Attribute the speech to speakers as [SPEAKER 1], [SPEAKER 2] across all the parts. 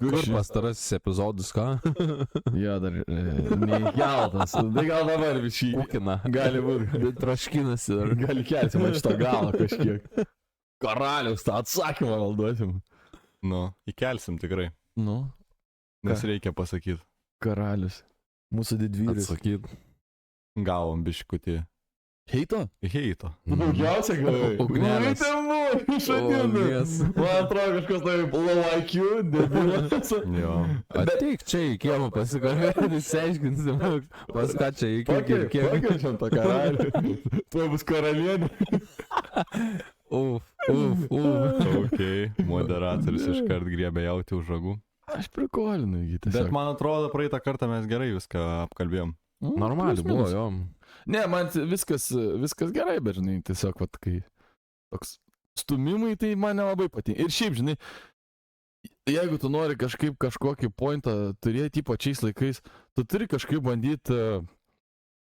[SPEAKER 1] Kur pastarasis epizodus, ką?
[SPEAKER 2] Jo, dar neįkeltas. Tai gal dabar višį.
[SPEAKER 1] Kūkina.
[SPEAKER 2] Gali būti.
[SPEAKER 1] Traškinasi dar.
[SPEAKER 2] Gali kelti man šito galo kažkiek. Karalius, tą atsakymą gal duosim.
[SPEAKER 3] Nu, įkelsim tikrai.
[SPEAKER 2] Nu,
[SPEAKER 3] Nes reikia pasakyti.
[SPEAKER 2] karalius. Mūsų didvyris.
[SPEAKER 1] Atsakyt.
[SPEAKER 3] Gavom biškutį.
[SPEAKER 2] Heito?
[SPEAKER 3] Heito.
[SPEAKER 2] Daugiausia gavai.
[SPEAKER 1] Ugnelės.
[SPEAKER 2] Tai buvo, išadinu.
[SPEAKER 1] Yes.
[SPEAKER 2] Man atrodo kažkas tai low IQ, debilas.
[SPEAKER 3] Jo.
[SPEAKER 1] Ateik čia į kiemą pasikalbėti, išsiaiškinsim, pas ką čia į kiemą.
[SPEAKER 2] Pakeičiam tą karalių. Tuo bus karalienė.
[SPEAKER 1] Uf.
[SPEAKER 3] Ok, moderatorius iškart griebė jauti už ragų.
[SPEAKER 2] Aš prikolinu jį tiesiog.
[SPEAKER 3] Bet man atrodo, praeitą kartą mes gerai viską apkalbėjom.
[SPEAKER 1] Normaliai buvo, jo.
[SPEAKER 2] Ne, man viskas gerai, bet žinai, tiesiog, vat, kai toks stumimai, tai man nelabai patinka. Ir šiaip, žinai, jeigu tu nori kažkaip kažkokį pointą turėti, ypač šiais laikais, tu turi kažkaip bandyti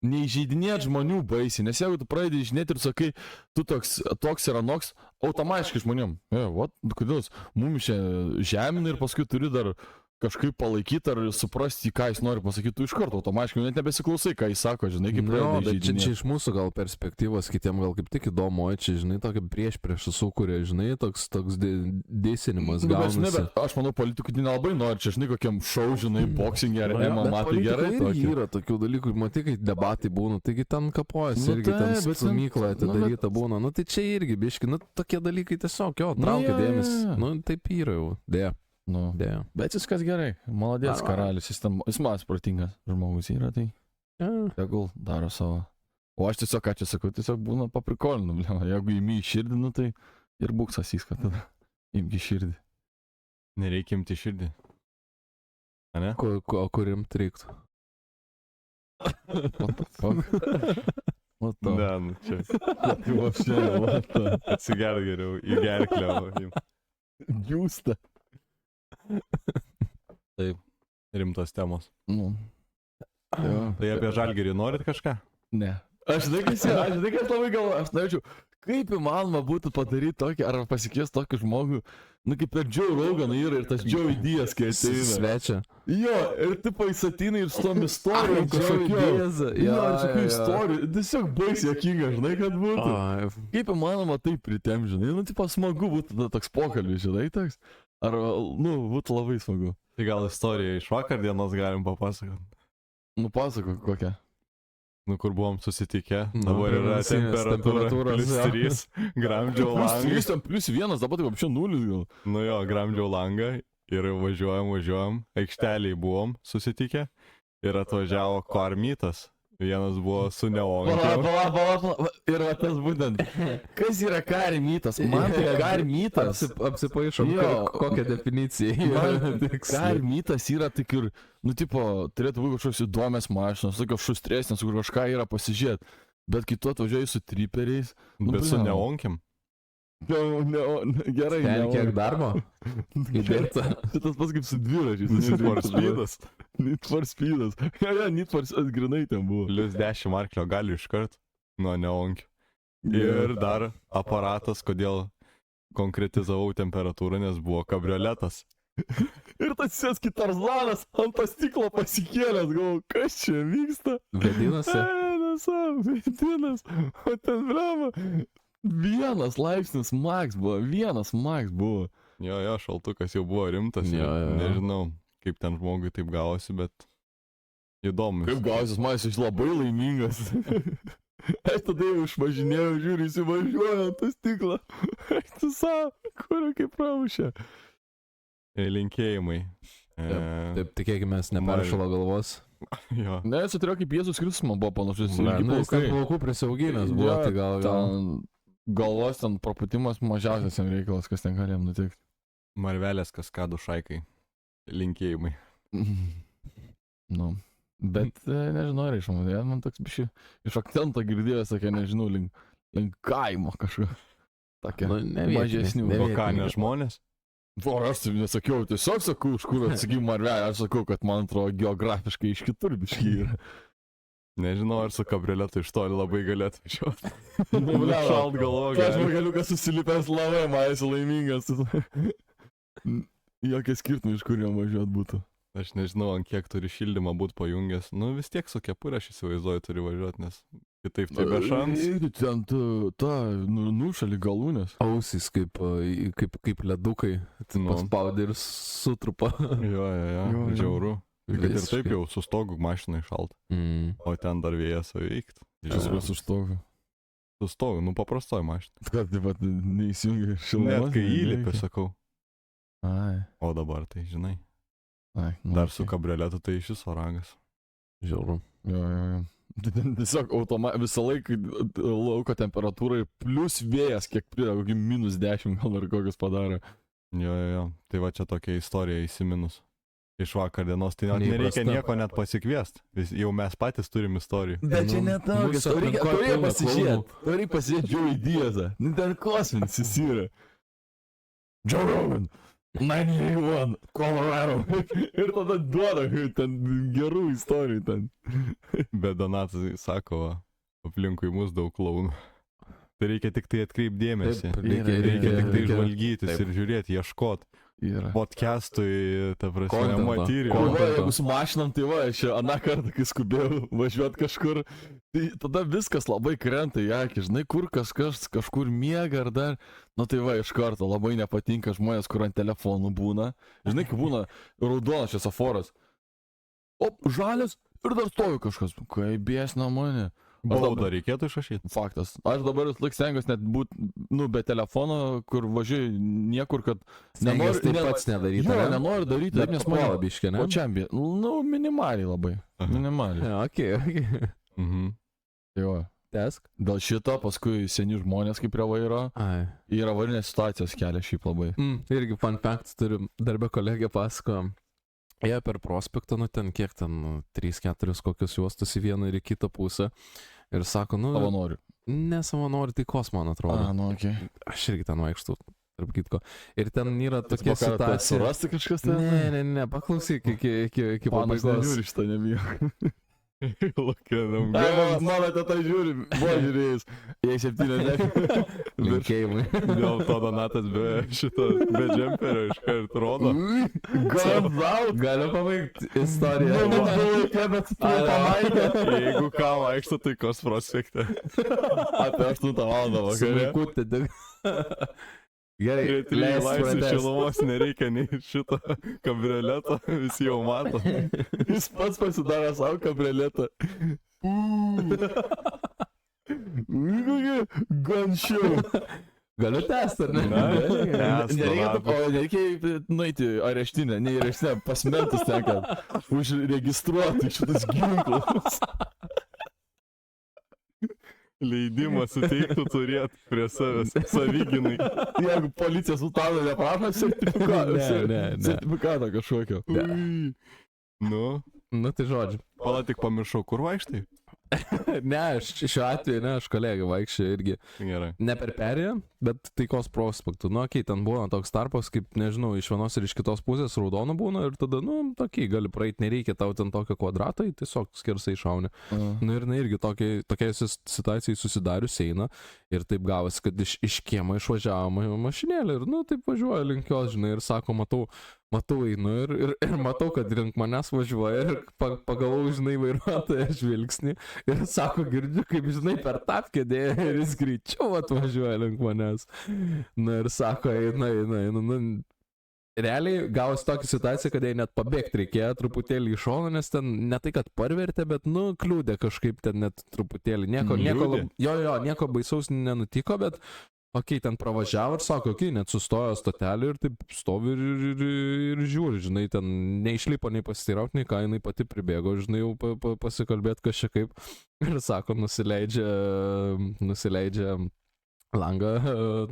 [SPEAKER 2] neįžeidinėti žmonių baisiai, nes jeigu tu pradedi žinėti ir sakai, tu toks ir anoks, automatiškai žmonėm, kodėl mums čia žemina ir paskui turi dar kažkaip palaikyti ar suprasti, ką jis nori pasakyti, tu iš karto automatiškai net nebesiklausai, ką jis sako, žinai, kaip pradedi žeidinėti.
[SPEAKER 1] Čia iš mūsų gal perspektyvos, kitiem gal kaip tik įdomu, čia, žinai, tokį prieš sukuria, žinai, toks dėsinimas gaunasi.
[SPEAKER 2] Bet aš manau, politikų nelabai nori, čia, žinai, kokiam šou, žinai, boksingė ar MMA, tai gerai tokie.
[SPEAKER 1] Yra tokių dalykų, matai, kai debatai būna, taigi ten kapojas, irgi ten stumykla atidaryta būna, nu tai čia irgi biški, nu tokie dalykai tiesiog, jo, traukia dėmesį, nu taip yra jau, dėja.
[SPEAKER 2] Nu, bet viskas gerai, maladės karalius, jis man protingas žmogus yra, tai tegul daro savo. O aš tiesiog, ką čia sakau, tiesiog būna paprikolinu, jeigu įmi į širdį, nu tai ir buksas įska tada, imki širdį.
[SPEAKER 3] Nereikia imti širdį. A ne?
[SPEAKER 1] Kur imt reiktų?
[SPEAKER 3] Ne, nu čia.
[SPEAKER 2] Tai
[SPEAKER 3] Atsiger geriau, į gerklę.
[SPEAKER 2] Jūsta.
[SPEAKER 3] Taip, rimtos temos.
[SPEAKER 2] Nu.
[SPEAKER 3] Tai apie Žalgirį norit kažką?
[SPEAKER 2] Ne. Aš žinai, kas labai galvoju, aš norėčiau, kaip įmanoma būtų padaryti tokį, ar pasikviesti tokį žmogų, nu kaip per Joe Roganą yra ir tas Joe Idijas, kai ateina.
[SPEAKER 1] Svečia.
[SPEAKER 2] Jo, ir tipo jis ateina ir su tom istorijom kažkokio. Jo, kažkokių istorijų, tiesiog baisiai jokinga, žinai, kad būtų. Kaip įmanoma taip pritem, žinai, nu tipo smagu būtų toks pokalbis, žinai, toks. Ar, nu, būtų labai smagu.
[SPEAKER 3] Tai gal istoriją iš vakar dienos galim papasakoti?
[SPEAKER 2] Nu, pasakok kokią.
[SPEAKER 3] Nu, kur buvom susitikę, dabar yra temperatūra +3, gramdžiau langą.
[SPEAKER 2] +1, dabar taip apšio 0 gal.
[SPEAKER 3] Nu jo, gramdžiau langą ir važiuojam, aikšteliai buvom susitikę ir atvažiavo Karmytas. Vienas buvo su neonkiu.
[SPEAKER 2] Pala. Ir tas būtent. Kas yra Karmytas? Man tai Karmytas.
[SPEAKER 1] Apsipaišom, kokią definiciją.
[SPEAKER 2] Karmytas yra tik ir, nu, tipo, turėtų būti kažkokios įdomios mašinos, tokios šustresnės, kur kažką yra pasižiūrėti. Bet kai tu atvažiuoji su triperiais.
[SPEAKER 3] Bet su neonkiam.
[SPEAKER 2] Gerai.
[SPEAKER 1] Ten kiek darbo? Įdėta.
[SPEAKER 2] Šitas pas kaip su dviračiais.
[SPEAKER 3] Need for Speedas.
[SPEAKER 2] Need for Speedas. Ja, Need for Speedas grinai ten buvo.
[SPEAKER 3] +10 arklio gali iškart nuo neonkių. Ir dar aparatas, kodėl konkretizavau temperatūrą, nes buvo kabrioletas. Ir tas sėski Tarzanas ant to stiklo pasikėlęs, galvoju, kas čia vyksta?
[SPEAKER 1] Vėdinasi?
[SPEAKER 2] Vėdinas. O ten brama. 1 laipsnis max buvo.
[SPEAKER 3] Jo, šaltukas jau buvo rimtas. Nežinau, kaip ten žmogui taip gavosi, bet įdomu.
[SPEAKER 2] Kaip gavosi, man jis labai laimingas. Aš tada jau išvažinėjau, žiūriu, įsivažiuoju ant tą stiklą. Aš tu savo, kurio kaip pramušė.
[SPEAKER 3] Linkėjimai.
[SPEAKER 1] Taip, tikėkime, neperšalo galvos.
[SPEAKER 3] Jo.
[SPEAKER 2] Ne, jis atrodo kaip Jėzus Kristus man buvo panašus.
[SPEAKER 1] Jis ten plaukų prisauginęs buvo, tai gal...
[SPEAKER 2] Galvos ten praputimas mažiausias jam reikalas, kas ten galėjom nutikti.
[SPEAKER 3] Marvelės kaskadų šaikai. Linkėjimai.
[SPEAKER 2] Nu, bet nežinau, ar išmodė, man toks biškai iš akcento girdėjo, sakė, nežinau, link kaimo kažko. Tokia mažesnių.
[SPEAKER 3] O ką, ne žmonės?
[SPEAKER 2] O aš nesakiau, tiesiog sakau, iš kur atsakyk Marvelė, aš sakau, kad man atrodo geografiškai iš kitur biškai yra.
[SPEAKER 3] Nežinau, ar su kabrioletu iš toli labai galėtų važiuoti.
[SPEAKER 2] Šalt galvoju. Aš galiu, kad susilipęs labai, man esi laimingas. jokie skirtumai, iš kur jam važiuot būtų.
[SPEAKER 3] Aš nežinau, ant kiek turi šildymą būti pajungęs. Nu vis tiek su kepurė aš įsivaizduoju turi važiuoti, nes kitaip tai be šansų.
[SPEAKER 2] Ir ten ta nušali galūnės.
[SPEAKER 1] Ausys kaip ledukai.
[SPEAKER 3] Nu.
[SPEAKER 1] Paspaudė ir sutrupa.
[SPEAKER 3] Jo, žiauru. Ir kad ir taip jau su stogu mašinai šalt. O ten dar vėjas veikt.
[SPEAKER 2] Kas yra su stogu?
[SPEAKER 3] Su stogu, nu paprastoj mašinai.
[SPEAKER 2] Kad taip pat neįsijungia šilumos.
[SPEAKER 3] Net kai įlipė, sakau.
[SPEAKER 2] Ai.
[SPEAKER 3] O dabar tai, žinai.
[SPEAKER 2] Ai,
[SPEAKER 3] Dar su kabrioletu tai iš viso ragas.
[SPEAKER 1] Žiauru.
[SPEAKER 2] Jo. Tiesiog visą laiką lauko temperatūra ir plus vėjas, kiek prideda, kokį -10 gal ar kokius padaro.
[SPEAKER 3] Jo. Tai va čia tokia istorija įsiminus. Iš vakar dienos, tai nereikia
[SPEAKER 1] Neįprasta.
[SPEAKER 3] nieko net pasikviest. Jau mes patys turim istorijų.
[SPEAKER 2] Bet čia ne tokias,
[SPEAKER 1] mūsų
[SPEAKER 2] tau reikia
[SPEAKER 1] aplinkoj
[SPEAKER 2] pasižiūrėti. Tau reikia pasižiūrėti Joey Diazą. Nu ten kosminis jis yra. Joe Rogan. 91, Colorado. Ir tada duoda ten gerų istorijų ten.
[SPEAKER 3] Bet Donatas sako, va, aplinkui mus daug klaunų. Tai reikia tik tai atkreipdėmėsi.
[SPEAKER 1] Taip,
[SPEAKER 3] Reikia tik tai
[SPEAKER 1] reikia.
[SPEAKER 3] žvalgytis
[SPEAKER 1] Taip.
[SPEAKER 3] ir žiūrėti, ieškot.
[SPEAKER 2] Yra.
[SPEAKER 3] Podcastui, ta prasme,
[SPEAKER 1] Contento.
[SPEAKER 3] matyrių.
[SPEAKER 2] Va, jeigu su mašinom, tai va, aš aną kartą, kai skubėjau važiuoti kažkur, tai tada viskas labai krenta į akį, žinai, kur kažkur miega ar dar, nu tai va, iš karto labai nepatinka žmonės, kur ant telefonų būna, žinai, kai būna raudonas šviesoforas, o žalias ir dar stovi kažkas, kaip bėsna mane.
[SPEAKER 3] Baudą reikėtų išrašyti.
[SPEAKER 2] Faktas. Aš dabar vis laik stengiuosi net būti, nu, be telefono, kur važiuoju niekur, kad
[SPEAKER 1] Stengiuosi taip pats nedaryti.
[SPEAKER 2] Jo, nenoriu daryti, taip, nes
[SPEAKER 1] puola
[SPEAKER 2] man
[SPEAKER 1] biškį, ne?
[SPEAKER 2] O čia, nu, minimaliai labai.
[SPEAKER 3] Aha.
[SPEAKER 2] Minimaliai.
[SPEAKER 1] Ja, okay.
[SPEAKER 3] Mhm.
[SPEAKER 2] Jo.
[SPEAKER 1] Tesk.
[SPEAKER 2] Dėl šito paskui seni žmonės kaip prie vairo
[SPEAKER 1] Ai.
[SPEAKER 2] ir avarinės situacijos kelia šiaip labai.
[SPEAKER 1] Irgi fun fact, turim darbę kolegę pasako. Jie per prospektą, nu ten kiek ten, 3-4 kokius juostus į vieną ir į kitą pusę. Ir sako, nu...
[SPEAKER 2] Savanorių.
[SPEAKER 1] Ne savanorių, tai kos, man atrodo.
[SPEAKER 2] Nu, okei.
[SPEAKER 1] Aš irgi ten vaikštau, tarp kitko. Ir ten yra tokia
[SPEAKER 2] Tai
[SPEAKER 1] situacija.
[SPEAKER 2] surasti kažkas ten?
[SPEAKER 1] Ne, paklausyk iki
[SPEAKER 2] Panas
[SPEAKER 1] pabaigos.
[SPEAKER 2] nežiūri šitą nebijau.
[SPEAKER 3] Lukėdam.
[SPEAKER 2] Mano teta žiūri, buvo žiūrėjus. Jei 70.
[SPEAKER 1] Linkėjimai.
[SPEAKER 3] Dėl to Donatas be šito, be džemperio iškart rodo.
[SPEAKER 2] Guns out.
[SPEAKER 1] Galiu pabaigti istoriją.
[SPEAKER 3] Jeigu ką vaikšto, tai kos prospekte.
[SPEAKER 2] Apie 8 valandą vakarė.
[SPEAKER 1] Vaikutė tik. Gerai,
[SPEAKER 3] Leis laisvės
[SPEAKER 1] pratęst.
[SPEAKER 3] šilumos nereikia nei šito kabrioleto, visi jau mato.
[SPEAKER 2] Jis pats pasidarė savo kabrioletą. Ganšiau.
[SPEAKER 1] Galiu tęsti, ar ne?
[SPEAKER 3] Tęsk,
[SPEAKER 2] Nereikia nueiti areštinę, ne areštinę, pasmentus ten, kad užregistruoti šitas ginklus.
[SPEAKER 3] Leidimą suteiktų turėti prie savęs, savigynai.
[SPEAKER 2] Jeigu policija sultano neprašo sertifikato,
[SPEAKER 1] Ne.
[SPEAKER 2] sertifikato kažkokio.
[SPEAKER 3] Nu,
[SPEAKER 1] Tai žodžiu.
[SPEAKER 3] pala tik pamiršau, kur vaikštai.
[SPEAKER 1] Ne, aš šiuo atveju, ne, aš kolegą vaikščiau irgi.
[SPEAKER 3] Gerai.
[SPEAKER 1] Ne per perėją, bet taikos prospektų. Nu, okei, ten būna toks tarpas, kaip, nežinau, iš vienos ir iš kitos pusės raudonų būna ir tada, nu, okei, gali praeiti, nereikia tau ten tokio kvadrato, tiesiog skersai šauni. Nu ir na irgi tokia situacija susidarius eina ir taip gavosi, kad iš kiemo išvažiavo mašinėlė ir, nu, taip važiuoja link jos, žinai, ir sako, matau einu ir matau, kad link manęs važiuoja ir pagavau, žinai, vairuotoją žvilgsnį ir sako, girdžiu, kaip, žinai, per tapkėdė ir jis greičiau atvažiuoja link manęs. Na ir sako, eina. Nu, realiai gavosi tokia situacija, kad jai net pabėgti reikėjo truputėlį iš šono, nes ten ne tai, kad parvertė, bet, nu, kliūdė kažkaip ten net truputėlį. Nieko baisaus nenutiko, bet okei, ten pravažiavo ir sako, okei, net sustojo stotelį ir taip stovi ir žiūri, žinai, ten neišlipo nei pasiteirauti, nei ką, jinai pati pribėgo, žinai, jau pasikalbėti kažkaip ir sako, nusileidžia langą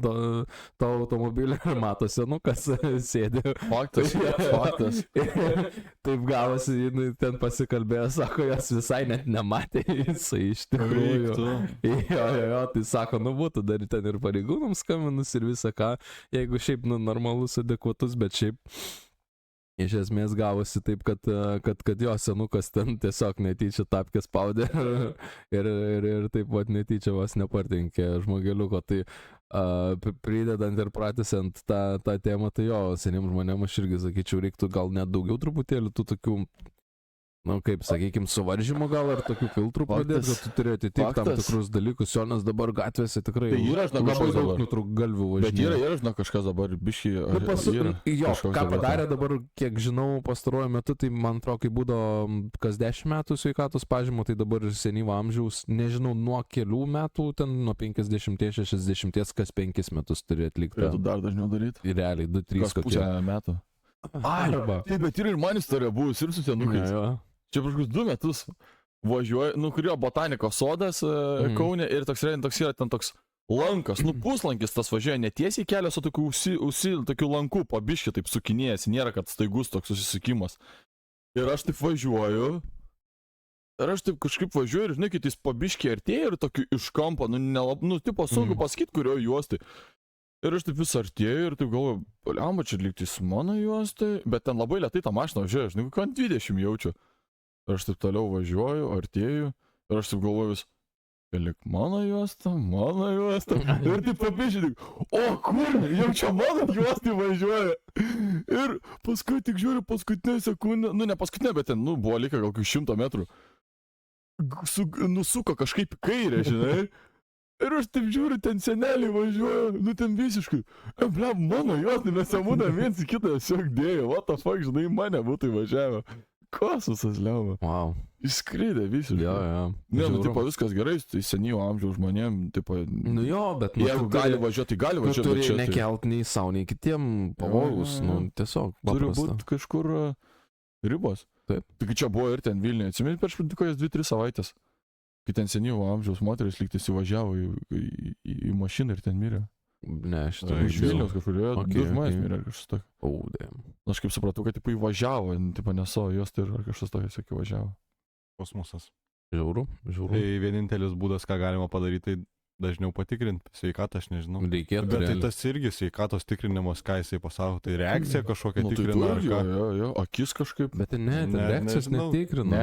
[SPEAKER 1] to automobilio ir mato senukas sėdi.
[SPEAKER 2] Faktas.
[SPEAKER 1] Taip gavosi, jinai ten pasikalbėjo, sako, jos visai net nematė, jisai iš tikrųjų. Jo, tai sako, nu būtų dar ten ir pareigūnams skambinus ir visą ką, jeigu šiaip, nu, normalus, adekvatus, bet šiaip iš esmės gavosi taip, kad jo senukas ten tiesiog netyčia tapkės spaudė ir taip pat netyčia vos nepartinkė žmogeliuko. Tai Pridedant ir pratęsiant tą temą, tai jo, seniem žmonėm aš irgi sakyčiau, reiktų gal net daugiau truputėlį tų tokių, nu kaip, sakykime, suvaržymų gal ar tokių filtrų pradėti, kad tu turi atitikti tam tikrus dalykus, jo, nes dabar gatvėse tikrai
[SPEAKER 2] Tai yra, žinok,
[SPEAKER 1] labai
[SPEAKER 2] kažkas
[SPEAKER 1] daug
[SPEAKER 2] dabar.
[SPEAKER 1] nutrūkgalvių
[SPEAKER 2] Bet
[SPEAKER 1] važinėja.
[SPEAKER 2] yra, žinok, kažkas dabar biški.
[SPEAKER 1] Jo, ką padarė dabar, kiek žinau, pastaruoju metu, tai man atrodo, kai būdavo kas 10 metų sveikatos pažymų, tai dabar ir senyvo amžiaus, nežinau, nuo kelių metų, ten nuo 50-60, kas 5 metus turi atlikti.
[SPEAKER 2] Turėtų dar dažniau daryti.
[SPEAKER 1] Realiai, 2-3
[SPEAKER 2] Kas pusę metų.
[SPEAKER 1] Arba.
[SPEAKER 2] Taip, bet yra ir man istorija buvus ir su senukais.
[SPEAKER 1] Jo.
[SPEAKER 2] Čia prieš 2 metus važiuoju, nu kurio botanikos sodas Kaune ir toks yra ten toks lankas, nu puslankis tas važiuoja netiesiai kelias, o tokių lankų pabiški taip sukinėjasi, nėra kad staigus toks susisukimas. Ir aš taip važiuoju, ir aš taip kažkaip važiuoju ir žinai, kai jis pabiški artėja ir tokiu iš kampo, nu tipo sunku pasakyti, kurio juostai. Ir aš taip vis artėju ir taip galvoju, lemba, čia lygtis mano juostai, bet ten labai lėtai tą mašiną važiuoju, aš negu ant 20 jaučiu. Ir aš taip toliau važiuoju, artėju, ir aš taip galvoju vis, lik mano juosta. Ir taip pabiškai, o kur, jau čia mano juostai važiuoja. Ir paskui tik žiūriu paskutinę sekundę, nu ne paskutinę, bet ten, nu buvo likę gal 100 metrų. Nusuko kažkaip į kairę, žinai. Ir aš taip žiūriu, ten seneliai važiuoja, nu ten visiškai, blem, mano juostai, mes jau būdam viens į kitą tiesiog dėjo, what the fuck, žinai, mane būtų įvažiavę. Kosmosas, liava.
[SPEAKER 1] Wow.
[SPEAKER 2] Išskridė visiškai.
[SPEAKER 1] Jo.
[SPEAKER 2] Ne, nu, tipo, viskas gerai, tai senyvo amžiaus žmonėm, tipo...
[SPEAKER 1] Nu jo, bet...
[SPEAKER 2] Jeigu gali važiuoti, tai gali važiuoti.
[SPEAKER 1] Tu turi nekelt nei savo, nei kitiem pavojus, nu, tiesiog paprasta.
[SPEAKER 2] Turi būti kažkur ribos.
[SPEAKER 1] Taip.
[SPEAKER 2] Tik čia buvo ir ten Vilniuje, atsimeni, prieš kokias 2-3 savaitės, kai ten senyvo amžiaus moteris lygtis įvažiavo į mašiną ir ten mirė.
[SPEAKER 1] Ne, šitą
[SPEAKER 2] Iš Vilniaus kažkur, du žmonės mirė ar kažkas tokio.
[SPEAKER 1] Audėm.
[SPEAKER 2] Aš kaip supratau, kad tipo įvažiavo, tipo ne savo juostą ir kažkas tokio tiesiog įvažiavo.
[SPEAKER 3] Kosmosas.
[SPEAKER 1] Žiauru.
[SPEAKER 3] Tai vienintelis būdas, ką galima padaryti, tai dažniau patikrinti sveikatą, aš nežinau.
[SPEAKER 1] Reikėtų.
[SPEAKER 3] Bet tai tas irgi sveikatos tikrinimas, ką jisai pasako, tai reakcija kažkokia tikrina ar ką.
[SPEAKER 2] Jo, akis kažkaip.
[SPEAKER 1] Bet ne, ten reakcijos netikrina.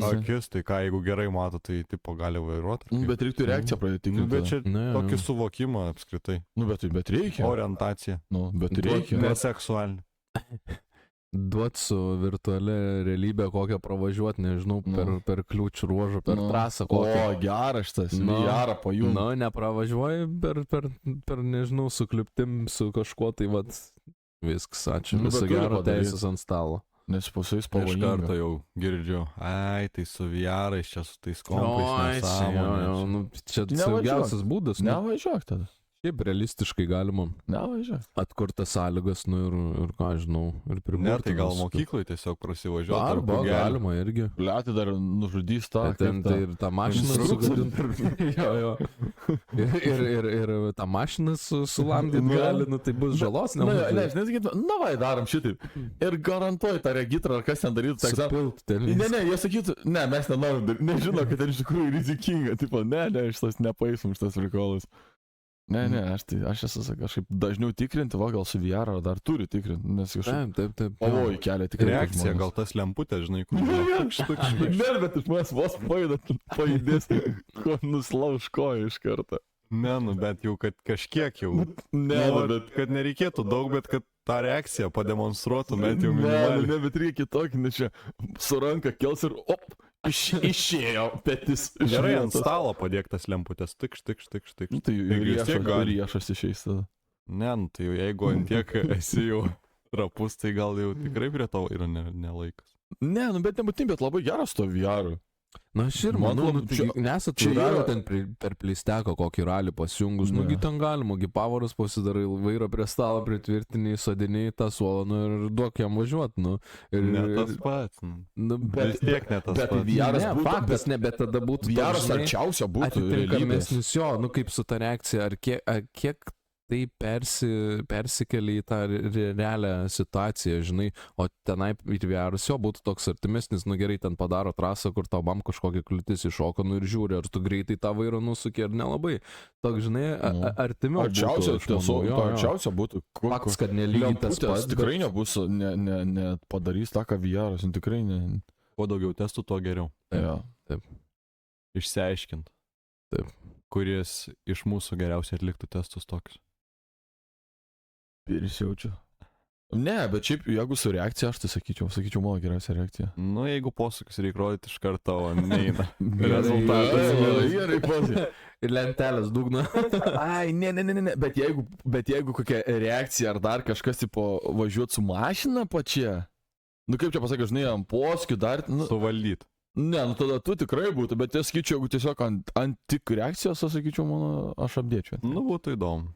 [SPEAKER 3] Akis, tai ką, jeigu gerai mato, tai tipo gali vairuoti.
[SPEAKER 2] Bet reiktų reakciją pradėti tikrinti.
[SPEAKER 3] Bet čia tokį suvokimą apskritai.
[SPEAKER 2] Nu, bet reikia.
[SPEAKER 3] Orientacija.
[SPEAKER 2] Nu, bet reikia.
[SPEAKER 3] Neseksualinė.
[SPEAKER 1] Duot su virtualia realybė kokią pravažiuoti, nežinau, per kliūčių ruožą, per trasą kokią.
[SPEAKER 2] O, geras šitas, gerą pajūną.
[SPEAKER 1] Nu, nepravažiuoji per, nežinau, su kliūptim, su kažkuo, tai vat viskas, ačiū, viso gero teisės ant stalo.
[SPEAKER 2] Nes pusais
[SPEAKER 3] Iš
[SPEAKER 2] pavojinga.
[SPEAKER 3] karto jau girdžiu, ai, tai su VR-ais, čia su tais kompais nesąmonė.
[SPEAKER 1] Nu, čia saugiausias būdas.
[SPEAKER 2] Nevažiuok tada.
[SPEAKER 1] Šiaip realistiškai galima
[SPEAKER 2] Nevažiuok.
[SPEAKER 1] atkurti sąlygas, nu ir ką žinau, ir
[SPEAKER 3] Ne,
[SPEAKER 1] priburti.
[SPEAKER 3] tai gal mokyklai tiesiog prasivažiuoti.
[SPEAKER 1] Arba galima irgi.
[SPEAKER 2] Lietį dar nužudys tą.
[SPEAKER 1] Ten tai ir tą mašiną sugadinti. Jo. Ir tą mašiną sulamdyti gali, nu tai bus žalos.
[SPEAKER 2] Ne, žinai, sakytum, na vai, darom šitaip. Ir garantuoju tą regitrą, ar kas ten darytų. Ne, jie sakytų, ne, mes nenorim daryti. Nežinau, kad ten iš tikrųjų rizikinga. Tipo, ne, šitas nepaisom, šitas prikolas. Ne, aš esu kažkaip dažniau tikrinti, va gal su VR ar dar turi tikrinti, nes kažkaip
[SPEAKER 1] Taip.
[SPEAKER 2] pavojų kelia tikrai.
[SPEAKER 3] Reakcija, gal tas lemputė, žinai, kur.
[SPEAKER 2] Ne, bet iš manęs vos pajudės, ko nuslauž koją iš karto.
[SPEAKER 3] Ne, nu, bet jau, kad kažkiek jau.
[SPEAKER 2] Ne,
[SPEAKER 3] bet kad nereikėtų daug, bet kad tą reakciją pademonstruotų, bent jau minimaliai.
[SPEAKER 2] Ne, bet reikia kitokį, nes čia su ranka kels ir op. Išėjo petis.
[SPEAKER 3] Gerai ant stalo padėktas lemputės, tik.
[SPEAKER 2] Nu, tai riešas išeis tada.
[SPEAKER 3] Ne, nu, tai jeigu ant tiek esi jau rapus, tai gal jau tikrai prie tavo yra nelaikas.
[SPEAKER 2] Ne, nu bet nebūtinai, bet labai geras to VR.
[SPEAKER 1] Na aš ir manau, nesat čia ten per plisteko kokį ralį pasijungus, nugi ten galima, pavaras pasidarai, vairą prie stalo pritvirtiniai, sodiniai tą suolą, nu ir duok jam važiuoti, nu.
[SPEAKER 3] Ne tas pats, nu. Bet vis tiek ne tas pats.
[SPEAKER 1] Bet VR'as būtų, faktas, ne, bet tada būtų
[SPEAKER 2] VR'as arčiausia būtų
[SPEAKER 1] atitinkamesnis jo, nu kaip su ta reakcija, ar kiek tai persikelia į tą realią situaciją, žinai, o tenai ir VR'as jo būtų toks artimesnis, nu gerai, ten padaro trasą, kur tau bam kažkokia kliūtis iššoka, nu ir žiūri, ar tu greitai tą vairą nusukė, ar nelabai. Toks, žinai, artimiau būtų.
[SPEAKER 2] Arčiausia būtų.
[SPEAKER 1] Faktas, kad nelygiai tas pats.
[SPEAKER 2] Tikrai nebus, ne padarys tą, ką VR'as, tikrai ne.
[SPEAKER 3] Kuo daugiau testų, tuo geriau.
[SPEAKER 2] Ja.
[SPEAKER 1] Taip.
[SPEAKER 3] Išsiaiškint.
[SPEAKER 1] Taip.
[SPEAKER 3] kuris iš mūsų geriausiai atliktų testus tokius?
[SPEAKER 2] Ir jaučiu. Ne, bet šiaip, jeigu su reakcija, aš tai sakyčiau mano geriausia reakcija.
[SPEAKER 3] Nu, jeigu posūkis reikia rodyti iš karto, o neina.
[SPEAKER 2] Rezultatas. Gerai, posūkis.
[SPEAKER 1] Ir lentelės dugna.
[SPEAKER 2] Ai, ne. Bet jeigu kokia reakcija ar dar kažkas, tipo, važiuot su mašina pačia, nu kaip čia pasakai, žinai, ant posūkių dar... Nu,
[SPEAKER 3] Suvaldyt.
[SPEAKER 2] ne, nu tada tu tikrai būtų, bet aš sakyčiau, jeigu tiesiog ant tik reakcijos, aš sakyčiau, aš apdėčiau.
[SPEAKER 3] Nu, būtų įdomu.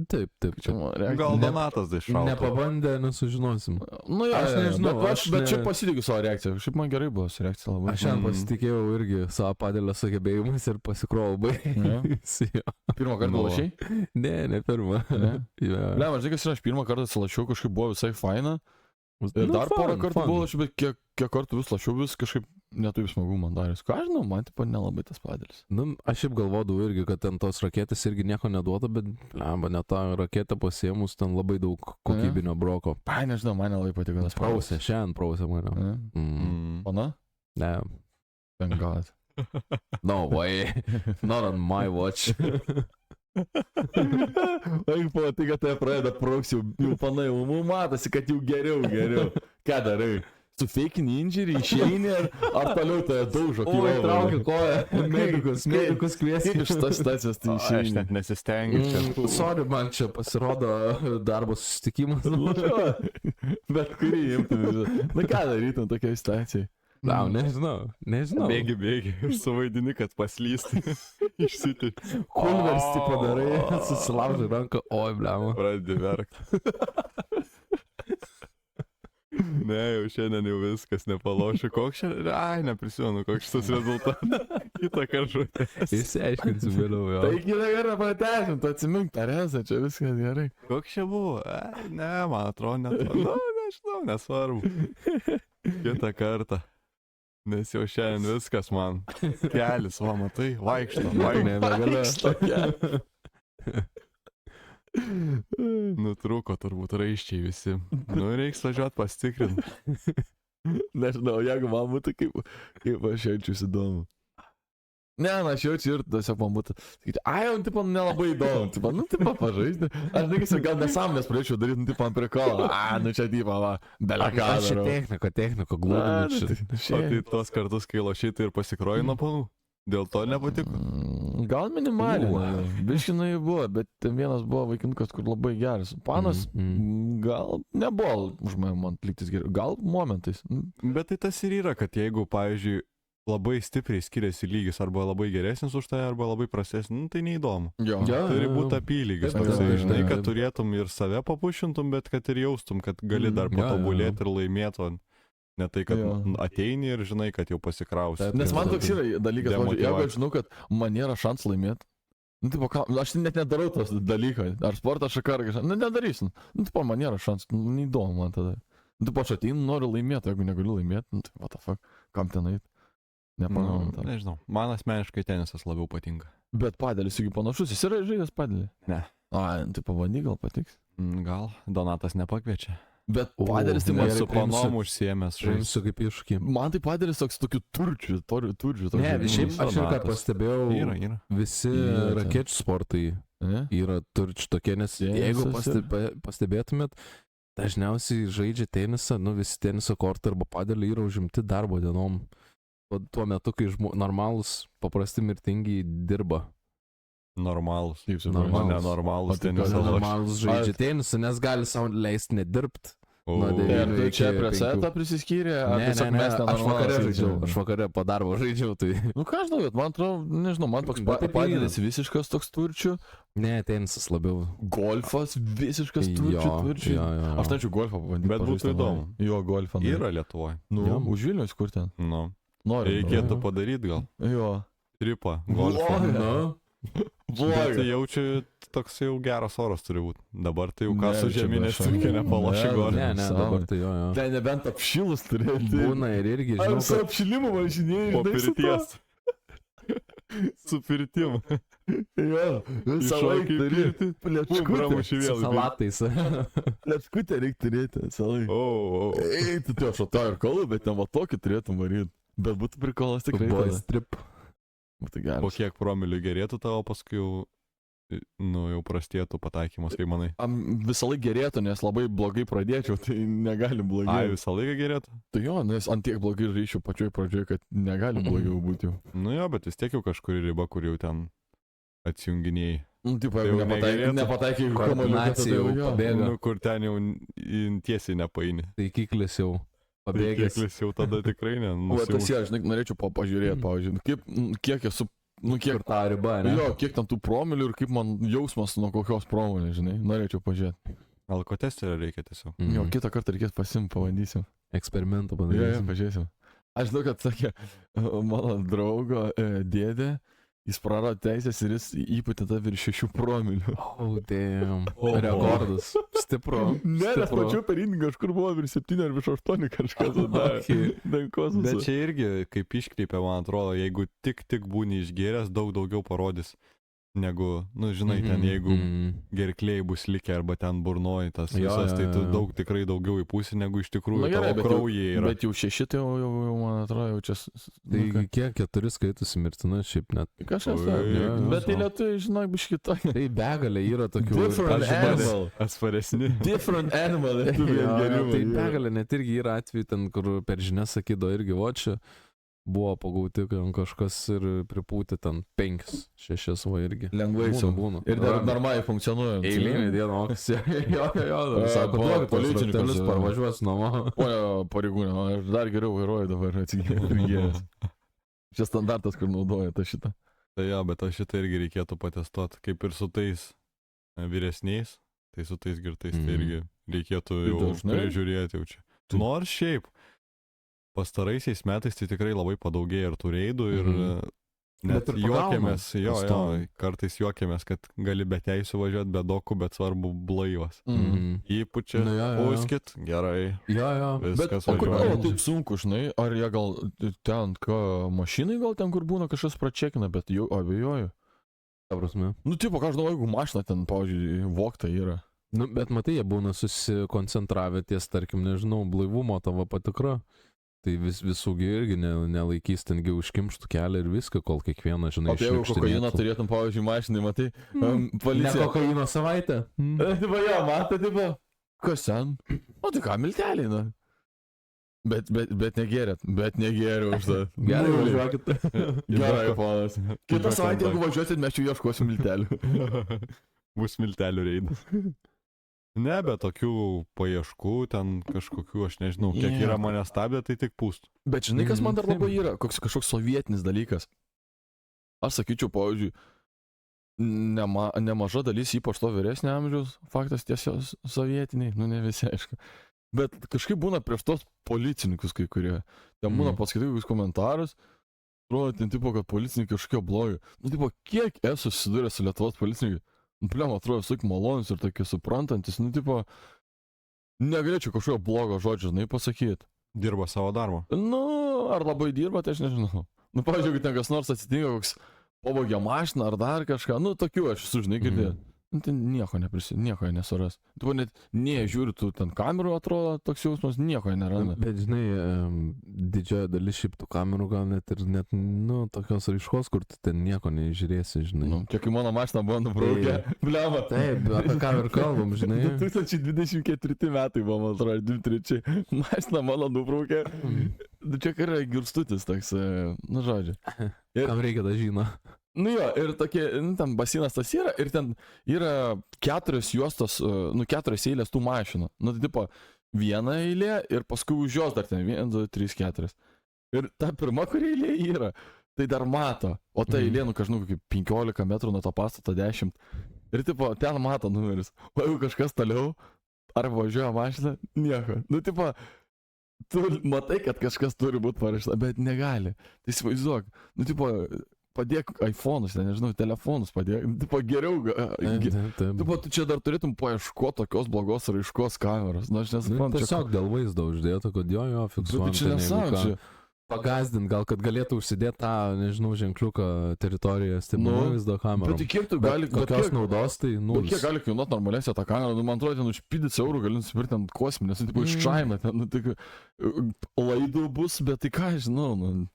[SPEAKER 1] Taip.
[SPEAKER 2] Čia mano reakcija.
[SPEAKER 3] Gal Donatas tai šautų.
[SPEAKER 1] Nepabandę, nesužinosim.
[SPEAKER 2] Nu,
[SPEAKER 1] Aš nežinau,
[SPEAKER 2] bet čia pasitikiu savo reakciją. Šiaip man gerai buvo su reakcija labai.
[SPEAKER 1] Aš šiandien pasitikėjau irgi savo padėlio sugebėjimais ir pasikrovau baigti.
[SPEAKER 2] Pirmą kartą lašiai?
[SPEAKER 1] Ne pirmą.
[SPEAKER 2] Ne?
[SPEAKER 1] Ja.
[SPEAKER 2] Ne, man žinai, kas yra, aš pirmą kartą atsilašiau, kažkaip buvo visai faina. Ir dar porą kartų buvo lašiau, bet kiek kartų vis lašiau, vis kažkaip netaip smagu man darės. Ką aš žinau, man tipo nelabai tas padėlis.
[SPEAKER 1] Nu, aš šiaip galvodavau irgi, kad ten tos raketės irgi nieko neduoda, bet ne tą raketę pasiemus ten labai daug kokybinio broko.
[SPEAKER 2] Ai, nežinau, man nelabai patiko tas
[SPEAKER 1] Prausė, šiandien prausė mane.
[SPEAKER 2] Pana?
[SPEAKER 1] Ne.
[SPEAKER 2] Thank God.
[SPEAKER 1] No way. Not on my watch.
[SPEAKER 2] Eik, tai, kad tai pradeda prauks jau panai, jau matosi, kad jau geriau. Ką darai? Su fake injury išeini ar toliau tai daužo?
[SPEAKER 1] Oi, traukia koją. Medikus kviesi.
[SPEAKER 2] Iš tos situacijos tai
[SPEAKER 3] Aš
[SPEAKER 2] išeini.
[SPEAKER 3] net nesistengiu čia.
[SPEAKER 1] Sorry, man čia pasirodo darbo susitikimas.
[SPEAKER 2] Bet kurį imtum. Na ką darytum tokiai situacijai?
[SPEAKER 1] Na, nežinau.
[SPEAKER 3] Bėgi ir suvaidini, kad paslysti. Išsiti.
[SPEAKER 1] Kulversti padarai, susilaužai ranką, oi, blema.
[SPEAKER 3] Pradedi verkti. Ne, jau šiandien jau viskas nepalošiu. Koks čia? Ai, neprisimenu, koks šitas rezultatas. Kitą kartą.
[SPEAKER 1] Išsiaiškinsiu vėliau, jo.
[SPEAKER 2] Tai kitą kartą pratęsim, tu atsimink Teresą, čia viskas gerai.
[SPEAKER 3] Koks čia buvo? Ai, ne, man atrodo, netrodo. Nu, nežinau, nesvarbu. Kitą kartą. Nes jau šiandien viskas man. Kelis, va, matai, vaikšto. Nutrūko turbūt raiščiai visi. Nu, reiks važiuoti pasitikrinti.
[SPEAKER 2] Nežinau, jeigu man būtų kaip aš jaučiuosi įdomu. Ne, aš jaučiu ir tiesiog man būtų, sakyti, jau, tipo, nelabai įdomu, tipo, tipo, pažaisti. Aš nekysiu, gal nesąmonės pradėčiau daryti, tipo, ant prikolą. Nu, čia, tipo, va, beleka.
[SPEAKER 1] Aš čia technika, glūdinu.
[SPEAKER 3] O tai tos kartus, kai lošytai ir pasikroji nuo panų, dėl to nepatiko?
[SPEAKER 2] Gal minimaliai. Biškinai buvo, bet ten vienas buvo vaikinkas, kur labai geras. Panas gal nebuvo už man atliktis geriau, gal momentais.
[SPEAKER 3] Bet tai tas ir yra, kad jeigu, pavyzdžiui, labai stipriai skiriasi lygis, arba labai geresnis už tai, arba labai prastesnis, nu tai neįdomu. Turi būti apylygis, žinai, kad turėtum ir save papušintum, bet kad ir jaustum, kad gali dar patobulėti ir laimėti, ne tai, kad ateini ir žinai, kad jau pasikrausi.
[SPEAKER 2] Nes man toks yra dalykas, jeigu aš žinau, kad man nėra šansų laimėti, nu, tipo, aš net nedarau tos dalykai, ar sportą šaką, ar kažką, nedarysim, nu, tipo, man nėra šansų, neįdomu man tada. Nu, tipo, aš ateinu, noriu laimėti, jeigu negaliu laimėti, nu, tai what the fuck, kam ten eit?
[SPEAKER 3] Nežinau, man asmeniškai tenisas labiau patinka.
[SPEAKER 2] Bet padėlis juk panašus, jis yra žaidęs padėlį?
[SPEAKER 3] Ne.
[SPEAKER 2] Tai pabandyk, gal patiks.
[SPEAKER 3] Gal, Donatas nepakviečia.
[SPEAKER 2] Bet padėlis tai
[SPEAKER 3] man su panom užsiėmęs žaisti.
[SPEAKER 1] Žaisiu kaip iššūkį.
[SPEAKER 2] Man tai padėlis toks tokių turčių.
[SPEAKER 1] Ne, šiaip aš ir ką pastebėjau,
[SPEAKER 3] yra.
[SPEAKER 1] Visi rakečių sportai yra turčių tokie, nes jeigu pastebėtumėt, dažniausiai žaidžia tenisą, nu visi teniso kortai arba padėlį yra užimti darbo dienom. Tuo metu, kai normalus, paprasti mirtingi dirba.
[SPEAKER 3] Normalus. Nenormalus tenisą.
[SPEAKER 1] Normalus žaidžia tenisą, nes gali savo leisti nedirbti.
[SPEAKER 2] Ir tu čia prie setą prisiskyrė?
[SPEAKER 1] Ne, aš vakare po darbo žaidžiau. Tai...
[SPEAKER 2] Nu ką aš žinau, man atrodo, nežinau, man toks padėlis visiškas toks turčių.
[SPEAKER 1] Ne, tenisas labiau.
[SPEAKER 2] Golfas visiškas turčių. Aš tačiau golfą pabandyti.
[SPEAKER 3] Bet būtų įdomu.
[SPEAKER 2] Jo, golfą.
[SPEAKER 3] Yra Lietuvoje.
[SPEAKER 2] Nu, už Vilnius kur ten?
[SPEAKER 3] Nu.
[SPEAKER 2] Reikėtų
[SPEAKER 3] padaryti gal.
[SPEAKER 2] Jo.
[SPEAKER 3] Tripą. Golfą. Bet jaučiu, toks jau geras oras turi būti. Dabar tai jau ką su žeminės turkė nepaloši golfą.
[SPEAKER 1] Ne, dabar tai jo.
[SPEAKER 2] Tai nebent apšilus turėti.
[SPEAKER 1] Būna ir irgi, žinau,
[SPEAKER 2] su apšilimu važinėjai.
[SPEAKER 3] Po pirties. Su pirtim.
[SPEAKER 2] Jo, visą laiką turėti.
[SPEAKER 3] Pramuši vėl.
[SPEAKER 1] Salatais.
[SPEAKER 2] Plečkutę reikia turėti visą laiką. Ei, tu aš to ir kalbu, bet ten va tokį turėtum varyti. Bet būtų prikolas tikrai.
[SPEAKER 1] Boys trip.
[SPEAKER 2] Būtų
[SPEAKER 3] Po
[SPEAKER 2] geras.
[SPEAKER 3] kiek promilių gerėtų tavo, paskui jau, jau prastėtų pataikymas, kaip manai?
[SPEAKER 2] Visą laiką gerėtų, nes labai blogai pradėčiau, tai negali
[SPEAKER 3] Ai,
[SPEAKER 2] blogiau.
[SPEAKER 3] visą laiką gerėtų?
[SPEAKER 2] Tai jo, nes ant tiek blogai žaičiau pačioj pradžioje, kad negali blogiau būti jau.
[SPEAKER 3] Nu jo, bet vis tiek jau kažkuri riba, kur jau ten atsijunginėjai.
[SPEAKER 2] Nu, taip,
[SPEAKER 3] Tai
[SPEAKER 2] jeigu
[SPEAKER 3] jau negerėtų.
[SPEAKER 2] nepataikai,
[SPEAKER 1] Koordinacija jau pabėga.
[SPEAKER 3] Nu, kur ten jau tiesiai nepaini.
[SPEAKER 1] Taikiklis jau pabėgęs.
[SPEAKER 3] Taikiklis jau tada tikrai ne.
[SPEAKER 2] O tas jie, žinai, norėčiau pažiūrėti, pavyzdžiui, kiek esu,
[SPEAKER 1] Kur ta riba, ne?
[SPEAKER 2] jo, kiek ten tų promilių ir kaip man jausmas nuo kokios promilės, žinai, norėčiau pažiūrėti.
[SPEAKER 3] Alkotesterio reikia tiesiog.
[SPEAKER 2] Jo, kitą kartą reikės pasimti, pabandysim.
[SPEAKER 1] Eksperimentą
[SPEAKER 2] Jo,
[SPEAKER 1] padarysim.
[SPEAKER 2] pažiūrėsim. Aš žinau, kad sakė, mano draugo dėdė, jis prarado teisės ir jis įpūtė tą virš 6 promilių.
[SPEAKER 1] Oh, damn. Rekordas. Stipru.
[SPEAKER 2] Ne, nes pačiu per indį kažkur buvo virš 7 ar virš 8 kažkas.
[SPEAKER 1] Okay.
[SPEAKER 3] Bet čia irgi, kaip iškreipia, man atrodo, jeigu tik būni išgėręs, daug daugiau parodys. Negu, nu žinai, ten jeigu gerklėjai bus likę arba ten burnoji tas visas, tai tu daug tikrai daugiau įpūsi, negu iš tikrųjų tavo kraujyje yra.
[SPEAKER 2] Bet jau 6, tai jau, man atrodo, jau čia...
[SPEAKER 1] Tai kiek 4 skaitosi mirtina, šiaip net.
[SPEAKER 2] Kažkas,
[SPEAKER 1] Jo,
[SPEAKER 2] bet tai lietuviai, žinai, biški to.
[SPEAKER 1] Tai begalė yra tokių.
[SPEAKER 2] Different animal.
[SPEAKER 3] Atsparesni.
[SPEAKER 2] Different animal.
[SPEAKER 1] Tai begalė net irgi yra atveju ten, kur per žinias sakydo irgi, o čia buvo pagauti kažkas ir pripūti ten 5-6 va irgi.
[SPEAKER 2] Lengvai
[SPEAKER 1] Būna, būna.
[SPEAKER 2] Ir dar normaliai funkcionuoja.
[SPEAKER 1] Eilinį dieną, jo, sako, duok policininkas parvažiuos namo.
[SPEAKER 2] O, pareigūnė, aš dar geriau vairuoju dabar atsigėjęs. Čia standartas, kur naudoja tą šitą.
[SPEAKER 3] Tai jo, bet šitą irgi reikėtų patestuoti, kaip ir su tais vyresniais, tai su tais girtais, tai irgi reikėtų jau prižiūrėti jau čia. Nors šiaip, pastaraisiais metais tai tikrai labai padaugėjo ir tų reidų ir net juokėmės, kartais juokėmės, kad gali be teisų važiuoti, be dokų, bet svarbu blaivas. Įpučia, puskit, gerai. Viskas
[SPEAKER 2] važiuoja. O kodėl taip
[SPEAKER 3] važiuoja.
[SPEAKER 2] sunku, žinai, ar jie gal ten, mašinai gal ten, kur būna kažkas pračekina, bet jau abejoju.
[SPEAKER 1] Ta prasme.
[SPEAKER 2] Nu, tipo, ką žinau, jeigu mašina ten, pavyzdžiui, vogta yra.
[SPEAKER 1] Nu, bet matai, jie būna susikoncentravę ties, tarkim, nežinau, blaivumo tavo patikra. Tai visų irgi nelaikys, tengi užkimštų kelią ir viską, kol kiekvieną, žinai,
[SPEAKER 2] iššvirkštinėtų. O jeigu kokainą turėtum, pavyzdžiui, mašinai, matai, policija.
[SPEAKER 1] Ne kokaino savaitę.
[SPEAKER 2] Tipo, jo, matai, tipo, kas ten? O tai ką, milteliai, na. Bet negėrėt, bet negėriau už tą.
[SPEAKER 1] Gerai, važiuokit.
[SPEAKER 2] Gerai, ponas. Kitą savaitę, jeigu važiuosit, mes čia ieškosim miltelių.
[SPEAKER 3] Bus miltelių reidas. Ne, bet tokių paieškų, ten kažkokių, aš nežinau, kiek yra mane stabdė, tai tik pūstų.
[SPEAKER 2] Bet žinai, kas man dar labai yra, kažkoks sovietinis dalykas. Aš sakyčiau, pavyzdžiui, nemaža dalis, ypač to vyresnio amžiaus, faktas tiesiog sovietiniai, nu ne visi, aišku. Bet kažkaip būna prieš tos policininkus kai kurie. Ten būna paskaitai kokius komentarus, atrodo, ten tipo, kad policininkai kažkokio blogio. Nu, tipo, kiek esu susidūręs su Lietuvos policininkai? Nu, pliam, atrodo, visai malonus ir tokie suprantantis, nu, tipo, negalėčiau kažkokio blogo žodžio, žinai, pasakyti.
[SPEAKER 3] Dirba savo darbą.
[SPEAKER 2] Nu, ar labai dirba, tai aš nežinau. Nu, pavyzdžiui, jeigu ten kas nors atsitinka, koks pavogė mašiną ar dar kažką, nu, tokių aš sužinai girdėjau. Nu, ten nieko nesuras. Tu net nežiūri, tu ten kamerų atrodo, toks jausmas, nieko neranda.
[SPEAKER 1] Bet žinai, didžioji dalis šiaip tų kamerų gal net, nu, tokios raiškos, kur tu ten nieko nežiūrėsi, žinai.
[SPEAKER 2] Nu, kiek į mano mašiną buvo nubraukę. Bliama.
[SPEAKER 1] Taip, apie ką ir kalbam, žinai.
[SPEAKER 2] 2024 metai buvo, man atrodo, 23. Mašiną mano nubraukė. Čia yra girstutis toks, nu, žodžiu.
[SPEAKER 1] Kam reikia tą žino?
[SPEAKER 2] Nu jo, ir tokie, nu, ten basinas tas yra, ir ten yra 4 juostos, nu, 4 eilės tų mašinų. Nu, tai tipo, viena eilė ir paskui už jos dar ten 1, 2, 3, 4. Ir ta pirma, kuri eilė yra, tai dar mato. O ta eilė, nu, kažinau, kaip 15 metrų nuo to pastato 10. Ir tipo, ten mato numeris. O jeigu kažkas toliau, ar važiuoja mašina, nieko. Nu, tipo, tu matai, kad kažkas turi būti parašyta, bet negali. Tai įsivaizduok, nu, tipo, padėk iPhone'us, nežinau, telefonus padėk. Tipo, geriau. Tipo, tu čia dar turėtum paieškoti tokios blogos raiškos kameros. Na, aš nesuprantu.
[SPEAKER 1] Tiesiog dėl vaizdo uždėtų, kad jo, fiksuojam.
[SPEAKER 2] Bet čia nesąmonė.
[SPEAKER 1] Pagazdint, gal kad galėtų užsidėti tą, nežinau, ženkliuką teritoriją, stebimo vaizdo kamerą.
[SPEAKER 2] Bet kiek tu gali...
[SPEAKER 1] Kokios naudos, tai nulis.
[SPEAKER 2] Kiek gali kainuoti normalėse tą kamerą? Nu, man atrodo, ten už 50 eurų gali nusipirkti ant kosminės, tipo, iš China, ten, nu, tik laidų bus, bet tai ką, žinau, nu...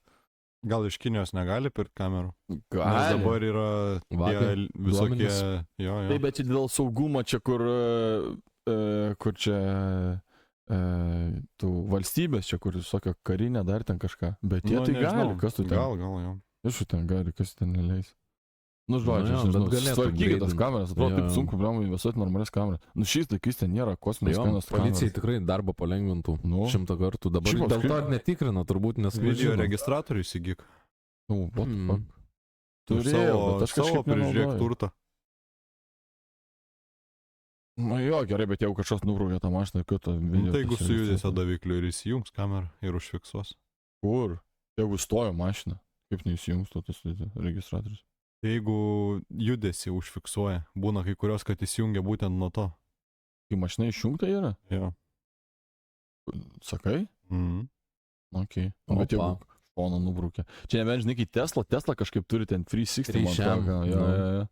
[SPEAKER 3] Gal iš Kinijos negali pirkti kamerų? Nes
[SPEAKER 2] Gali.
[SPEAKER 3] dabar yra
[SPEAKER 1] Vakar
[SPEAKER 3] tie visokie...
[SPEAKER 1] duomenys.
[SPEAKER 3] Jo.
[SPEAKER 2] Taip, bet čia dėl saugumo, čia kur čia tų valstybės, čia kur visokio karinė dar ten kažką. Bet jie tai
[SPEAKER 3] nežinau.
[SPEAKER 2] gali, kas tu ten?
[SPEAKER 3] Gal, jo.
[SPEAKER 2] Iš ten gali, kas ten neleis. Nu, žodžiu,
[SPEAKER 1] jo, bet galėtų
[SPEAKER 2] tvarkykit tas
[SPEAKER 1] greitin.
[SPEAKER 2] kameras, atrodo,
[SPEAKER 1] Jo.
[SPEAKER 2] taip sunku, blėmų, investuoti normalias kameras. Nu, šiais laikais ten nėra kosminės
[SPEAKER 1] Jo,
[SPEAKER 2] kainos.
[SPEAKER 1] policijai tikrai darbą palengvintų
[SPEAKER 2] Nu.
[SPEAKER 1] 100 kartų. Dabar
[SPEAKER 2] Šiaip
[SPEAKER 1] dėl to
[SPEAKER 2] apskritai-
[SPEAKER 1] ir netikrina, turbūt, nes
[SPEAKER 3] Video registratorių įsigyk.
[SPEAKER 2] Nu, what the
[SPEAKER 1] Mm.
[SPEAKER 2] fuck.
[SPEAKER 3] Ir
[SPEAKER 2] Turėjau, bet aš
[SPEAKER 3] savo
[SPEAKER 2] kažkaip
[SPEAKER 3] prižiūrėk
[SPEAKER 2] nenaudoju.
[SPEAKER 3] turtą.
[SPEAKER 2] Na jo, gerai, bet jeigu kažkas nubraukė tą mašiną, kad to video...
[SPEAKER 3] Tai jeigu
[SPEAKER 2] tas
[SPEAKER 3] sujudėsio
[SPEAKER 2] registruotų.
[SPEAKER 3] davikliu ir įsijungs kamerą ir užfiksuos.
[SPEAKER 2] Kur? Jeigu stojo mašina, kaip neįsijungs to tas registratorius?
[SPEAKER 3] Jeigu judesi užfiksuoja, būna kai kurios, kad įsijungia būtent nuo to.
[SPEAKER 2] Kai mašina išjungta yra?
[SPEAKER 3] Jo.
[SPEAKER 2] Sakai?
[SPEAKER 3] Mhm.
[SPEAKER 2] Ok. Bet jeigu
[SPEAKER 1] Opa.
[SPEAKER 2] šoną nubraukė. Čia nebent, žinai, kai Tesla kažkaip turi ten 360. man
[SPEAKER 1] 360,
[SPEAKER 2] atrodo, jo,
[SPEAKER 1] nu.
[SPEAKER 2] jo.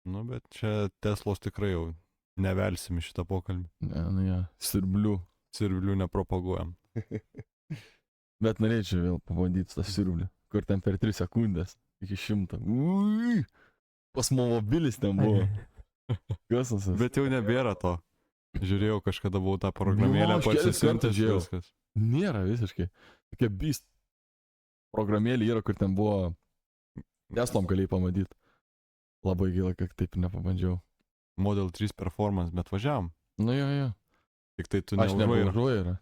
[SPEAKER 3] Nu, bet čia Teslos tikrai jau nevelsim į šitą pokalbį.
[SPEAKER 2] Ne, nu jo, sirblių.
[SPEAKER 3] Sirblių nepropaguojam.
[SPEAKER 2] Bet norėčiau vėl pabandyti tą sirblį, kur ten per 3 sekundės iki 100. Ui, pasmobilis ten buvo. Kas tas?
[SPEAKER 3] Bet jau nebėra to. Žiūrėjau, kažkada buvau tą programėlę
[SPEAKER 2] Nu, aš kelis kartus
[SPEAKER 3] pasisiuntęs
[SPEAKER 2] žiūrėjau.
[SPEAKER 3] viskas.
[SPEAKER 2] Nėra visiškai. Tokia beast programėlė yra, kur ten buvo Teslom galėjai pamatyti. Labai gaila, kad taip nepabandžiau.
[SPEAKER 3] Model 3 performance, bet važiavam.
[SPEAKER 2] Nu jo.
[SPEAKER 3] Tik tai tu
[SPEAKER 2] Aš
[SPEAKER 3] neužvairai.
[SPEAKER 2] nevažiuoju.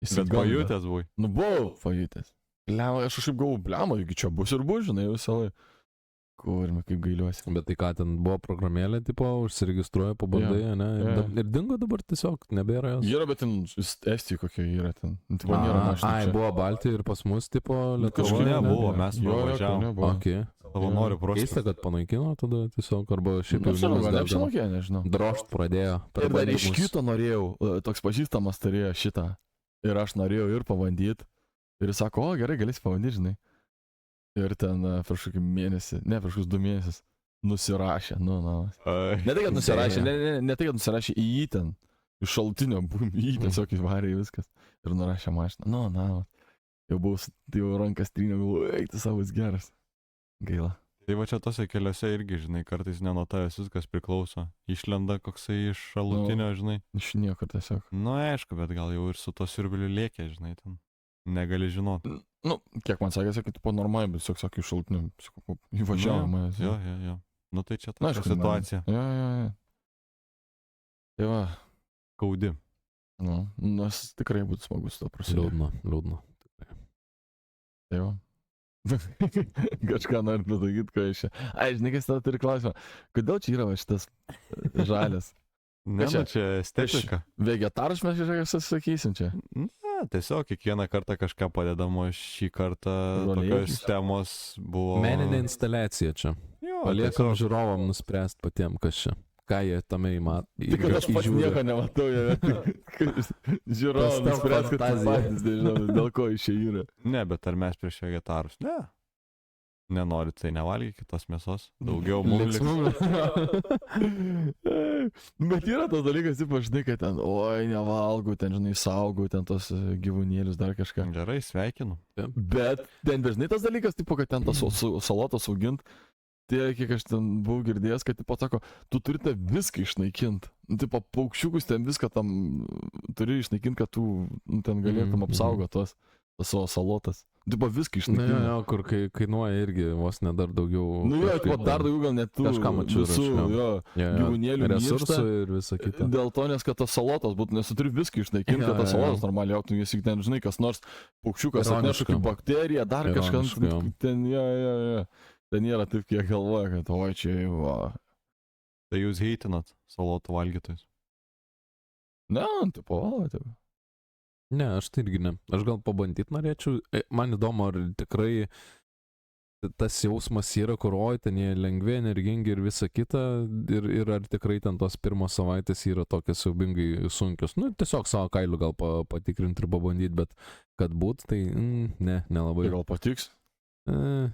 [SPEAKER 3] Bet pajutęs buvai.
[SPEAKER 2] Nu buvau pajutęs. Bliam, aš kažkaip galvoju, bliam, juk čia bus ir bus, žinai, visą laiką. Kurmi, kaip gailiuosi.
[SPEAKER 1] Bet tai ką, ten buvo programėlė, tipo, užsiregistruoja, pabandai, ne?
[SPEAKER 2] Jo.
[SPEAKER 1] Ir dingo dabar tiesiog, nebėra jos.
[SPEAKER 2] Yra, bet ten Estija kokia yra ten. Tipo, nėra mašina.
[SPEAKER 1] Ai, buvo Baltija ir pas mus, tipo,
[SPEAKER 3] kažkur
[SPEAKER 1] Lietuvoje.
[SPEAKER 3] nebuvo, mes važiavom.
[SPEAKER 1] Okay.
[SPEAKER 3] Savanorių
[SPEAKER 1] Keista,
[SPEAKER 3] prostas.
[SPEAKER 1] kad panaikino tada tiesiog, arba šiaip
[SPEAKER 2] Nu,
[SPEAKER 1] jaunimas
[SPEAKER 2] gal
[SPEAKER 1] gal
[SPEAKER 2] neapsimokė, nežinau.
[SPEAKER 1] drožt pradėjo. per
[SPEAKER 2] Ir dar iš
[SPEAKER 1] bandymus.
[SPEAKER 2] kito norėjau, toks pažįstamas turėjo šitą. Ir aš norėjau ir pabandyti. Ir jis sako, o gerai, galėsi pabandyti, žinai. Ir ten prieš kokį mėnesį, ne prieš kokius 2 mėnesius, nusirašė, nu. Ne tai, kad nusirašė, ne tai, kad nusirašė į jį ten. Iš šaltinio, į jį tiesiog įvarė į viskas. Ir nurašė mašiną. Nu. Jau buvau, tai jau rankas trynė, galvoju, eik, tu savas geras. Gaila.
[SPEAKER 3] Tai va čia tose keliuose irgi, žinai, kartais ne nuo tavęs viskas priklauso. Išlenda koksai iš šalutinio, žinai.
[SPEAKER 2] Iš niekur tiesiog.
[SPEAKER 3] Nu, aišku, bet gal jau ir su to siurbliu lėkė, žinai, ten. Negali žinoti.
[SPEAKER 2] Nu, kiek man sakė, kad po normaliai, bet tiesiog sakė iš šaltinio, įvažiavimą.
[SPEAKER 3] Jo. Nu tai čia
[SPEAKER 2] Na,
[SPEAKER 3] tokia
[SPEAKER 2] aišku,
[SPEAKER 3] situacija.
[SPEAKER 2] Jo. Tai va,
[SPEAKER 3] Kaudi.
[SPEAKER 2] nu, nes tikrai būtų smagu su to prasidėti.
[SPEAKER 1] Liūdna.
[SPEAKER 2] Tai va. Kažką noriu pasakyti, ką iš čia. Ai, žinai, kas tada turi klausimą. Kodėl čia yra va šitas žalias?
[SPEAKER 3] Ne,
[SPEAKER 2] čia?
[SPEAKER 3] nu čia estetika.
[SPEAKER 2] Vegetaras mes čia sakysim čia.
[SPEAKER 3] Ne, tiesiog kiekvieną kartą kažką padedamo, šį kartą tokios
[SPEAKER 2] Rolėkis.
[SPEAKER 3] temos buvo.
[SPEAKER 1] Meninė instaliacija čia.
[SPEAKER 3] Jo,
[SPEAKER 1] Paliekam
[SPEAKER 3] tiesiog.
[SPEAKER 1] žiūrovam nuspręsti patiem, kas čia. Ką jie tame įmato.
[SPEAKER 2] Tik kad aš pats nieko nematau, žiūrovai,
[SPEAKER 1] Pastel
[SPEAKER 2] spręs, kad
[SPEAKER 1] fantazija.
[SPEAKER 2] patys nežinau, dėl ko iš čia yra.
[SPEAKER 3] Ne, bet ar mes prieš vegetarus? Ne. Nenorit, tai nevalgykit tos mėsos. Daugiau mums.
[SPEAKER 2] Bet yra tas dalykas, taip aš žinai, kad ten, oi, nevalgau, ten, žinai, saugau, ten tos gyvūnėlius, dar kažką.
[SPEAKER 3] Gerai, sveikinu.
[SPEAKER 2] Bet ten dažnai tas dalykas, taip, kad ten tas salotas augint, tai kiek aš ten buvau girdėjęs, kad, taip, sako, tu turite viską išnaikinti. Taip, paukščiukus ten viską tam turi išnaikinti, kad tu ten galėtum apsaugoti tas savo salotas. Taip, viską
[SPEAKER 1] Na,
[SPEAKER 2] išnaikinti.
[SPEAKER 1] jo, kur kainuoja irgi vos ne dar daugiau.
[SPEAKER 2] Nu jo,
[SPEAKER 1] kažkaip,
[SPEAKER 2] tipo, dar daugiau gal net tų
[SPEAKER 1] kažką mačiau
[SPEAKER 2] visų,
[SPEAKER 1] rašiau.
[SPEAKER 2] jo,
[SPEAKER 1] jo,
[SPEAKER 2] gyvūnėlių
[SPEAKER 1] resursų
[SPEAKER 2] miršta.
[SPEAKER 1] ir visa kita.
[SPEAKER 2] Dėl to, nes kad tas salotas būtų, nes tu turi viską išnaikinti, kad tas
[SPEAKER 1] Jo.
[SPEAKER 2] salotas normaliai auktų, nes juk ten, žinai, kas nors paukščiukas atneša
[SPEAKER 1] Ironiška.
[SPEAKER 2] kaip bakteriją, dar kažką,
[SPEAKER 1] Ironiška, jo.
[SPEAKER 2] ten, jo. Ten nėra taip, kiek galvoja, kad oi čia jau.
[SPEAKER 3] Tai jūs heitinat salotų valgytojus.
[SPEAKER 2] Ne, tipo, taip.
[SPEAKER 1] Ne, aš tai irgi ne. Aš gal pabandyti norėčiau. Man įdomu, ar tikrai tas jausmas yra, kur oi, ten jie lengvi, energingi ir visa kita. Ir ar tikrai ten tos pirmos savaitės yra tokios siaubingai sunkios. Nu, tiesiog savo kailiu gal patikrinti ir pabandyti, bet kad būt, tai ne, nelabai.
[SPEAKER 2] Tai gal patiks?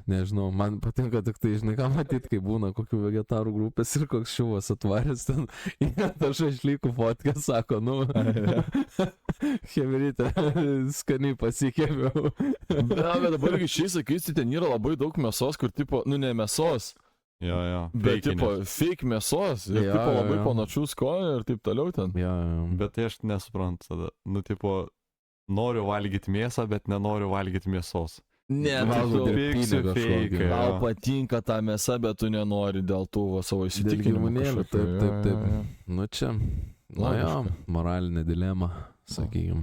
[SPEAKER 1] Nežinau, man patinka tik tai, žinai, ką matyti, kai būna kokių vegetarų grupės ir koks šiuvas atvaręs ten į tą šašlykų fotkę, sako, nu, Chebrytė, skaniai pasikėmiau.
[SPEAKER 2] Bet dabar šiais sakysi, ten yra labai daug mėsos, kur tipo, nu ne mėsos,
[SPEAKER 3] Jo.
[SPEAKER 2] bet tipo fake mėsos ir
[SPEAKER 1] Jo,
[SPEAKER 2] tipo labai
[SPEAKER 1] jo.
[SPEAKER 2] panašių skonio ir taip toliau ten.
[SPEAKER 1] Ja,
[SPEAKER 3] Bet tai aš nesuprantu tada. Nu, tipo, noriu valgyti mėsą, bet nenoriu valgyti mėsos.
[SPEAKER 2] Ne,
[SPEAKER 1] Valgo
[SPEAKER 2] tu
[SPEAKER 1] dirbtinį
[SPEAKER 3] fiksų
[SPEAKER 1] kažkokį.
[SPEAKER 3] fake.
[SPEAKER 2] tau patinka ta mėsa, bet tu nenori dėl tų va, savo įsitikinimų.
[SPEAKER 1] gyvūnėlių,
[SPEAKER 2] kažkokių.
[SPEAKER 1] taip. Nu čia, nu jo, moralinė dilema, sakykim.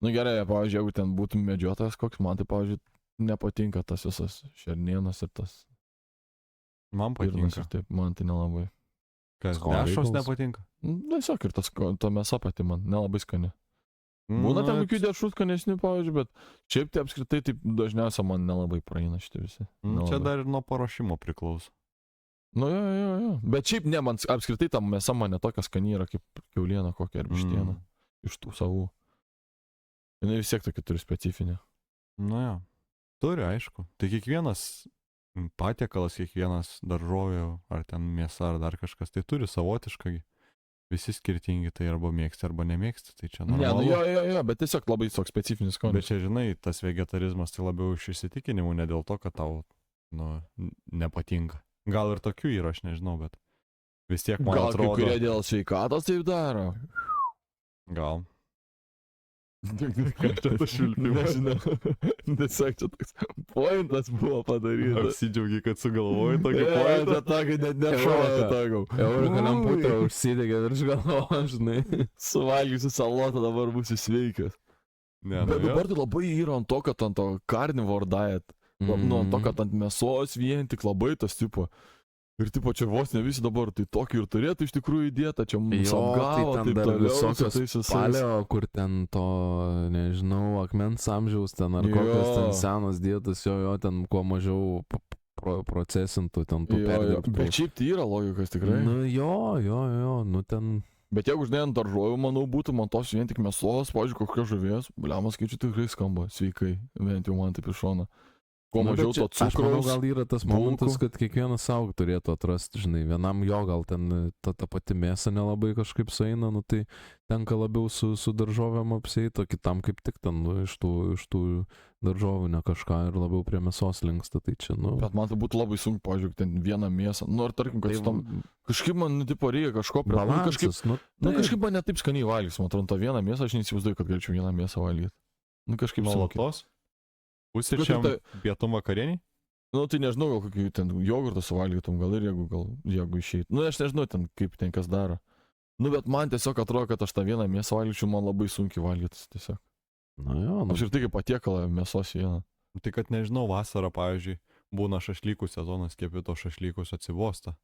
[SPEAKER 2] Nu gerai, pavyzdžiui, jeigu ten būtum medžiotojas koks, man tai, pavyzdžiui, nepatinka tas visas šernienas ir tas
[SPEAKER 3] Man
[SPEAKER 2] pirnas
[SPEAKER 3] patinka.
[SPEAKER 2] ir taip, man tai nelabai.
[SPEAKER 3] Kas,
[SPEAKER 1] Skonio
[SPEAKER 3] dešros
[SPEAKER 1] reikalas.
[SPEAKER 3] nepatinka?
[SPEAKER 2] Nu, tiesiog ir tas, ta mėsa pati man nelabai skani. Būna ten kokių dešrų skanesnių, pavyzdžiui, bet šiaip tai apskritai taip dažniausiai man nelabai praeina šitie visi.
[SPEAKER 3] Čia
[SPEAKER 2] Nelabai.
[SPEAKER 3] dar ir nuo paruošimo priklauso.
[SPEAKER 2] Nu jo. Bet šiaip ne, man apskritai ta mėsa man netokia skani yra kaip kiauliena kokia ar vištiena. Iš tų savų. Jis vis tiek tokia turi specifinė.
[SPEAKER 3] Nu jo. Turi, aišku. Tai kiekvienas patiekalas, kiekvienas daržovių, ar ten mėsa, ar dar kažkas, tai turi savotiškai. Visi skirtingi, tai arba mėgsti, arba nemėgsti, tai čia
[SPEAKER 2] Ne, nu
[SPEAKER 3] normalu.
[SPEAKER 2] jo, bet tiesiog labai toks specifinis skonis.
[SPEAKER 3] Bet čia, žinai, tas vegetarizmas tai labiau iš įsitikinimų, ne dėl to, kad tau, nu, nepatinka. Gal ir tokių yra, aš nežinau, bet vis tiek man
[SPEAKER 2] Gal
[SPEAKER 3] atrodo.
[SPEAKER 2] kai kurie dėl sveikatos taip daro.
[SPEAKER 3] Gal.
[SPEAKER 2] Čia tas švilpimas. Tiesiog čia toks pointas buvo padarytas.
[SPEAKER 3] Apsidžiaugi, kad sugalvojai tokį
[SPEAKER 2] Ne,
[SPEAKER 3] pointą.
[SPEAKER 2] čia tokį net nešoka tokau.
[SPEAKER 1] Eurika lemputė užsidegė virš galvos, žinai.
[SPEAKER 2] Suvalgysiu salotą, dabar būsiu sveikas.
[SPEAKER 3] Ne,
[SPEAKER 2] Bet
[SPEAKER 3] nu,
[SPEAKER 2] dabar tai labai yra ant to, kad ant to carnivore diet. Nu, ant to, kad ant mėsos vien tik labai tas tipo. Ir tipo čia vos ne visi dabar tai tokį ir turėtų iš tikrųjų įdėta, čia mums
[SPEAKER 1] Jo,
[SPEAKER 2] apgavo,
[SPEAKER 1] tai ten
[SPEAKER 2] taip
[SPEAKER 1] dar
[SPEAKER 2] toliau,
[SPEAKER 1] visokios
[SPEAKER 2] su tais visais.
[SPEAKER 1] paleo, kur ten to, nežinau, akmens amžiaus ten ar
[SPEAKER 2] Jo.
[SPEAKER 1] kokios ten senos dietos, jo, ten kuo mažiau procesintų ten tų
[SPEAKER 2] Jo,
[SPEAKER 1] perdirbtų.
[SPEAKER 2] bet šiaip tai yra logikos tikrai.
[SPEAKER 1] Nu jo, nu ten.
[SPEAKER 2] Bet jeigu žinai ant daržovių, manau, būtų man tos vien tik mėsos, pavyzdžiui, kokios žuvies, bliamas skaičiu tikrai skamba sveikai, bent jau man taip iš šono. Kuo
[SPEAKER 1] Nu,
[SPEAKER 2] mažiau
[SPEAKER 1] bet čia,
[SPEAKER 2] to
[SPEAKER 1] aš manau,
[SPEAKER 2] cukraus.
[SPEAKER 1] gal yra tas momentas,
[SPEAKER 2] bulkų.
[SPEAKER 1] kad kiekvienas savo turėtų atrasti, žinai, vienam jo gal ten ta pati mėsa nelabai kažkaip sueina, nu tai tenka labiau su daržovėm apsieiti, o kitam kaip tik ten nu, iš tų daržovių ne kažką ir labiau prie mėsos linksta, tai čia, nu.
[SPEAKER 2] Bet man tai būtų labai sunku, pavyzdžiui, ten vieną mėsą. Nu, ar tarkim, kad
[SPEAKER 1] Tai
[SPEAKER 2] su tom... Kažkaip man, nu, tipo, reikia kažko prie... Nu, kažkaip,
[SPEAKER 1] balansas, nu,
[SPEAKER 2] kažkaip man netaip skaniai valgys, man atrodo, tą vieną mėsą aš neįsivaizduoju, kad galėčiau vieną mėsą valgyti. Nu, kažkaip sunkiai.
[SPEAKER 3] nuolatos. Pusryčiam,
[SPEAKER 2] Bet
[SPEAKER 3] pietų vakarieniai.
[SPEAKER 2] Nu, tai nežinau, gal kokį ten jogurtą suvalgytum, gal ir jeigu išeit. Nu, aš nežinau, ten kaip ten kas daro. Nu, bet man tiesiog atrodo, kad aš tą vieną mėsą valgyčiau, man labai sunkiai valgyti tiesiog.
[SPEAKER 1] Na jo, nu.
[SPEAKER 2] Aš ir tai kaip patiekalą mėsos vieną.
[SPEAKER 3] Tai kad nežinau, vasarą, pavyzdžiui, būna šašlykų sezonas, kepito šašlykus atsibosta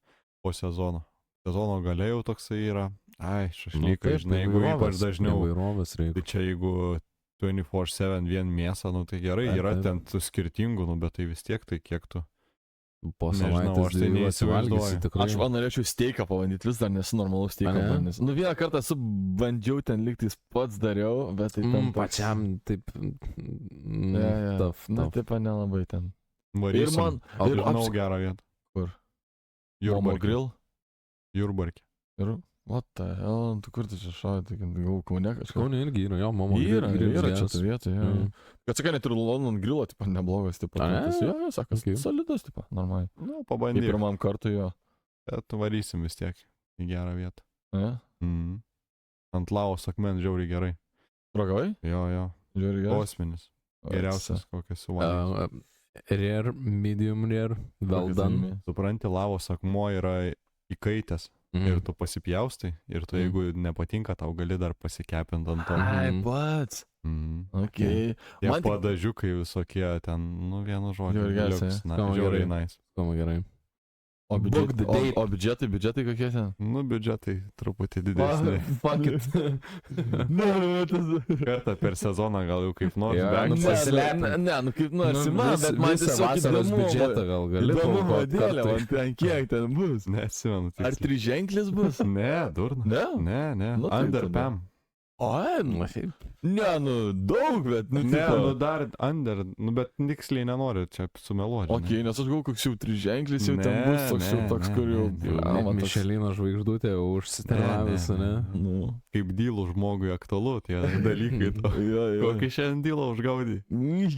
[SPEAKER 3] po sezono. Sezono gale jau toksai yra, šašlykai, žinai, jeigu ypač dažniau.
[SPEAKER 1] Įvairovės
[SPEAKER 3] Tai
[SPEAKER 1] reikia.
[SPEAKER 3] čia jeigu 24/7 vien mėsą, nu tai gerai,
[SPEAKER 1] Taip,
[SPEAKER 3] yra
[SPEAKER 1] taip.
[SPEAKER 3] ten tų skirtingų, nu bet tai vis tiek, tai kiek tu.
[SPEAKER 1] Po
[SPEAKER 3] Nežinau,
[SPEAKER 1] savaitės
[SPEAKER 3] aš tai
[SPEAKER 1] dviejų
[SPEAKER 3] neįsivaizduoju.
[SPEAKER 1] atsivalgysi tikrai.
[SPEAKER 2] Aš man norėčiau steiką pabandyti, vis dar nesu normalus steiką
[SPEAKER 1] Ane?
[SPEAKER 2] bandęs. Nu, vieną kartą esu bandžiau ten liktais pats dariau, bet tai ten...
[SPEAKER 1] Pačiam taip.
[SPEAKER 2] Na, taip, nelabai ten.
[SPEAKER 3] Varysim.
[SPEAKER 2] Ir man...
[SPEAKER 3] Aš
[SPEAKER 2] ir
[SPEAKER 3] žinau
[SPEAKER 2] aps-
[SPEAKER 3] gerą vietą.
[SPEAKER 2] Kur? Momo
[SPEAKER 3] Jurbarke.
[SPEAKER 2] grill.
[SPEAKER 3] Jurbarke.
[SPEAKER 2] Ir... What the hell, tu kur tu čia šauji, tai gal Kaune kažkas.
[SPEAKER 1] Kaune irgi yra, jo, mama.
[SPEAKER 2] Yra čia ta vieta, jo.
[SPEAKER 1] Mm.
[SPEAKER 2] Kad sakai, net ir London grilo, tipo, neblogas, tipo,
[SPEAKER 1] A, ne?
[SPEAKER 2] tas, jo, sakas,
[SPEAKER 1] Okay.
[SPEAKER 2] solidus, tipo, normaliai.
[SPEAKER 3] Nu,
[SPEAKER 2] Kaip
[SPEAKER 3] pabandyk.
[SPEAKER 2] pirmam kartui jo.
[SPEAKER 3] Bet varysim vis tiek į gerą vietą.
[SPEAKER 2] Ne?
[SPEAKER 3] Mhm. Ant lavos akmens žiauriai gerai.
[SPEAKER 2] Ragavai?
[SPEAKER 3] Jo.
[SPEAKER 2] Žiūri, gerai.
[SPEAKER 3] Osminis. Geriausias, kokias suvalgęs.
[SPEAKER 1] Rare, medium rare, well done.
[SPEAKER 3] Supranti, lavos akmuo yra įkaitęs. Ir tu pasipjaustai. Ir tu, jeigu nepatinka, tau gali dar pasikepinti ant to.
[SPEAKER 2] Ai,
[SPEAKER 1] Mhm.
[SPEAKER 2] pats.
[SPEAKER 3] Mhm.
[SPEAKER 2] Okei.
[SPEAKER 3] Tie
[SPEAKER 2] Man tik-
[SPEAKER 3] padažiukai visokie ten, nu, vienu žodžiu.
[SPEAKER 2] Žiauriai geras,
[SPEAKER 3] liuks. Na,
[SPEAKER 1] Skamba
[SPEAKER 3] žiauriai
[SPEAKER 1] gerai.
[SPEAKER 3] nice.
[SPEAKER 1] Skamba gerai.
[SPEAKER 2] O
[SPEAKER 1] Book the date.
[SPEAKER 2] biudžetai kokie ten?
[SPEAKER 3] Nu, biudžetai truputį didesni.
[SPEAKER 1] Fuck it.
[SPEAKER 2] Ne,
[SPEAKER 3] Kartą per sezoną gal jau kaip nors
[SPEAKER 1] Jo,
[SPEAKER 3] bent.
[SPEAKER 1] nu, pasilepin.
[SPEAKER 2] Ne, nu kaip nors
[SPEAKER 1] Nu,
[SPEAKER 2] įmanoma, bet man
[SPEAKER 1] visą
[SPEAKER 2] tiesiog
[SPEAKER 1] vasaros
[SPEAKER 2] įdomu.
[SPEAKER 1] biudžetą gal gali
[SPEAKER 2] Įdomu,
[SPEAKER 1] paaukot
[SPEAKER 2] vadėlė,
[SPEAKER 1] kartui.
[SPEAKER 2] man ten kiek ten bus.
[SPEAKER 3] Nesimenu.
[SPEAKER 2] Ar triženklis bus?
[SPEAKER 3] Ne, durna.
[SPEAKER 2] Ne?
[SPEAKER 3] Ne.
[SPEAKER 2] Nu, tai
[SPEAKER 3] Under
[SPEAKER 2] tada.
[SPEAKER 3] Pam.
[SPEAKER 2] Ai,
[SPEAKER 1] Na, šiaip.
[SPEAKER 2] ne, nu, daug, bet, nu,
[SPEAKER 3] Ne,
[SPEAKER 2] tipo,
[SPEAKER 3] nu dar under, nu bet tiksliai nenoriu čia sumeluoti.
[SPEAKER 2] Ok, nes aš galvoju, koks jau triženklis jau ten bus, toks jau toks, kur jau...
[SPEAKER 1] Blema, Mišelino žvaigždutė užsitarnavusi, ne?
[SPEAKER 2] Nu,
[SPEAKER 3] Kaip dylų žmogui aktualu tie dalykai.
[SPEAKER 2] jo.
[SPEAKER 3] Kokį šiandien dylą užgaudį?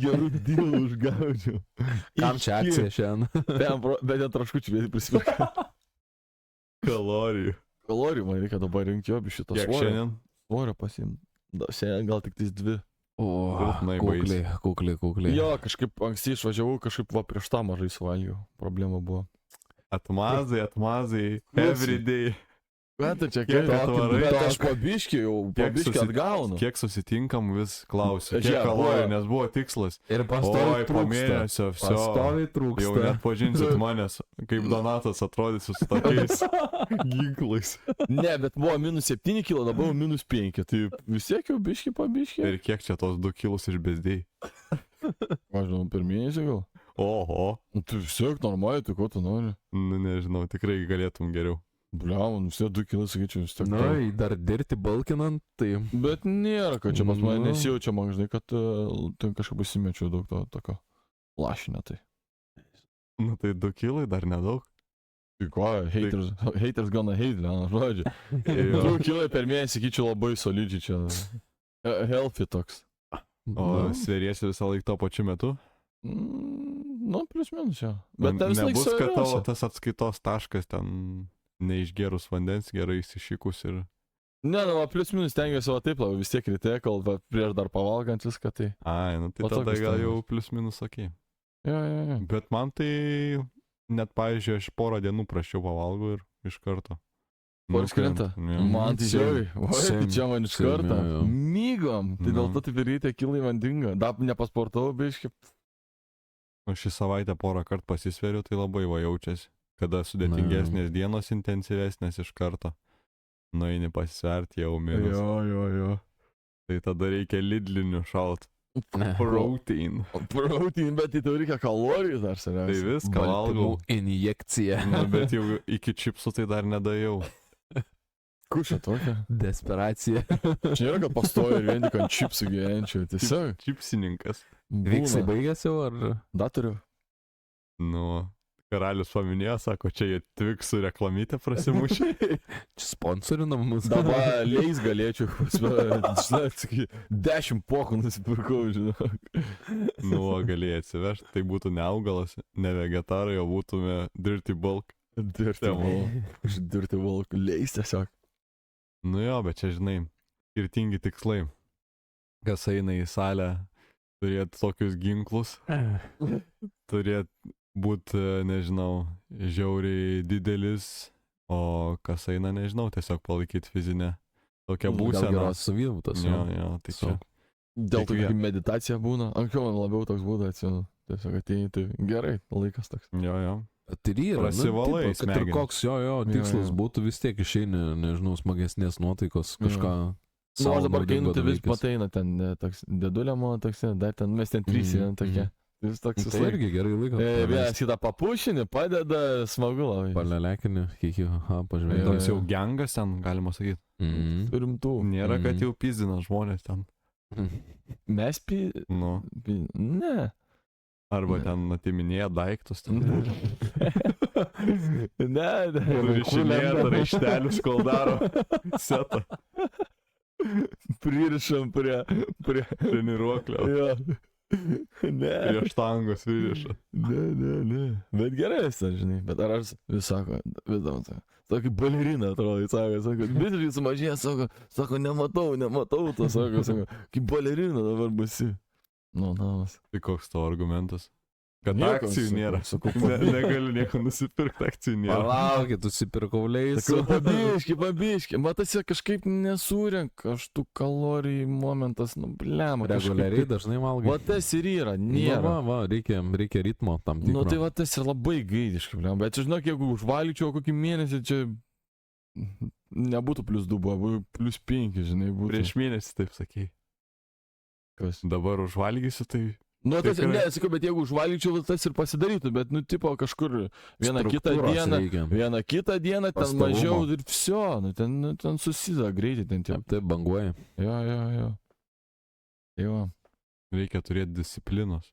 [SPEAKER 2] Gerų dylų užgaudžiau.
[SPEAKER 1] Kam čia akcija šiandien?
[SPEAKER 2] Bet ten traškučių prisipirka.
[SPEAKER 3] Kalorijų.
[SPEAKER 2] Kalorijų man reikia dabar rinkti jo, šitą
[SPEAKER 3] Kiek šiandien?
[SPEAKER 2] svorio pasiimti. Šiandien gal tik tais 2.
[SPEAKER 1] O,
[SPEAKER 3] Būtinai
[SPEAKER 1] kukliai.
[SPEAKER 2] Jo, kažkaip anksti išvažiavau, kažkaip va prieš tą mažai suvalgiau. Problema buvo.
[SPEAKER 3] Atmazai, everyday.
[SPEAKER 2] Bet tai čia
[SPEAKER 3] Kiek atvarai?
[SPEAKER 2] Bet aš pabiškį atgaunu.
[SPEAKER 3] Kiek susitinkam vis klausiu. Kiek
[SPEAKER 2] Žiūrėk,
[SPEAKER 3] kalorijų,
[SPEAKER 2] buvo-
[SPEAKER 3] nes buvo tikslas.
[SPEAKER 1] Ir
[SPEAKER 3] Oi,
[SPEAKER 1] pastoviai
[SPEAKER 3] po
[SPEAKER 1] trūksta.
[SPEAKER 3] mėnesio,
[SPEAKER 1] Pastoviai
[SPEAKER 3] Jau
[SPEAKER 1] trūksta.
[SPEAKER 3] net pažinsit manęs, kaip Donatas atrodysiu su tokiais ginklais.
[SPEAKER 2] Ne, bet buvo -7 kilo, dabar jau -5. Tai vis tiek jau biškį pabiškį.
[SPEAKER 3] Ir kiek čia tos 2 kilus išbezdėjai?
[SPEAKER 2] Aš žinau, per mėnesį gal.
[SPEAKER 3] Oho,
[SPEAKER 2] Nu, tai vis tiek normaliai, tai ko tu nori.
[SPEAKER 3] nu nežinau, tikrai galėtum geriau.
[SPEAKER 2] Bliam, vis tiek 2 kilo, sakyčiau, vis tiek.
[SPEAKER 1] Na, dar dirti balkinant, tai...
[SPEAKER 2] Bet nėra, kad čia pas mane
[SPEAKER 1] Nu.
[SPEAKER 2] nesijaučia, man žinai, kad ten kažkaip įsimečiau daug to tokio lašinio. Tai.
[SPEAKER 3] Nu tai 2 kilai dar nedaug.
[SPEAKER 2] Tai ko, haters gonna hate, ne, žodžiu. 2 kilai per mėnesį, sakyčiau, labai solidžiai čia. Healthy toks.
[SPEAKER 3] O sveriesi visą laiką tuo pačiu metu?
[SPEAKER 2] Nu, plius minus jo. Bet ten vis laik
[SPEAKER 3] nebus, kad tavo
[SPEAKER 2] sveriuosi.
[SPEAKER 3] tas atskaitos taškas ten neišgerus vandens, gerai įsišikus ir...
[SPEAKER 2] Ne, nu, va, plius minus tengiuosi, o taip, vis tiek ryte, kol va, prieš dar pavalgant viską, tai...
[SPEAKER 3] Ai, nu tai
[SPEAKER 2] O
[SPEAKER 3] tada
[SPEAKER 2] tokius
[SPEAKER 3] gal jau
[SPEAKER 2] stengiuosi.
[SPEAKER 3] plius minus sakė.
[SPEAKER 2] Jo.
[SPEAKER 3] Bet man tai net, pavyzdžiui, aš porą dienų prašiau pavalgau ir iš karto.
[SPEAKER 2] Parskrenta.
[SPEAKER 3] Jo.
[SPEAKER 2] Man tai žiauriai. Oi, tai
[SPEAKER 1] Same.
[SPEAKER 2] čia man iš
[SPEAKER 1] Same,
[SPEAKER 2] karto.
[SPEAKER 1] jo, jo.
[SPEAKER 2] Mygom. Tai dėl
[SPEAKER 3] Nu.
[SPEAKER 2] to taip ir ryte kilai vandinga. Dar nepasportavau, biškai.
[SPEAKER 3] Aš šį savaitę porą kartų pasisveriu, tai labai va jaučiasi. Kada sudėtingesnės dienos, intensyvesnės iš karto. Nueini pasisverti jau minus.
[SPEAKER 2] Jo.
[SPEAKER 3] Tai tada reikia lidlinių šaut.
[SPEAKER 1] Ne.
[SPEAKER 3] Protein.
[SPEAKER 2] Protein, bet tai tau reikia kalorijų dar
[SPEAKER 3] Tai
[SPEAKER 2] seriausiai.
[SPEAKER 3] viską
[SPEAKER 1] Baltymų
[SPEAKER 3] valgau.
[SPEAKER 1] injekcija.
[SPEAKER 3] Nu, bet jau iki čipsų tai dar nedajau.
[SPEAKER 2] Kušia tokia.
[SPEAKER 1] Desperacija.
[SPEAKER 2] Čia nėra, kad pastoju ir vien tik ant čipsų gyvenčiau. Tiesiog.
[SPEAKER 3] Čipsininkas.
[SPEAKER 1] Vyksai
[SPEAKER 2] būna.
[SPEAKER 1] baigėsi jau, ar...
[SPEAKER 2] Da turiu.
[SPEAKER 3] Nu, karalius paminėjo, sako, čia jie Twiksų reklamytę prasimušė.
[SPEAKER 1] Čia sponsorinam mus.
[SPEAKER 2] Dabar leis galėčiau. Žinai, 10 pokų nusipirkau, žinau.
[SPEAKER 3] Nu, o galėjai atsivežti, tai būtų ne augalas, ne vegetarai, o būtume dirty bulk.
[SPEAKER 2] Dirti volk. Dirti volk. Leis tiesiog.
[SPEAKER 3] Nu jo, bet čia, žinai, skirtingi tikslai. Kas eina į salę, turėti tokius ginklus, turėti būti, nežinau, žiauriai didelis, o kas eina, nežinau, tiesiog palaikyti fizinę tokią būseną.
[SPEAKER 1] Geras savyvutas.
[SPEAKER 3] Jo, tai čia.
[SPEAKER 2] Dėl to,
[SPEAKER 3] Tik
[SPEAKER 2] kai meditacija būna. Anksčiau man labiau toks būdavo, atsimenu. Tiesiog ateini, tai gerai, laikas toks.
[SPEAKER 3] Jo.
[SPEAKER 1] Tai yra.
[SPEAKER 3] Prasivalai
[SPEAKER 1] Kad ir
[SPEAKER 3] smegenis.
[SPEAKER 1] koks jo tikslas
[SPEAKER 2] Jo.
[SPEAKER 1] būtų, vis tiek išeini, nežinau, smagesnės nuotaikos, kažką.
[SPEAKER 2] Nu,
[SPEAKER 1] sau
[SPEAKER 2] aš dabar kai einu,
[SPEAKER 1] naudingo
[SPEAKER 2] tai vis
[SPEAKER 1] darytis.
[SPEAKER 2] pateina ten toks dėdulė mano toks, dar ten mes ten 3
[SPEAKER 1] Mhm,
[SPEAKER 2] tokie. Vis toks
[SPEAKER 1] Tai irgi gerai laikas.
[SPEAKER 2] Vienas kitą papušinį, padeda, smagu labai.
[SPEAKER 1] Palelekinį, hihi, aha,
[SPEAKER 2] Jo,
[SPEAKER 1] pažiūrėjau.
[SPEAKER 3] Toks jau gengas ten, galima sakyti.
[SPEAKER 1] Mhm.
[SPEAKER 2] Rimtų.
[SPEAKER 3] Nėra, kad
[SPEAKER 1] Mhm.
[SPEAKER 3] jau pizdina žmonės ten.
[SPEAKER 2] Mes
[SPEAKER 3] Nu,
[SPEAKER 2] Ne.
[SPEAKER 3] arba
[SPEAKER 2] Ne.
[SPEAKER 3] ten atiminėja daiktus. Ten.
[SPEAKER 2] Ne.
[SPEAKER 3] Ryšinėja raištelius, kol daro setą.
[SPEAKER 2] Pririšam prie.
[SPEAKER 3] Treniruoklio.
[SPEAKER 2] Jo. Ne.
[SPEAKER 3] Prie štangos vyrišą.
[SPEAKER 2] Ne. Bet gerai, esi, žinai. Bet ar aš vis sako, vis dabar tai. Tokį baleriną atrodo, sako, visiškai sumažėjo, sako, nematau to, sako, kaip balerina dabar basi. Nu, namas.
[SPEAKER 3] Tai koks tavo argumentas? Kad
[SPEAKER 2] Nieko,
[SPEAKER 3] akcijų
[SPEAKER 2] sakau,
[SPEAKER 3] nėra.
[SPEAKER 2] sakau,
[SPEAKER 3] Negaliu nieko nusipirkti, akcijų nėra.
[SPEAKER 1] Palaukit, nusipirkau leisų.
[SPEAKER 2] Sakau, pabiški, matasi kažkaip nesurenk, aš tų kalorijų momentas, nu, blem.
[SPEAKER 1] Reguliariai dažnai valgai.
[SPEAKER 2] Va tas ir yra,
[SPEAKER 1] Nu,
[SPEAKER 2] nėra.
[SPEAKER 1] va, reikia ritmo tam tikro.
[SPEAKER 2] Nu tai va tas ir labai gaidiškai, blem. Bet čia žinok, jeigu užvalyčiau kokį mėnesį, čia nebūtų +2, buvo +5, žinai, būtų.
[SPEAKER 3] Prieš mėnesį taip sakei.
[SPEAKER 2] Kas?
[SPEAKER 3] Dabar užvalgysiu, tai
[SPEAKER 2] Nu, tas,
[SPEAKER 3] Tikrai.
[SPEAKER 2] ne, sakau, bet jeigu užvalyčiau, tas ir pasidarytų, bet, nu, tipo, kažkur vieną kitą
[SPEAKER 1] Struktūros
[SPEAKER 2] dieną,
[SPEAKER 1] reikia.
[SPEAKER 2] ten
[SPEAKER 1] Pastovumo.
[SPEAKER 2] mažiau ir viso, nu, ten susideda greitai, ten tie.
[SPEAKER 1] Taip, banguoja.
[SPEAKER 2] Jo. Jo.
[SPEAKER 3] Reikia turėti disciplinos.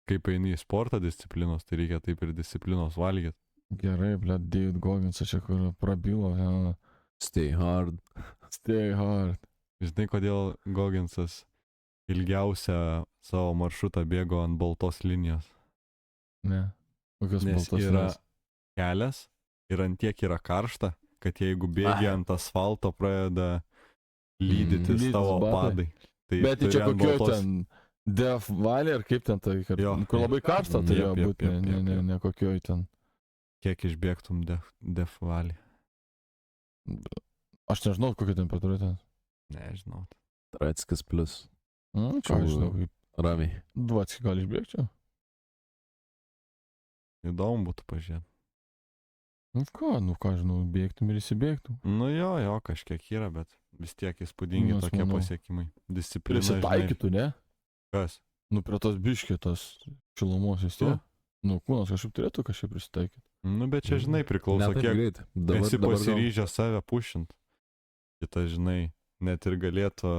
[SPEAKER 3] Kaip eini į sportą disciplinos, tai reikia taip ir disciplinos valgyti.
[SPEAKER 2] Gerai, blėt, David Gogginsas čia kur prabilo, ja.
[SPEAKER 1] Stay hard.
[SPEAKER 2] Stay hard.
[SPEAKER 3] Žinai, kodėl Gogginsas ilgiausią savo maršrutą bėgo ant baltos linijos?
[SPEAKER 2] Ne. Kokios
[SPEAKER 3] Nes
[SPEAKER 2] baltos
[SPEAKER 3] yra
[SPEAKER 2] linijos?
[SPEAKER 3] kelias ir ant tiek yra karšta, kad jeigu bėgi ant asfalto pradeda lydytis
[SPEAKER 2] Lydytis
[SPEAKER 3] tavo
[SPEAKER 2] batai.
[SPEAKER 3] padai. Tai
[SPEAKER 2] Bet tai
[SPEAKER 3] turi
[SPEAKER 2] čia
[SPEAKER 3] ant
[SPEAKER 2] kokio
[SPEAKER 3] baltos-
[SPEAKER 2] ten Def Valley ar kaip ten tai, kad,
[SPEAKER 3] Jo.
[SPEAKER 2] kur labai karšta turėjo
[SPEAKER 3] Jep,
[SPEAKER 2] būti,
[SPEAKER 3] jep,
[SPEAKER 2] ne kokioj ten.
[SPEAKER 3] Kiek išbėgtum Def Valley?
[SPEAKER 2] Aš nežinau, kokia temperatūra ten.
[SPEAKER 3] Nežinau.
[SPEAKER 1] Trackis plus.
[SPEAKER 2] Ką
[SPEAKER 1] Čia
[SPEAKER 2] aš žinau, kaip
[SPEAKER 1] Ramiai.
[SPEAKER 2] 20 gali išbėgti.
[SPEAKER 3] Įdomu būtų pažiūrėti.
[SPEAKER 2] Nu ką, žinau, bėgtum ir įsibėgtum.
[SPEAKER 3] Nu jo, kažkiek yra, bet vis tiek įspūdingi
[SPEAKER 2] Nu, aš
[SPEAKER 3] tokie
[SPEAKER 2] manau.
[SPEAKER 3] pasiekimai. Disciplina. žinai.
[SPEAKER 2] Prisitaikytų, ne?
[SPEAKER 3] Kas?
[SPEAKER 2] Nu, prie tos biškėtos šilumos vis tiek. Nu, kūnas kažkaip turėtų kažkaip prisitaikyti.
[SPEAKER 3] Nu, bet čia, žinai, priklauso,
[SPEAKER 1] Ne taip
[SPEAKER 3] kiek
[SPEAKER 1] greit. Dabar,
[SPEAKER 3] esi
[SPEAKER 1] dabar gal-
[SPEAKER 3] pasiryžęs save pušint. Kita, žinai, net ir galėtų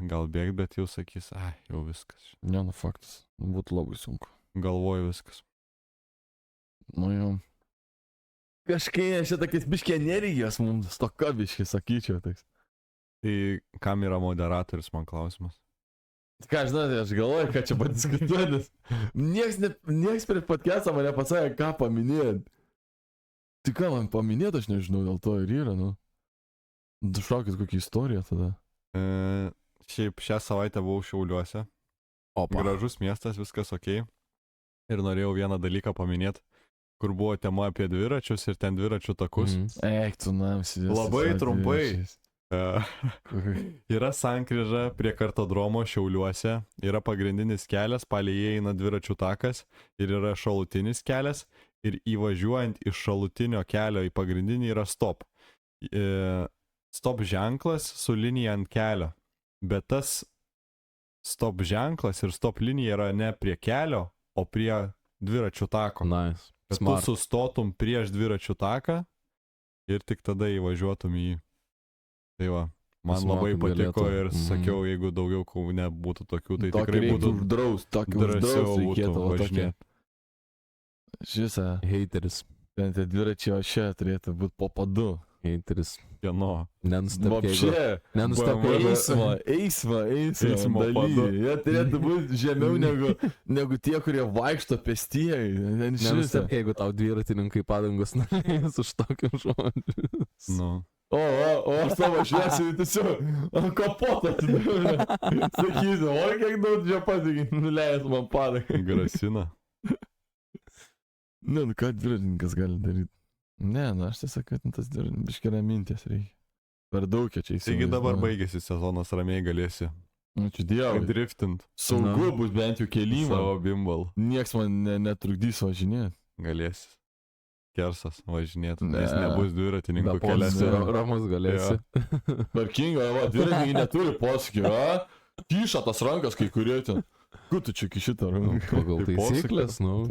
[SPEAKER 3] gal bėgti, bet jau sakys, jau viskas.
[SPEAKER 2] Ne, nu faktas. Būtų labai sunku.
[SPEAKER 3] Galvoju viskas.
[SPEAKER 2] Nu jau. Kažkai čia tokias biškė energijos mums, stoka biškė, sakyčiau. Toks.
[SPEAKER 3] Tai kam yra moderatorius, man klausimas.
[SPEAKER 2] Ką žinai, aš galvoju, kad čia padiskutuotis. Niekas prieš podcastą mane pasakė, ką paminėt. Tai ką man paminėt, aš nežinau, dėl to ir yra, nu. Šaukit kokią istoriją tada.
[SPEAKER 3] Šiaip šią savaitę buvau Šiauliuose.
[SPEAKER 1] Opa.
[SPEAKER 3] Gražus miestas, viskas ok. Ir norėjau vieną dalyką paminėti, kur buvo tema apie dviračius ir ten dviračių takus.
[SPEAKER 1] Mhm.
[SPEAKER 2] Tu namsi.
[SPEAKER 3] Labai trumpai. Yra sankryža prie kartodromo Šiauliuose, yra pagrindinis kelias, palei įeina dviračių takas ir yra šalutinis kelias ir įvažiuojant iš šalutinio kelio į pagrindinį yra stop. Stop ženklas su linija ant kelio, bet tas stop ženklas ir stop linija yra ne prie kelio, o prie dviračių tako.
[SPEAKER 1] Nice.
[SPEAKER 3] Kad tu
[SPEAKER 1] Smart.
[SPEAKER 3] sustotum prieš dviračių taką ir tik tada įvažiuotum į jį. Tai va, man
[SPEAKER 1] Smagu,
[SPEAKER 3] labai patiko
[SPEAKER 1] galėtų.
[SPEAKER 3] ir sakiau, jeigu daugiau Kaune būtų tokių, tai
[SPEAKER 2] Tokį
[SPEAKER 3] tikrai
[SPEAKER 2] reiktų
[SPEAKER 3] būtų
[SPEAKER 2] uždraust, tokį
[SPEAKER 3] drąsiau
[SPEAKER 2] uždraust
[SPEAKER 3] būtų
[SPEAKER 2] reikėtų. va, tokį.
[SPEAKER 3] važinėti.
[SPEAKER 2] Šisą,
[SPEAKER 1] Hateris.
[SPEAKER 2] ten tie dviračiai čia turėtų būti po padu.
[SPEAKER 1] Hateris.
[SPEAKER 3] Kieno?
[SPEAKER 1] Nenustebk, jeigu.
[SPEAKER 2] Vapšė.
[SPEAKER 1] Nenustebk,
[SPEAKER 3] BMW.
[SPEAKER 2] Eismo
[SPEAKER 3] Eismo padu.
[SPEAKER 2] dalyviai. Jie turėtų būti žemiau negu tie, kurie vaikšto pėstieji.
[SPEAKER 1] Nenustebk, jeigu tau dviratininkai padangos norės už tokius žodžius.
[SPEAKER 3] Nu,
[SPEAKER 2] O, aš savo šviesiu tiesiog ant kapoto atsidūrė. Sakysiu, o kiek daug čia pasiekė, nuleis man padangą.
[SPEAKER 3] grasina.
[SPEAKER 2] Ne, nu ką dviratininkas gali daryti? Ne, aš tiesiog, kad tas biškėra minties reikia. Per daug čia įsivaizduoju.
[SPEAKER 3] Taigi dabar baigėsi sezonas, ramiai galėsi
[SPEAKER 2] Ačiū Dievui.
[SPEAKER 3] driftint
[SPEAKER 2] Saugu bus bent jau kelymą.
[SPEAKER 3] savo bimbal.
[SPEAKER 2] Nieks man netrukdys važinėti.
[SPEAKER 3] Galėsi. Kersas važinėti,
[SPEAKER 2] Ne.
[SPEAKER 3] nes nebus dviratininkų
[SPEAKER 1] Be
[SPEAKER 3] keliuose.
[SPEAKER 1] posūkio ramus galėsi.
[SPEAKER 2] Parkingo, va, dviratininkai neturi posūkio, a? Kiša tas rankas kai kurie ten. Kur tu čia kiši tą ranką?
[SPEAKER 1] Pagal
[SPEAKER 3] Tai
[SPEAKER 1] taisyklės, nu.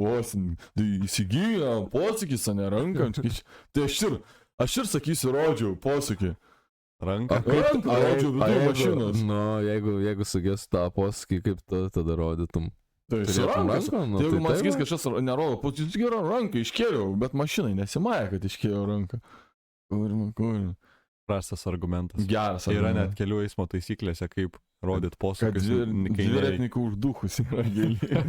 [SPEAKER 2] Įsigyja posūkis, o ne ranką. Tai aš ir sakysiu, rodžiau posūkį.
[SPEAKER 3] Ranka.
[SPEAKER 2] Ranką rodžiau vidur mašinos.
[SPEAKER 1] Nu, jeigu suges tą posūkį, kaip tu tada rodytum.
[SPEAKER 2] Tai su
[SPEAKER 1] Turėtum
[SPEAKER 2] rankas.
[SPEAKER 1] ranką, nu,
[SPEAKER 2] Tai jeigu
[SPEAKER 1] tai
[SPEAKER 2] man
[SPEAKER 1] taip
[SPEAKER 2] sakys,
[SPEAKER 1] va.
[SPEAKER 2] kažkas nerodo, posūkis gero ranką iškėliau, bet mašinai nesimaja, kad iškėliau ranką. Kur.
[SPEAKER 3] Prastas argumentas.
[SPEAKER 2] Geras.
[SPEAKER 3] Yra
[SPEAKER 2] argumentas.
[SPEAKER 3] net kelių eismo taisyklėse, kaip rodyt
[SPEAKER 2] Kad
[SPEAKER 3] posūkius. kai nereikia.
[SPEAKER 2] dviratininkų užduchus yra gėlė.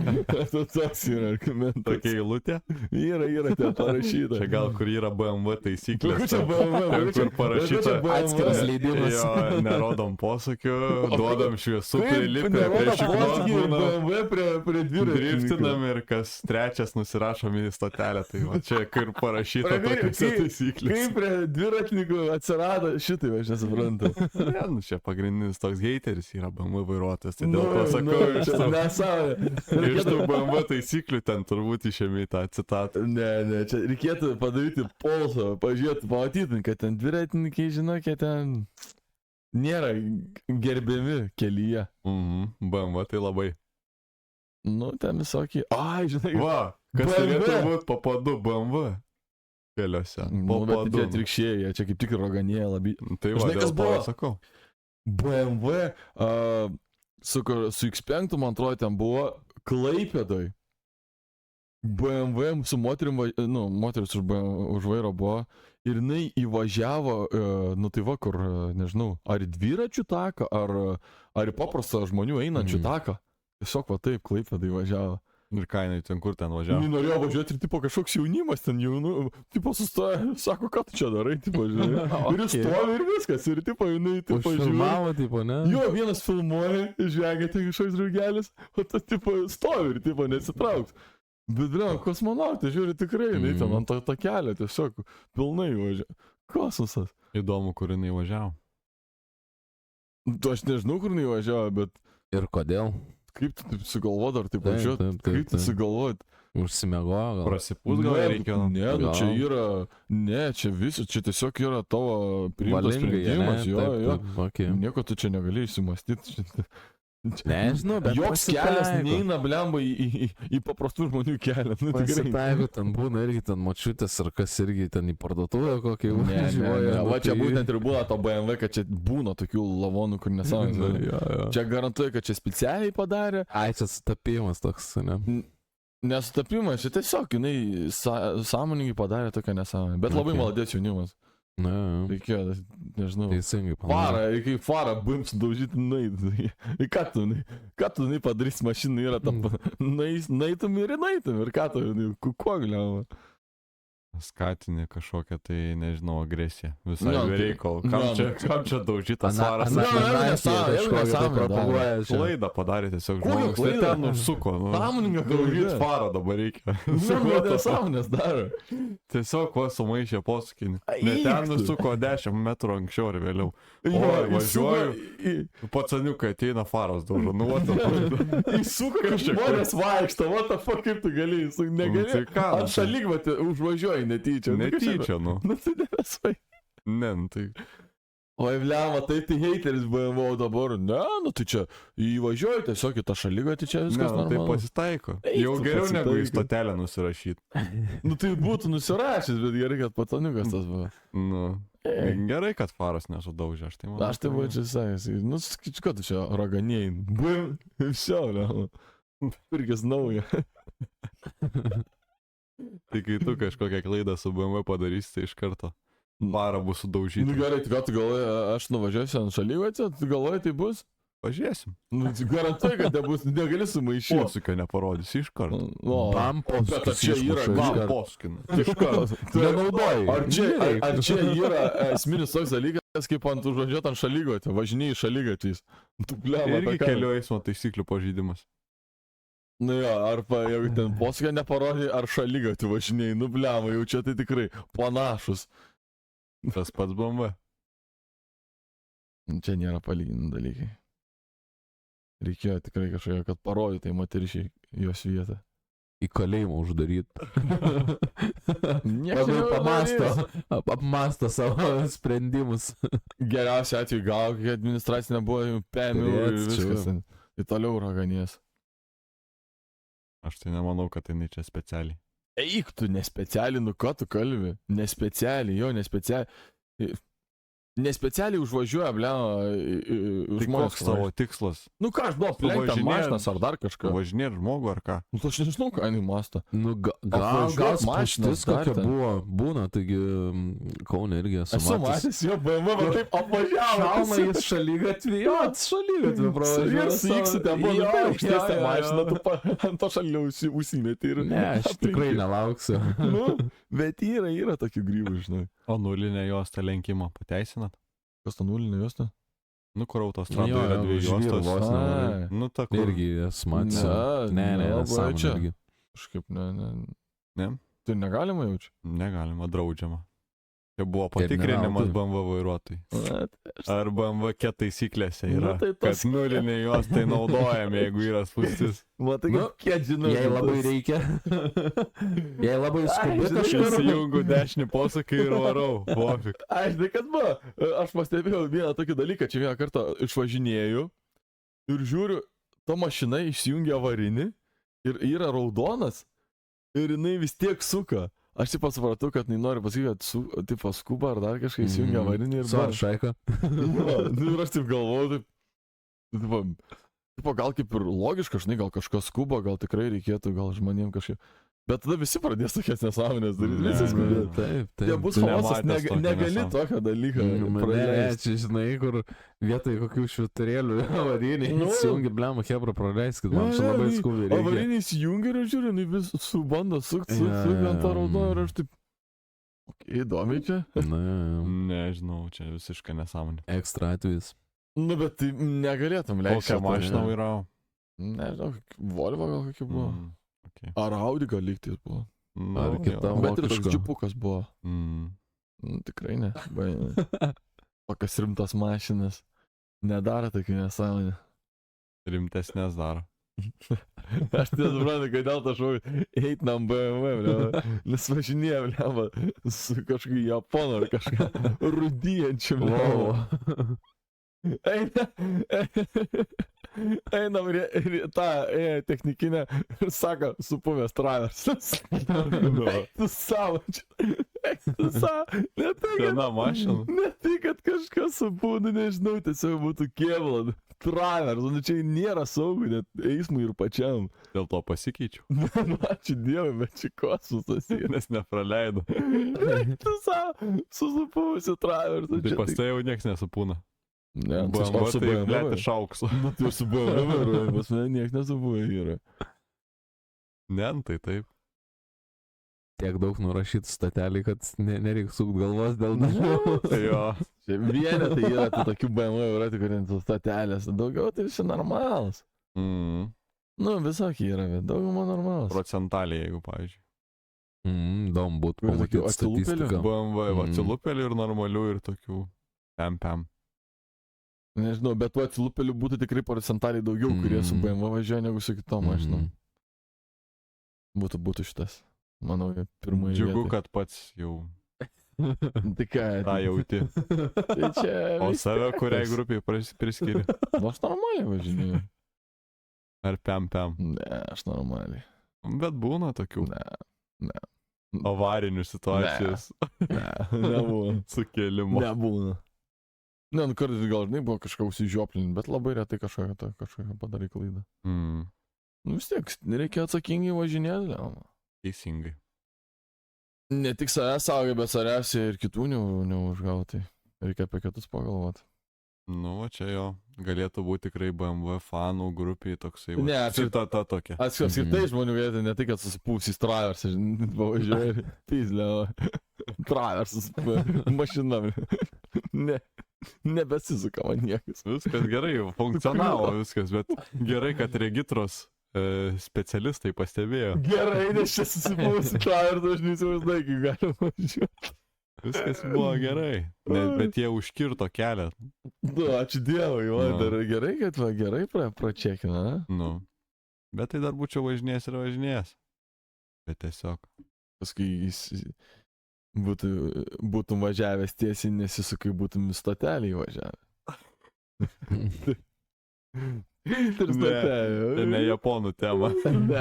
[SPEAKER 2] Toks yra argumentas.
[SPEAKER 3] Tokia eilutė.
[SPEAKER 2] Yra ten parašyta.
[SPEAKER 3] Čia gal kur yra BMW taisyklės.
[SPEAKER 2] Kur čia BMW?
[SPEAKER 3] Ten, kur parašyta
[SPEAKER 1] Atskiras leidimas.
[SPEAKER 3] Jo, nerodom posūkių, duodam šviesų,
[SPEAKER 2] Kaip
[SPEAKER 3] prilipę
[SPEAKER 2] nerodo
[SPEAKER 3] prie
[SPEAKER 2] posūkį
[SPEAKER 3] šiknos,
[SPEAKER 2] BMW prie dviratininkų.
[SPEAKER 3] driftinam ir kas trečias nusirašom į stotelę. Tai va, čia kur parašyta tokiuose taisyklėse.
[SPEAKER 2] Kaip prie dviratininkų atsirado šitai, aš nesuprantu.
[SPEAKER 3] Ne, nu čia pagrindinis toks hateris yra BMW vairuotojas. Tai dėl to sakau, iš tų BMW taisyklių ten turbūt išėmė tą citatą.
[SPEAKER 2] Ne, čia reikėtų padaryti polsą, pažiūrėti, pamatytum, kad ten dviratininkai, žinokė, ten nėra gerbiami kelyje.
[SPEAKER 3] BMW tai labai.
[SPEAKER 2] Nu, ten visokie. Ai, žinai.
[SPEAKER 3] Va, kas
[SPEAKER 2] BMW.
[SPEAKER 3] turėtų būti papadu BMW keliuose.
[SPEAKER 2] Nu, bet
[SPEAKER 3] Papadu.
[SPEAKER 2] tie atvirkščiai, čia kaip tik roganėje labai.
[SPEAKER 3] Tai va,
[SPEAKER 2] Žinai, kas
[SPEAKER 3] dėl to
[SPEAKER 2] buvo?
[SPEAKER 3] ir sakau.
[SPEAKER 2] BMW su X5, man atrodo, ten buvo Klaipėdoj. BMW su moterim, moteris už vairo buvo ir jinai įvažiavo, nu tai va, kur, nežinau, ar į dviračių taką, ar į paprastą žmonių einančių taką. Tiesiog va taip, Klaipėdai važiavo.
[SPEAKER 3] Ir ką jinai ten kur ten važiavo?
[SPEAKER 2] Jis norėjo važiuoti ir tipo kažkoks jaunimas ten jaunų, tipo sustoja, sako, ką tu čia darai, tipo, žinai. Ir jis stovi ir viskas, ir tipo, jinai, tipo, žiūri.
[SPEAKER 1] Užfilmavo, tipo, ne?
[SPEAKER 2] Jo, vienas filmuoja, žvegia tai kažkoks draugelis, o tas, tipo, stovi ir, tipo, nesitrauks. Bet, blem, kosmonautai, žiūri, tikrai, jinai ten ant to kelio tiesiog pilnai važiavo. Kosmosas.
[SPEAKER 3] Įdomu, kur jinai važiavo.
[SPEAKER 2] Aš nežinau, kur jinai važiavo, bet
[SPEAKER 1] Ir kodėl?
[SPEAKER 2] kaip tu taip sugalvot, ar taip
[SPEAKER 1] Taip,
[SPEAKER 2] važiuot,
[SPEAKER 1] taip, taip,
[SPEAKER 2] kaip tu
[SPEAKER 1] taip.
[SPEAKER 2] sugalvot.
[SPEAKER 1] Užsimiegojo gal?
[SPEAKER 3] Prasipūs gal reikėjo?
[SPEAKER 2] Ne, nu čia
[SPEAKER 1] Gal.
[SPEAKER 2] yra, ne, čia tiesiog yra tavo priimtas
[SPEAKER 1] Valingai,
[SPEAKER 2] sprendimas,
[SPEAKER 1] ne?
[SPEAKER 2] jo,
[SPEAKER 1] Taip,
[SPEAKER 2] jo.
[SPEAKER 1] taip, okei.
[SPEAKER 2] Nieko tu čia negali įsimastyti.
[SPEAKER 1] Nežinau, bet
[SPEAKER 2] Joks kelias neina, blemba, į paprastų žmonių kelią. Nu, tikrai.
[SPEAKER 1] Pasitaiko, ten būna irgi ten močiutės ar kas irgi ten į parduotuvę kokį
[SPEAKER 2] Ne,
[SPEAKER 1] važiuoja.
[SPEAKER 2] va čia būtent ir būna to BMW, kad čia būna tokių lavonų, kur nesąmonė.
[SPEAKER 1] Ja.
[SPEAKER 2] Čia garantuoju, kad čia specialiai padarė.
[SPEAKER 1] Ai, čia sutapimas toks, ne?
[SPEAKER 2] Nesutapimas, čia tiesiog jinai sąmoningai padarė tokią nesąmonę. Bet labai
[SPEAKER 1] Okay.
[SPEAKER 2] maladės jaunimas.
[SPEAKER 1] Ne,
[SPEAKER 2] Reikėjo, nežinau.
[SPEAKER 1] teisingai.
[SPEAKER 2] Farą, kai farą baims daužyti, nueit. Ką tu padarysi, mašina yra tam, naitum ir naitum. Ir ką tu, kuo galiau.
[SPEAKER 3] Skatinė kažkokia tai, nežinau, agresija. Visai
[SPEAKER 2] Jo,
[SPEAKER 3] be
[SPEAKER 2] tai-
[SPEAKER 3] reikalo.
[SPEAKER 2] jo,
[SPEAKER 3] Kam čia daužytas svaras?
[SPEAKER 2] Klaidą.
[SPEAKER 3] Klaidą padarė tiesiog
[SPEAKER 2] Kokią
[SPEAKER 3] žmogus. Tai
[SPEAKER 2] klaidą?
[SPEAKER 3] ten užsuko.
[SPEAKER 2] Sąmoningą
[SPEAKER 3] Daužyti
[SPEAKER 2] klaidą.
[SPEAKER 3] farą dabar reikia.
[SPEAKER 2] Nesąmonės daro.
[SPEAKER 3] Tiesiog va sumaišė posūkinį.
[SPEAKER 2] Ai,
[SPEAKER 3] Ne ten
[SPEAKER 2] eik tu.
[SPEAKER 3] nusuko 10 metrų anksčiau ir vėliau.
[SPEAKER 2] Jo,
[SPEAKER 3] važiuoju. Pacaniukai ateina faros daužo. Nu, va,
[SPEAKER 2] Įsuko, kad žmonės vaikšto, what the fuck, kaip tu gali, negali.
[SPEAKER 3] tai ką, nu,
[SPEAKER 2] Ant šalikvatį užvažiuoji netyčia.
[SPEAKER 3] netyčia, nu.
[SPEAKER 2] Nu tai nevesai.
[SPEAKER 3] Ne, nu, tai
[SPEAKER 2] Oi, vliama, tai hateris BMW dabar. Ne, nu tai čia įvažiuoji tiesiog į tą šalikvatį, čia
[SPEAKER 3] ne,
[SPEAKER 2] viskas.
[SPEAKER 3] nu, tai
[SPEAKER 2] normalu.
[SPEAKER 3] pasitaiko.
[SPEAKER 2] Eik
[SPEAKER 3] Jau
[SPEAKER 2] tu,
[SPEAKER 3] geriau negu į
[SPEAKER 2] pasitaiko.
[SPEAKER 3] stotelę nusirašyti.
[SPEAKER 2] Nu tai būtų nusirašęs, bet gerai, kad pataniukas tas buvo.
[SPEAKER 3] Nu,
[SPEAKER 2] Ei.
[SPEAKER 3] gerai, kad faras nesudaužė, aš tai manau.
[SPEAKER 2] Aš tai buvau čia sakęs, nu skaičiu, kad tu čia raganėjai. Bum, viso, pirkis naują.
[SPEAKER 3] Tai kai tu kažkokią klaidą su BMW padarysi, tai iš karto farą bus
[SPEAKER 2] Nu
[SPEAKER 3] sudaužyta.
[SPEAKER 2] gerai, tai ką tu galvoji, aš nuvažiuosiu ant šalyvatį, tu galvoji, tai bus?
[SPEAKER 3] Pažiūrėsim.
[SPEAKER 2] Nu, garantuoju, kad nebus, negali sumaišyti.
[SPEAKER 3] Posūkio neparodysi iš karto.
[SPEAKER 2] O,
[SPEAKER 1] Bampos.
[SPEAKER 2] bet ar čia yra
[SPEAKER 3] Poskina.
[SPEAKER 2] iš karto?
[SPEAKER 1] Nenaudoji.
[SPEAKER 2] Ar čia yra esminis toks dalykas, kaip ant užvažiuoti ant šalygatį, važinėjai šalygatys? Tu blema,
[SPEAKER 3] Irgi kelių eismo taisyklių pažeidimas.
[SPEAKER 2] Nu jo, arba jeigu ten posūkio neparodai, ar šalygatį važinėjai, nu blema, jau čia tai tikrai panašus.
[SPEAKER 3] Tas pats BMW.
[SPEAKER 2] Čia nėra palyginti dalykai. Reikėjo tikrai kažkokio, kad parodytai moterišiai jos vietą.
[SPEAKER 1] Į kalėjimą uždaryti.
[SPEAKER 2] Nieko
[SPEAKER 1] Labiau
[SPEAKER 2] nepadarys.
[SPEAKER 1] pamasto, apmasto savo sprendimus.
[SPEAKER 2] Geriausiu atveju gal kokia administracinė buvo pėmių ir
[SPEAKER 1] Turėt,
[SPEAKER 2] viskas.
[SPEAKER 1] čia.
[SPEAKER 2] ten. Ir toliau raganės.
[SPEAKER 3] Aš tai nemanau, kad tai čia specialiai.
[SPEAKER 2] Eik tu, nespecialiai, nu ką tu kalbi? Nespecialiai, jo, nespecialiai. Nespecialiai užvažiuoja, blema,
[SPEAKER 3] Tai
[SPEAKER 2] žmonės.
[SPEAKER 3] koks tavo tikslas?
[SPEAKER 2] Nu ką, aš buvau aplenkta
[SPEAKER 3] Važinėjant-
[SPEAKER 2] mašinas ar dar kažką.
[SPEAKER 3] Važinėti žmogų ar ką?
[SPEAKER 2] Nu, aš nežinau, ką jinai mąsto.
[SPEAKER 1] Nu, gal
[SPEAKER 2] Apvažiuot mašinas
[SPEAKER 1] spūstis
[SPEAKER 2] dar
[SPEAKER 1] kokia
[SPEAKER 2] ten.
[SPEAKER 1] buvo, būna, taigi Kaune irgi esu
[SPEAKER 2] Esu matęs jo BMW, va taip apvažiavo.
[SPEAKER 1] Šauna jis šalygatvį, jo, šalygatvį
[SPEAKER 2] Ir
[SPEAKER 1] pravažiuoja.
[SPEAKER 2] su X ten buvo
[SPEAKER 1] Jo,
[SPEAKER 2] tai
[SPEAKER 1] jo,
[SPEAKER 2] aukštesnė
[SPEAKER 1] jo,
[SPEAKER 2] mašina,
[SPEAKER 1] jo.
[SPEAKER 2] tu ant to šalia užsimeti ir...
[SPEAKER 1] Ne, aš tikrai nelauksiu.
[SPEAKER 2] Nu, bet yra tokių grybų, žinai.
[SPEAKER 3] O nulinę juostą lenkimą pateisinat?
[SPEAKER 2] Kas ta nulinė juosta?
[SPEAKER 3] Nu, kur autostrada
[SPEAKER 1] Jo,
[SPEAKER 3] yra
[SPEAKER 1] jo,
[SPEAKER 3] 2
[SPEAKER 1] žvyro
[SPEAKER 3] juostos.
[SPEAKER 1] vos ne.
[SPEAKER 2] Ai,
[SPEAKER 3] Nu, ta kur.
[SPEAKER 1] Irgi esu matęs. Ne,
[SPEAKER 2] nelabai
[SPEAKER 1] nesąmonė
[SPEAKER 2] čia.
[SPEAKER 1] irgi.
[SPEAKER 2] Kažkaip, ne.
[SPEAKER 3] Ne?
[SPEAKER 2] Tai negalima jaučiu.
[SPEAKER 3] Negalima, draudžiama. Čia buvo
[SPEAKER 1] Ir
[SPEAKER 3] patikrinimas
[SPEAKER 1] neveltui.
[SPEAKER 3] BMW vairuotojai. Ar BMW taisyklėse yra,
[SPEAKER 2] Nu, tai tas-
[SPEAKER 3] kad nulinė juostai naudojami, jeigu yra spūstis.
[SPEAKER 2] Matai,
[SPEAKER 1] Nu,
[SPEAKER 2] kiek žinau.
[SPEAKER 1] Jei labai reikia. Jei labai skubi
[SPEAKER 2] žinai,
[SPEAKER 1] kažkur.
[SPEAKER 3] Įsijungu dešinį posūkį ir varau. Pofik.
[SPEAKER 2] Aš žinai, kas buvo. Aš pastebėjau vieną tokį dalyką, čia vieną kartą išvažinėjau ir žiūriu, ta mašina išsijungia avarinį ir yra raudonas ir jinai vis tiek suka. Aš taip supratau, kad jinai nori pasakyti, kad tipo skuba ar dar kažką įsijungia avarinį ir
[SPEAKER 1] Svar šaika.
[SPEAKER 2] Nu, ir aš taip galvoju, tipo, gal kaip ir logiška, žinai, gal kažkas skuba, gal tikrai reikėtų, gal žmonėm kažkaip. Bet tada visi pradės tokias nesąmonės daryti. Visi skubės.
[SPEAKER 1] Taip,
[SPEAKER 2] Jie
[SPEAKER 1] taip.
[SPEAKER 2] bus chaosas, negali tokio dalyko
[SPEAKER 1] Ne,
[SPEAKER 2] praleisti.
[SPEAKER 1] čia žinai, kur vietoj kokių šviturėlių avariniai
[SPEAKER 2] Nu.
[SPEAKER 1] įsijungi, blema, hebra, praleiskit, man čia labai skubiai reikia.
[SPEAKER 2] Avariniai įsijungia ir žiūri, jinai vis subando sukti
[SPEAKER 1] Ja,
[SPEAKER 2] ant to
[SPEAKER 1] ja.
[SPEAKER 2] raudono ir aš taip... Įdomi čia.
[SPEAKER 1] Na,
[SPEAKER 3] Nežinau, čia visiškai nesąmonė.
[SPEAKER 1] ekstra atvejis.
[SPEAKER 2] Nu, bet tai negalėtum leisti.
[SPEAKER 3] Kokią mašiną vairavo?
[SPEAKER 2] Nežinau, Volvo gal kokia buvo.
[SPEAKER 3] Okay.
[SPEAKER 2] Ar Audi gal lygtis buvo.
[SPEAKER 3] Nu,
[SPEAKER 1] Ar
[SPEAKER 3] jo.
[SPEAKER 1] kita
[SPEAKER 2] Bet ir toks
[SPEAKER 1] vokiška.
[SPEAKER 2] džipukas buvo.
[SPEAKER 3] Mm.
[SPEAKER 2] Nu, tikrai ne. Tokias rimtas mašinas. Nedaro tokių nesąmonę.
[SPEAKER 3] Rimtesnės daro.
[SPEAKER 2] Aš nesuprantu, kodėl tą šau eitinam BMW, blema. Nes važinėja, blema, su kažkokiu Japonu ar kažką rudyjančiu, blema. Einam tą technikinę ir sako, supuvęs traversas. Tu savo čia. Tu savo. Ne tai,
[SPEAKER 3] Viena mašina.
[SPEAKER 2] ne tai, kad kažkas supūna, nežinau, tiesiog būtų kėvla. Traversas, nu čia nėra saugu, net eismui ir pačiam.
[SPEAKER 3] Dėl to pasikeičiau.
[SPEAKER 2] Nu, ačiū Dievui, bet čia kosmosas yra.
[SPEAKER 3] Nes nepraleido.
[SPEAKER 2] Tu savo, susupuvusi traversą.
[SPEAKER 3] Tai pas tai jau nieks nesupūna.
[SPEAKER 2] Ne,
[SPEAKER 3] BMW tai blėt iš aukso.
[SPEAKER 2] Nu, tai su BMW, pas mane nieks nesubuvę yra.
[SPEAKER 3] Ne, tai taip.
[SPEAKER 1] Tiek daug nurašytų statelį, kad nereikia sukt galvos dėl dažniau.
[SPEAKER 3] Jo.
[SPEAKER 2] Čia vienetai yra, tai tokių BMW yra tik tos statelės. Daugiau tai visi normalus.
[SPEAKER 3] Mm.
[SPEAKER 2] Nu, visokie yra, bet dauguma normalus.
[SPEAKER 3] Procentaliai, jeigu, pavyzdžiui.
[SPEAKER 1] Įdomu būtų
[SPEAKER 2] Ir tokių
[SPEAKER 1] pamatyti
[SPEAKER 2] atsilupėlių?
[SPEAKER 1] statistiką.
[SPEAKER 3] BMW,
[SPEAKER 1] Mm.
[SPEAKER 3] atsilupėlių ir normalių ir tokių pem.
[SPEAKER 2] Nežinau, bet tų atsilupėlių būtų tikrai procentaliai daugiau, kurie su BMW važiuoja negu su kitom mašinom. Būtų šitas. Manau, pirmąjį.
[SPEAKER 3] Džiugu, kad pats jau
[SPEAKER 2] Tai ką?
[SPEAKER 3] tą jauti.
[SPEAKER 2] Tai čia...
[SPEAKER 3] O
[SPEAKER 2] vis
[SPEAKER 3] save
[SPEAKER 2] tiek
[SPEAKER 3] kuriai
[SPEAKER 2] tas-
[SPEAKER 3] grupiai priskiri?
[SPEAKER 2] Nu, aš normaliai važinėjau.
[SPEAKER 3] Ar pem?
[SPEAKER 2] Ne, aš normaliai.
[SPEAKER 3] Bet būna tokių
[SPEAKER 2] Ne,
[SPEAKER 3] avarinių situacijos
[SPEAKER 2] ne, nebuvo.
[SPEAKER 3] sukėlimo.
[SPEAKER 2] Nebūna. Ne, nu kartais gal, žinai, buvo kažką užsižioplinti, bet labai retai kažkokią padarai klaidą.
[SPEAKER 3] Mm.
[SPEAKER 2] Nu vis tiek, reikia atsakingai važinėti, ne?
[SPEAKER 3] Teisingai.
[SPEAKER 2] Ne tik savęs saugai, bet savęs ir kitų neužgauti. Reikia apie kitus pagalvoti.
[SPEAKER 3] Nu, va čia jo. Galėtų būti tikrai BMW fanų grupiai toksai.
[SPEAKER 2] Ne,
[SPEAKER 3] citata tokia.
[SPEAKER 2] Apskritai žmonių galėtų ne tai, kad susipūsys traversas, pavažiuoja ir pizlė, traversas, mašina. Ne, nebesisuka man niekas.
[SPEAKER 3] Viskas gerai, funkcionavo viskas, bet gerai, kad regitros specialistai pastebėjo.
[SPEAKER 2] Gerai, nes čia susipūsys traversas, aš neįsivaizduoju, kaip galima važiuoti.
[SPEAKER 3] Viskas buvo gerai, bet jie užkirto kelią.
[SPEAKER 2] Nu, ačiū Dievui, man
[SPEAKER 3] Nu.
[SPEAKER 2] dar gerai, kad va, gerai pračekina.
[SPEAKER 3] Nu. Bet tai dar būčiau važinėjęs ir važinėjęs. Bet tiesiog.
[SPEAKER 2] Paskui jis būtum važiavęs tiesiai, nesisukai būtum į stotelį įvažiavęs. Ir stotelį.
[SPEAKER 3] Tai ne japonų tema.
[SPEAKER 2] Ne,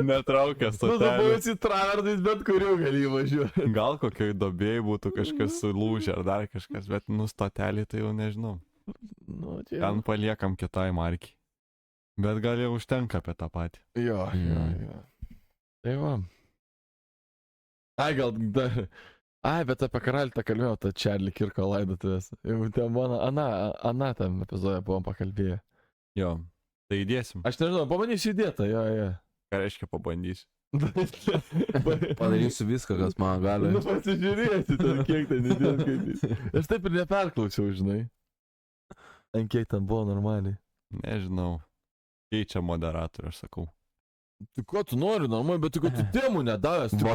[SPEAKER 3] Netraukęs
[SPEAKER 2] tu
[SPEAKER 3] stotelį.
[SPEAKER 2] būsi traversais, bet kuriuo gali įvažiuoti.
[SPEAKER 3] Gal kokioj dobėjai būtų kažkas sulūžę ar dar kažkas, bet nustotelį tai jau nežinau.
[SPEAKER 2] Nu, čia...
[SPEAKER 3] Ten paliekam kitai markiai. Bet gal jau užtenka apie tą patį.
[SPEAKER 2] Jo. Tai va. Ai, gal dar... Ai, bet apie karalį tą kalbėjau, tą Charlie Kirko laidotuvės. Jau ten mano, Ana tam epizode buvom pakalbėję.
[SPEAKER 3] Jo, tai įdėsim.
[SPEAKER 2] Aš nežinau, pabandysiu įdėtą, jo.
[SPEAKER 3] Ką reiškia pabandysiu?
[SPEAKER 1] Padarysiu viską, kas man gali.
[SPEAKER 2] Nu, pasižiūrėsi, ten kiek ten įdėti. Aš taip ir neperklausiau, žinai. Ant kiek ten buvo normaliai.
[SPEAKER 3] Nežinau. Keičia moderatorių, aš sakau.
[SPEAKER 2] Tai ko tu nori normaliai, bet tu ko tu temų nedavęs, tu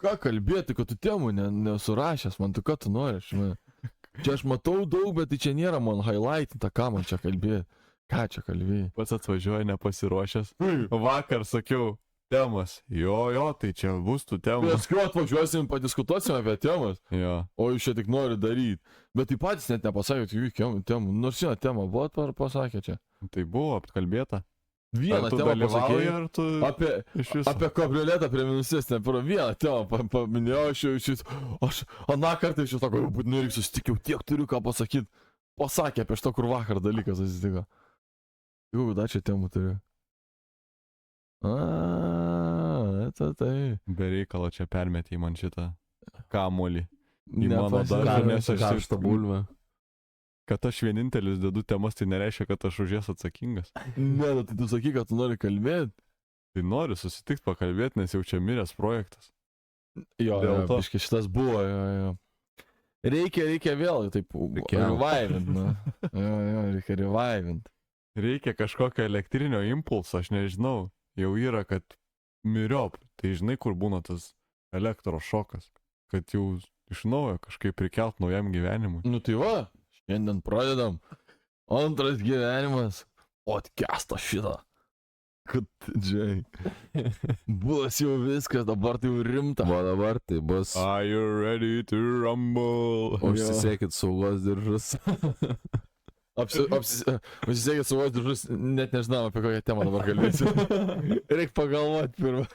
[SPEAKER 2] ką kalbėti, ko tu temų nesurašęs, man tu ką tu nori, žinai. Čia aš matau daug, bet tai čia nėra man highlightinta, ką man čia kalbėti. Ką čia kalbėjai?
[SPEAKER 3] Pats atvažiuoja nepasiruošęs. Vakar sakiau, temas. Jo, tai čia bus tų temų.
[SPEAKER 2] Mes kuo atvažiuosim, padiskutuosim apie temas,
[SPEAKER 3] Jo.
[SPEAKER 2] o jūs čia tik nori daryti. Bet tai patys net nepasakėt, jų temų. Nors jo tema buvo pasakė čia.
[SPEAKER 3] Tai buvo apkalbėta.
[SPEAKER 2] Vieną
[SPEAKER 3] Ar tu
[SPEAKER 2] temą
[SPEAKER 3] dalyvauji,
[SPEAKER 2] pasakei.
[SPEAKER 3] ar tu iš viso?
[SPEAKER 2] Apie kabrioletą prie minusesnę, vieną temą paminėjau, aš aną kartą iš to, kad būtinai reikia susitikti, tiek turiu ką pasakyti. Pasakė apie šito, kur vakar dalykas susitiko. Jau, dar čia temų turiu. Tai.
[SPEAKER 3] Bereikalo čia permetė į man šitą kamuolį. Į mano
[SPEAKER 2] Nepasidarė.
[SPEAKER 3] daržą, nes aš
[SPEAKER 1] Karštą bulvę.
[SPEAKER 3] Kad aš vienintelis dedu temas, tai nereiškia, kad aš už jas atsakingas.
[SPEAKER 2] Ne, tai tu sakai, kad tu nori kalbėti.
[SPEAKER 3] Tai noriu susitikti pakalbėti, nes jau čia miręs projektas.
[SPEAKER 2] Jo,
[SPEAKER 3] Dėl to.
[SPEAKER 2] biškai šitas buvo, jo. Reikia vėl, taip, revivint, nu. Jo, reikia revivint.
[SPEAKER 3] Reikia kažkokio elektrinio impulso, aš nežinau. Jau yra, kad miriop. Tai žinai, kur būna tas elektrošokas. Kad jau iš naujo kažkaip prikelt naujam gyvenimui.
[SPEAKER 2] Nu tai va, šiandien pradedam. Antras gyvenimas. Podcast'o šitą. Kad, žinai, bus jau viskas, dabar tai jau rimta.
[SPEAKER 1] O dabar tai bus.
[SPEAKER 3] Are you ready to rumble?
[SPEAKER 1] Užsisėkit saugos diržus.
[SPEAKER 2] Užsisėkit saugos diržus, net nežinau, apie kokią temą dabar kalbėsiu. Reikia pagalvoti pirmą.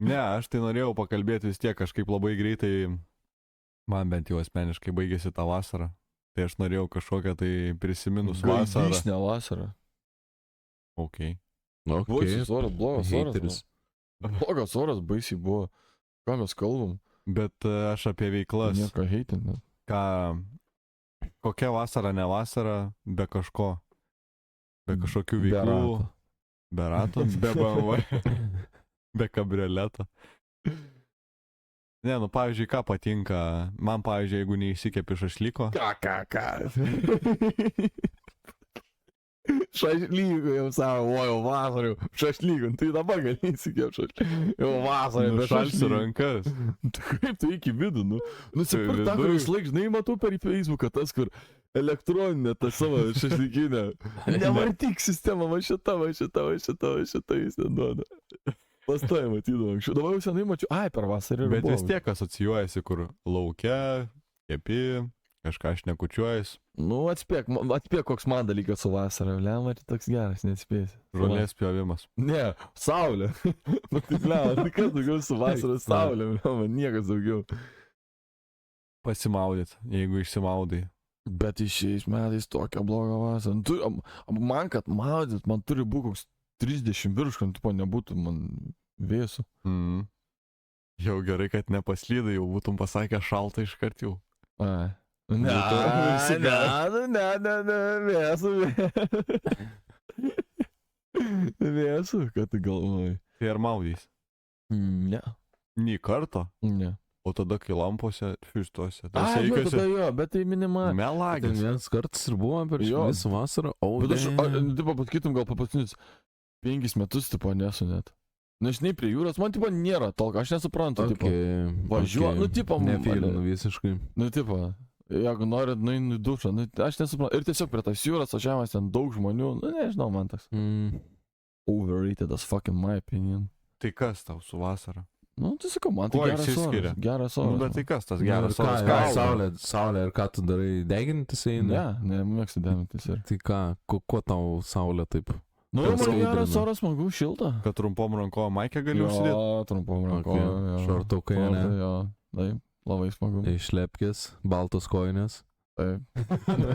[SPEAKER 3] Ne, aš tai norėjau pakalbėti vis tiek kažkaip labai greitai. Man bent jau asmeniškai baigėsi tą vasarą. Tai aš norėjau kažkokią tai prisiminus vasarą.
[SPEAKER 2] Gaivišnę vasarą.
[SPEAKER 3] Ok.
[SPEAKER 2] Baisius oras, blogas oras.
[SPEAKER 1] Hateris.
[SPEAKER 2] Blogas oras baisiai buvo. Ką mes kalbam?
[SPEAKER 3] Bet aš apie veiklas.
[SPEAKER 2] Nieko heitinti.
[SPEAKER 3] Kokia vasara, ne vasara, be kažko. Be kažkokių veiklų. Be rato, be BMW. Be kabrioleto. Ne, nu pavyzdžiui, ką patinka. Man pavyzdžiui, jeigu neįsikepi šašlyko.
[SPEAKER 2] Ką. Šašlygų jau savo, o jau vasarą, šašlygų, tai dabar gali įsikėp šašlygų. Jau vasarą, be
[SPEAKER 3] Šalsiu
[SPEAKER 2] šašlygų.
[SPEAKER 3] rankas.
[SPEAKER 2] Kaip tai iki vidų, nu. Nusipirk tą, kur vis laik, žinai, matau per Facebooką, tas, kur elektroninė, ta savo šašlykinė. Nevartyk sistemą, va šita jis neduoda. Pastai matydavau anksčiau, dabar jau senai mačiau, per vasarą.
[SPEAKER 3] Bet vis tiek asocijuojasi, kur laukia, kepi, kažką šnekučiuojas.
[SPEAKER 2] Nu, atspėk, koks man dalykas su vasara, lemma, tai toks geras, neatspėsi.
[SPEAKER 3] Žolės pjovimas.
[SPEAKER 2] Ne, saulė. Nu, taip, lemma, tai kas daugiau su vasara, saulė, lemma, niekas daugiau.
[SPEAKER 3] Pasimaudyt, jeigu išsimaudai.
[SPEAKER 2] Bet šiais metais tokia bloga vasara. Man, kad maudyt, man turi būti koks 30 virš, kad tipo nebūtų man vėsų.
[SPEAKER 3] Jau gerai, kad nepaslydai, jau būtum pasakę šaltą iš kartų.
[SPEAKER 2] Ne, vėsų, kad tu galvoji.
[SPEAKER 3] Tai ar maudys?
[SPEAKER 2] Ne.
[SPEAKER 3] Nį karto?
[SPEAKER 2] Ne.
[SPEAKER 3] O tada, kai lampose, fištuose.
[SPEAKER 2] Tada jo, bet tai minima.
[SPEAKER 1] Ten
[SPEAKER 3] Melagis.
[SPEAKER 1] vienas kartas ir buvo per visą vasarą. O,
[SPEAKER 2] Bet aš, tipo, pasakytum, gal papasinius 5 metus, tipo, nesu net. Nežinai, prie jūros, man, tipo, nėra tolka, aš nesuprantu, tipo. Važiuoju, nu, tipo,
[SPEAKER 1] Nefeilinu visiškai.
[SPEAKER 2] Nu, tipo, jeigu norit, nueinu į dušą, nu, aš nesuprantu. Ir tiesiog prie tos jūros važiavimas, ten daug žmonių, nu, nežinau, man toks. Overrated as fucking my opinion.
[SPEAKER 3] Tai kas tau su vasara?
[SPEAKER 2] Nu, tai sakau, man tai
[SPEAKER 3] Kuo
[SPEAKER 2] geras
[SPEAKER 3] išsiskiria?
[SPEAKER 2] oras. Geras
[SPEAKER 3] Nu,
[SPEAKER 2] oras.
[SPEAKER 3] bet tai kas tas geras
[SPEAKER 1] Ką,
[SPEAKER 3] oras?
[SPEAKER 1] saulė ir ką tu darai, degintis eina?
[SPEAKER 2] Ne, mėgstu demintis ir.
[SPEAKER 1] Tai ką, kuo tau saulė taip?
[SPEAKER 2] Nu,
[SPEAKER 1] Kas
[SPEAKER 2] man
[SPEAKER 1] skaidrina?
[SPEAKER 2] geras oras, smagu, šilta.
[SPEAKER 3] Kad trumpom rankom maikę gali užsidėti?
[SPEAKER 2] Jo, trumpom rankom.
[SPEAKER 1] Okay. Šortukai, ne?
[SPEAKER 2] Jo, taip, labai smagu.
[SPEAKER 1] Išlepkės, baltos kojinės.
[SPEAKER 2] Taip.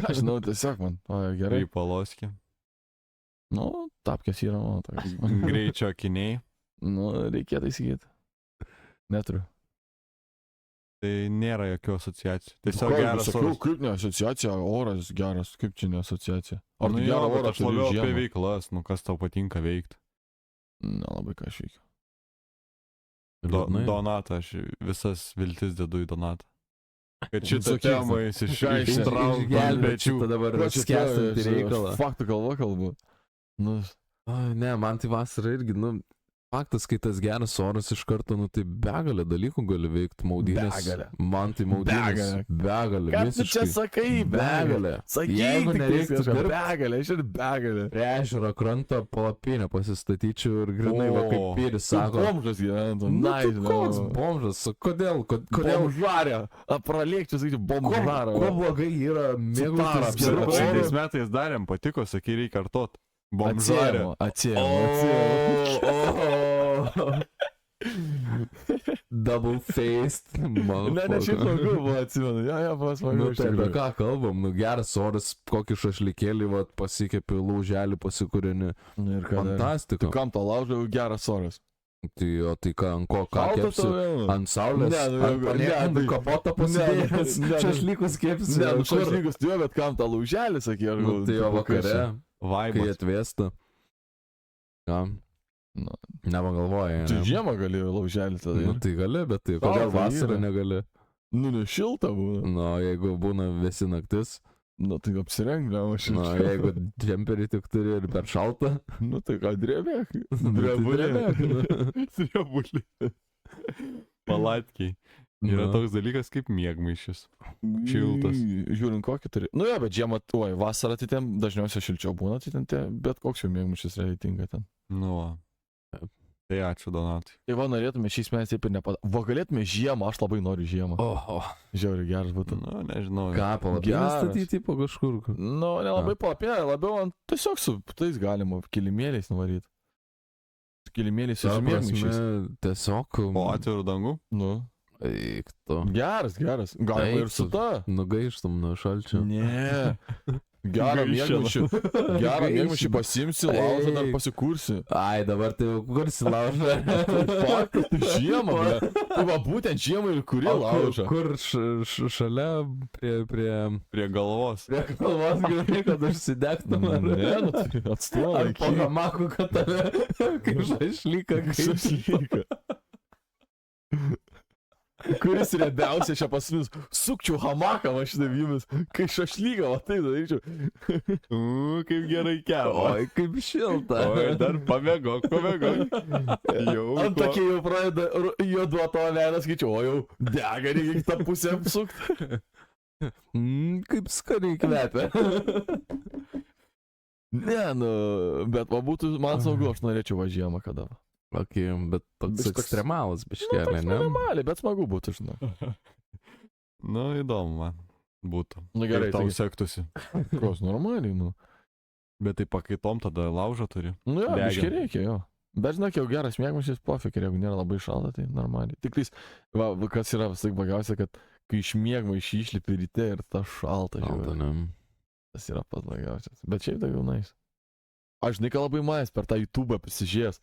[SPEAKER 2] Aš žinau, tiesiog man, o gerai.
[SPEAKER 3] Į paloskį.
[SPEAKER 2] Nu, tapkės yra mano toks.
[SPEAKER 3] Greičio akiniai.
[SPEAKER 2] Nu, reikėtų įsigyti. Neturiu.
[SPEAKER 3] Tai nėra jokių asociacijų. Tiesiog geras oras.
[SPEAKER 2] Kaip ne asociacija, oras geras, kaip čia ne asociacija. Ar
[SPEAKER 3] Nu
[SPEAKER 2] tu
[SPEAKER 3] jo,
[SPEAKER 2] gerą
[SPEAKER 3] bet
[SPEAKER 2] orą
[SPEAKER 3] aš labiau
[SPEAKER 2] turi
[SPEAKER 3] apie
[SPEAKER 2] žiemą?
[SPEAKER 3] veiklas, nu kas tau patinka veikti.
[SPEAKER 2] Nelabai ką aš veikiu.
[SPEAKER 3] Donatą, aš visas viltis dedu į Donatą. Kad šitą
[SPEAKER 2] Sakyk,
[SPEAKER 3] temą ištrauktų ant pečių.
[SPEAKER 1] Tada dabar skęstinti reikalą.
[SPEAKER 2] Faktų kalbu. Nu,
[SPEAKER 1] Ne, man tai vasara irgi, nu, faktas, kai tas geras oras iš karto, nu, tai begalė dalykų gali veikti, maudynės.
[SPEAKER 2] Begalė.
[SPEAKER 1] Man tai maudynės. Begalė.
[SPEAKER 2] ką tu čia
[SPEAKER 1] Visiškai.
[SPEAKER 2] sakai?
[SPEAKER 1] Begalė.
[SPEAKER 2] Sakyk,
[SPEAKER 1] Jeigu
[SPEAKER 2] tik
[SPEAKER 1] nereiktų
[SPEAKER 2] kažką.
[SPEAKER 1] pirkt-
[SPEAKER 2] Begalė, aš ir begalė.
[SPEAKER 1] Prie ežero kranto palapinę pasistatyčiau ir grinai, va, kaip pyris
[SPEAKER 2] Sako,
[SPEAKER 1] sako.
[SPEAKER 2] bomžas gyventų.
[SPEAKER 1] Nu,
[SPEAKER 2] Na,
[SPEAKER 1] tai koks bomžas? Kodėl? Kodėl?
[SPEAKER 2] Bomžarė. Pralėkčiau, sakyti, bomžarė.
[SPEAKER 1] Kuo blogai yra mėgautis
[SPEAKER 2] Sutarą,
[SPEAKER 1] geru
[SPEAKER 2] apsirūpinti.
[SPEAKER 1] oru?
[SPEAKER 3] Šiais metais darėm, patiko, sakai, reikia kartot. Bomžarė.
[SPEAKER 2] Atsiemu.
[SPEAKER 1] Double faced.
[SPEAKER 2] Ne, šiaip smagu buvo, atsimenu. Ja, buvo smagu.
[SPEAKER 1] Nu, tai apie ką kalbam, nu geras oras, kokį šašlikėlį, va, pasikėpi, lūželį pasikūrinį.
[SPEAKER 2] Nu, ir ką.
[SPEAKER 1] Fantastika.
[SPEAKER 2] Kam to laužo, geras oras.
[SPEAKER 1] Tai, o tai ką, ant ko, ką
[SPEAKER 2] Šalta
[SPEAKER 1] kepsi?
[SPEAKER 2] tau,
[SPEAKER 1] Ant saulės? Ant kapotą pasidėjęs? Šašlykus kepsi?
[SPEAKER 2] Ne, nu šašlykus tu jo, bet kam tą lūželį, sakė, ar
[SPEAKER 1] Nu, tai jo vakare, kai
[SPEAKER 3] Vaibas.
[SPEAKER 1] atvėsta. Ką?
[SPEAKER 2] Nu.
[SPEAKER 1] Nepagalvoja.
[SPEAKER 2] Tai žiemą gali lauželį tada.
[SPEAKER 1] Nu, tai gali, bet tai kodėl
[SPEAKER 2] Šalta
[SPEAKER 1] vasarą
[SPEAKER 2] yra.
[SPEAKER 1] negali?
[SPEAKER 2] Nu, ne šilta būna.
[SPEAKER 1] Nu, jeigu būna vėsi naktis,
[SPEAKER 2] Nu, tai apsireng, ne, aš
[SPEAKER 1] nu, jeigu džemperį tik turi ir per šaltą,
[SPEAKER 2] Nu, tai ką, drebėk.
[SPEAKER 3] Drebulį. Palatkiai. Yra toks dalykas kaip miegmaišis. Šiltas.
[SPEAKER 2] Žiūrint kokį turi. Nu, jo, bet žiemą, oi, vasarą tai ten dažniausiai šilčiau būna, tai ten tie, bet koks jau mėgmušis realiai tinka ten.
[SPEAKER 3] Nu, va. Tai ačiū, Donatai.
[SPEAKER 2] Tai va, norėtume šiais metais taip ir nepadaryti. Va, galėtume žiemą, aš labai noriu žiemą.
[SPEAKER 1] Oho.
[SPEAKER 2] Žiauriai geras būtų.
[SPEAKER 3] Nu, nežinau.
[SPEAKER 1] Ką, palapinę
[SPEAKER 2] Geras.
[SPEAKER 1] statyti po kažkur?
[SPEAKER 2] Nu, nelabai palapinė, labiau ant tiesiog su tais galima kilimėliais nuvaryti. Kilimėliais su mėgmušiais.
[SPEAKER 1] Tiesiog.
[SPEAKER 3] O atvirų dangų?
[SPEAKER 2] Nu,
[SPEAKER 1] Eik tu.
[SPEAKER 2] geras. Galima ir su ta.
[SPEAKER 1] Nugaištum nuo šalčio.
[SPEAKER 2] Ne. Gerą mėgmušį. Gerą mėgmušį pasimsi, laužą dar pasikursi.
[SPEAKER 1] Ai, dabar tai jau kursi laužą.
[SPEAKER 2] Faktas, tai žiemą, ble. Tai va, būtent žiemą ir kuri laužą.
[SPEAKER 1] Kur šalia prie
[SPEAKER 3] Prie galvos.
[SPEAKER 1] galvos gyveni, kad užsidegtum.
[SPEAKER 2] Ne, nu tai atstuoja.
[SPEAKER 1] Ar po hamaku, kad tave kaip šašlyka
[SPEAKER 2] Šašlyka. Kuris riebiausia čia pas mus, sukčiau hamaką va šitą vymis, kai šašlyką, va tai daryčiau.
[SPEAKER 3] Kaip gerai kevo.
[SPEAKER 1] Oi, kaip šilta.
[SPEAKER 3] Oi, dar pamėgok. Jau.
[SPEAKER 2] Ant tokie jau pradeda juoduoto veidą, skaičiau, o jau dega, reikia tą pusę apsukti.
[SPEAKER 1] Kaip skaniai kvepia.
[SPEAKER 2] Ne, nu, bet va būtų, man saugu, aš norėčiau va žiemą kada.
[SPEAKER 1] Ok, bet toks
[SPEAKER 2] Toks-
[SPEAKER 1] ekstremalas
[SPEAKER 2] Nu,
[SPEAKER 1] biškelė,
[SPEAKER 2] toks
[SPEAKER 1] ne?
[SPEAKER 2] normaliai, bet smagu būtų, žinau.
[SPEAKER 3] Nu, įdomu man būtų.
[SPEAKER 2] Nu gerai,
[SPEAKER 3] Kaip tau
[SPEAKER 2] tai
[SPEAKER 3] sektųsi.
[SPEAKER 2] kos normaliai, nu.
[SPEAKER 3] Bet tai pakaitom tada laužą turi.
[SPEAKER 2] Nu jo,
[SPEAKER 3] Degina.
[SPEAKER 2] biškai reikia, jo. Bet žinok, jau geras mėgmušis pofik, ir jeigu nėra labai šalta, tai normaliai. Tik tais, va, kas yra visai bagiausia, kad kai iš mėgmo išlipi ryte ir ta šalta,
[SPEAKER 1] Šalta,
[SPEAKER 2] žiūrėjau.
[SPEAKER 1] ne?
[SPEAKER 2] Tas yra pats bagiausias. Bet šiaip daugiau nais. Aš žinai, ką labai manęs per tą YouTube prisižiūrėjęs,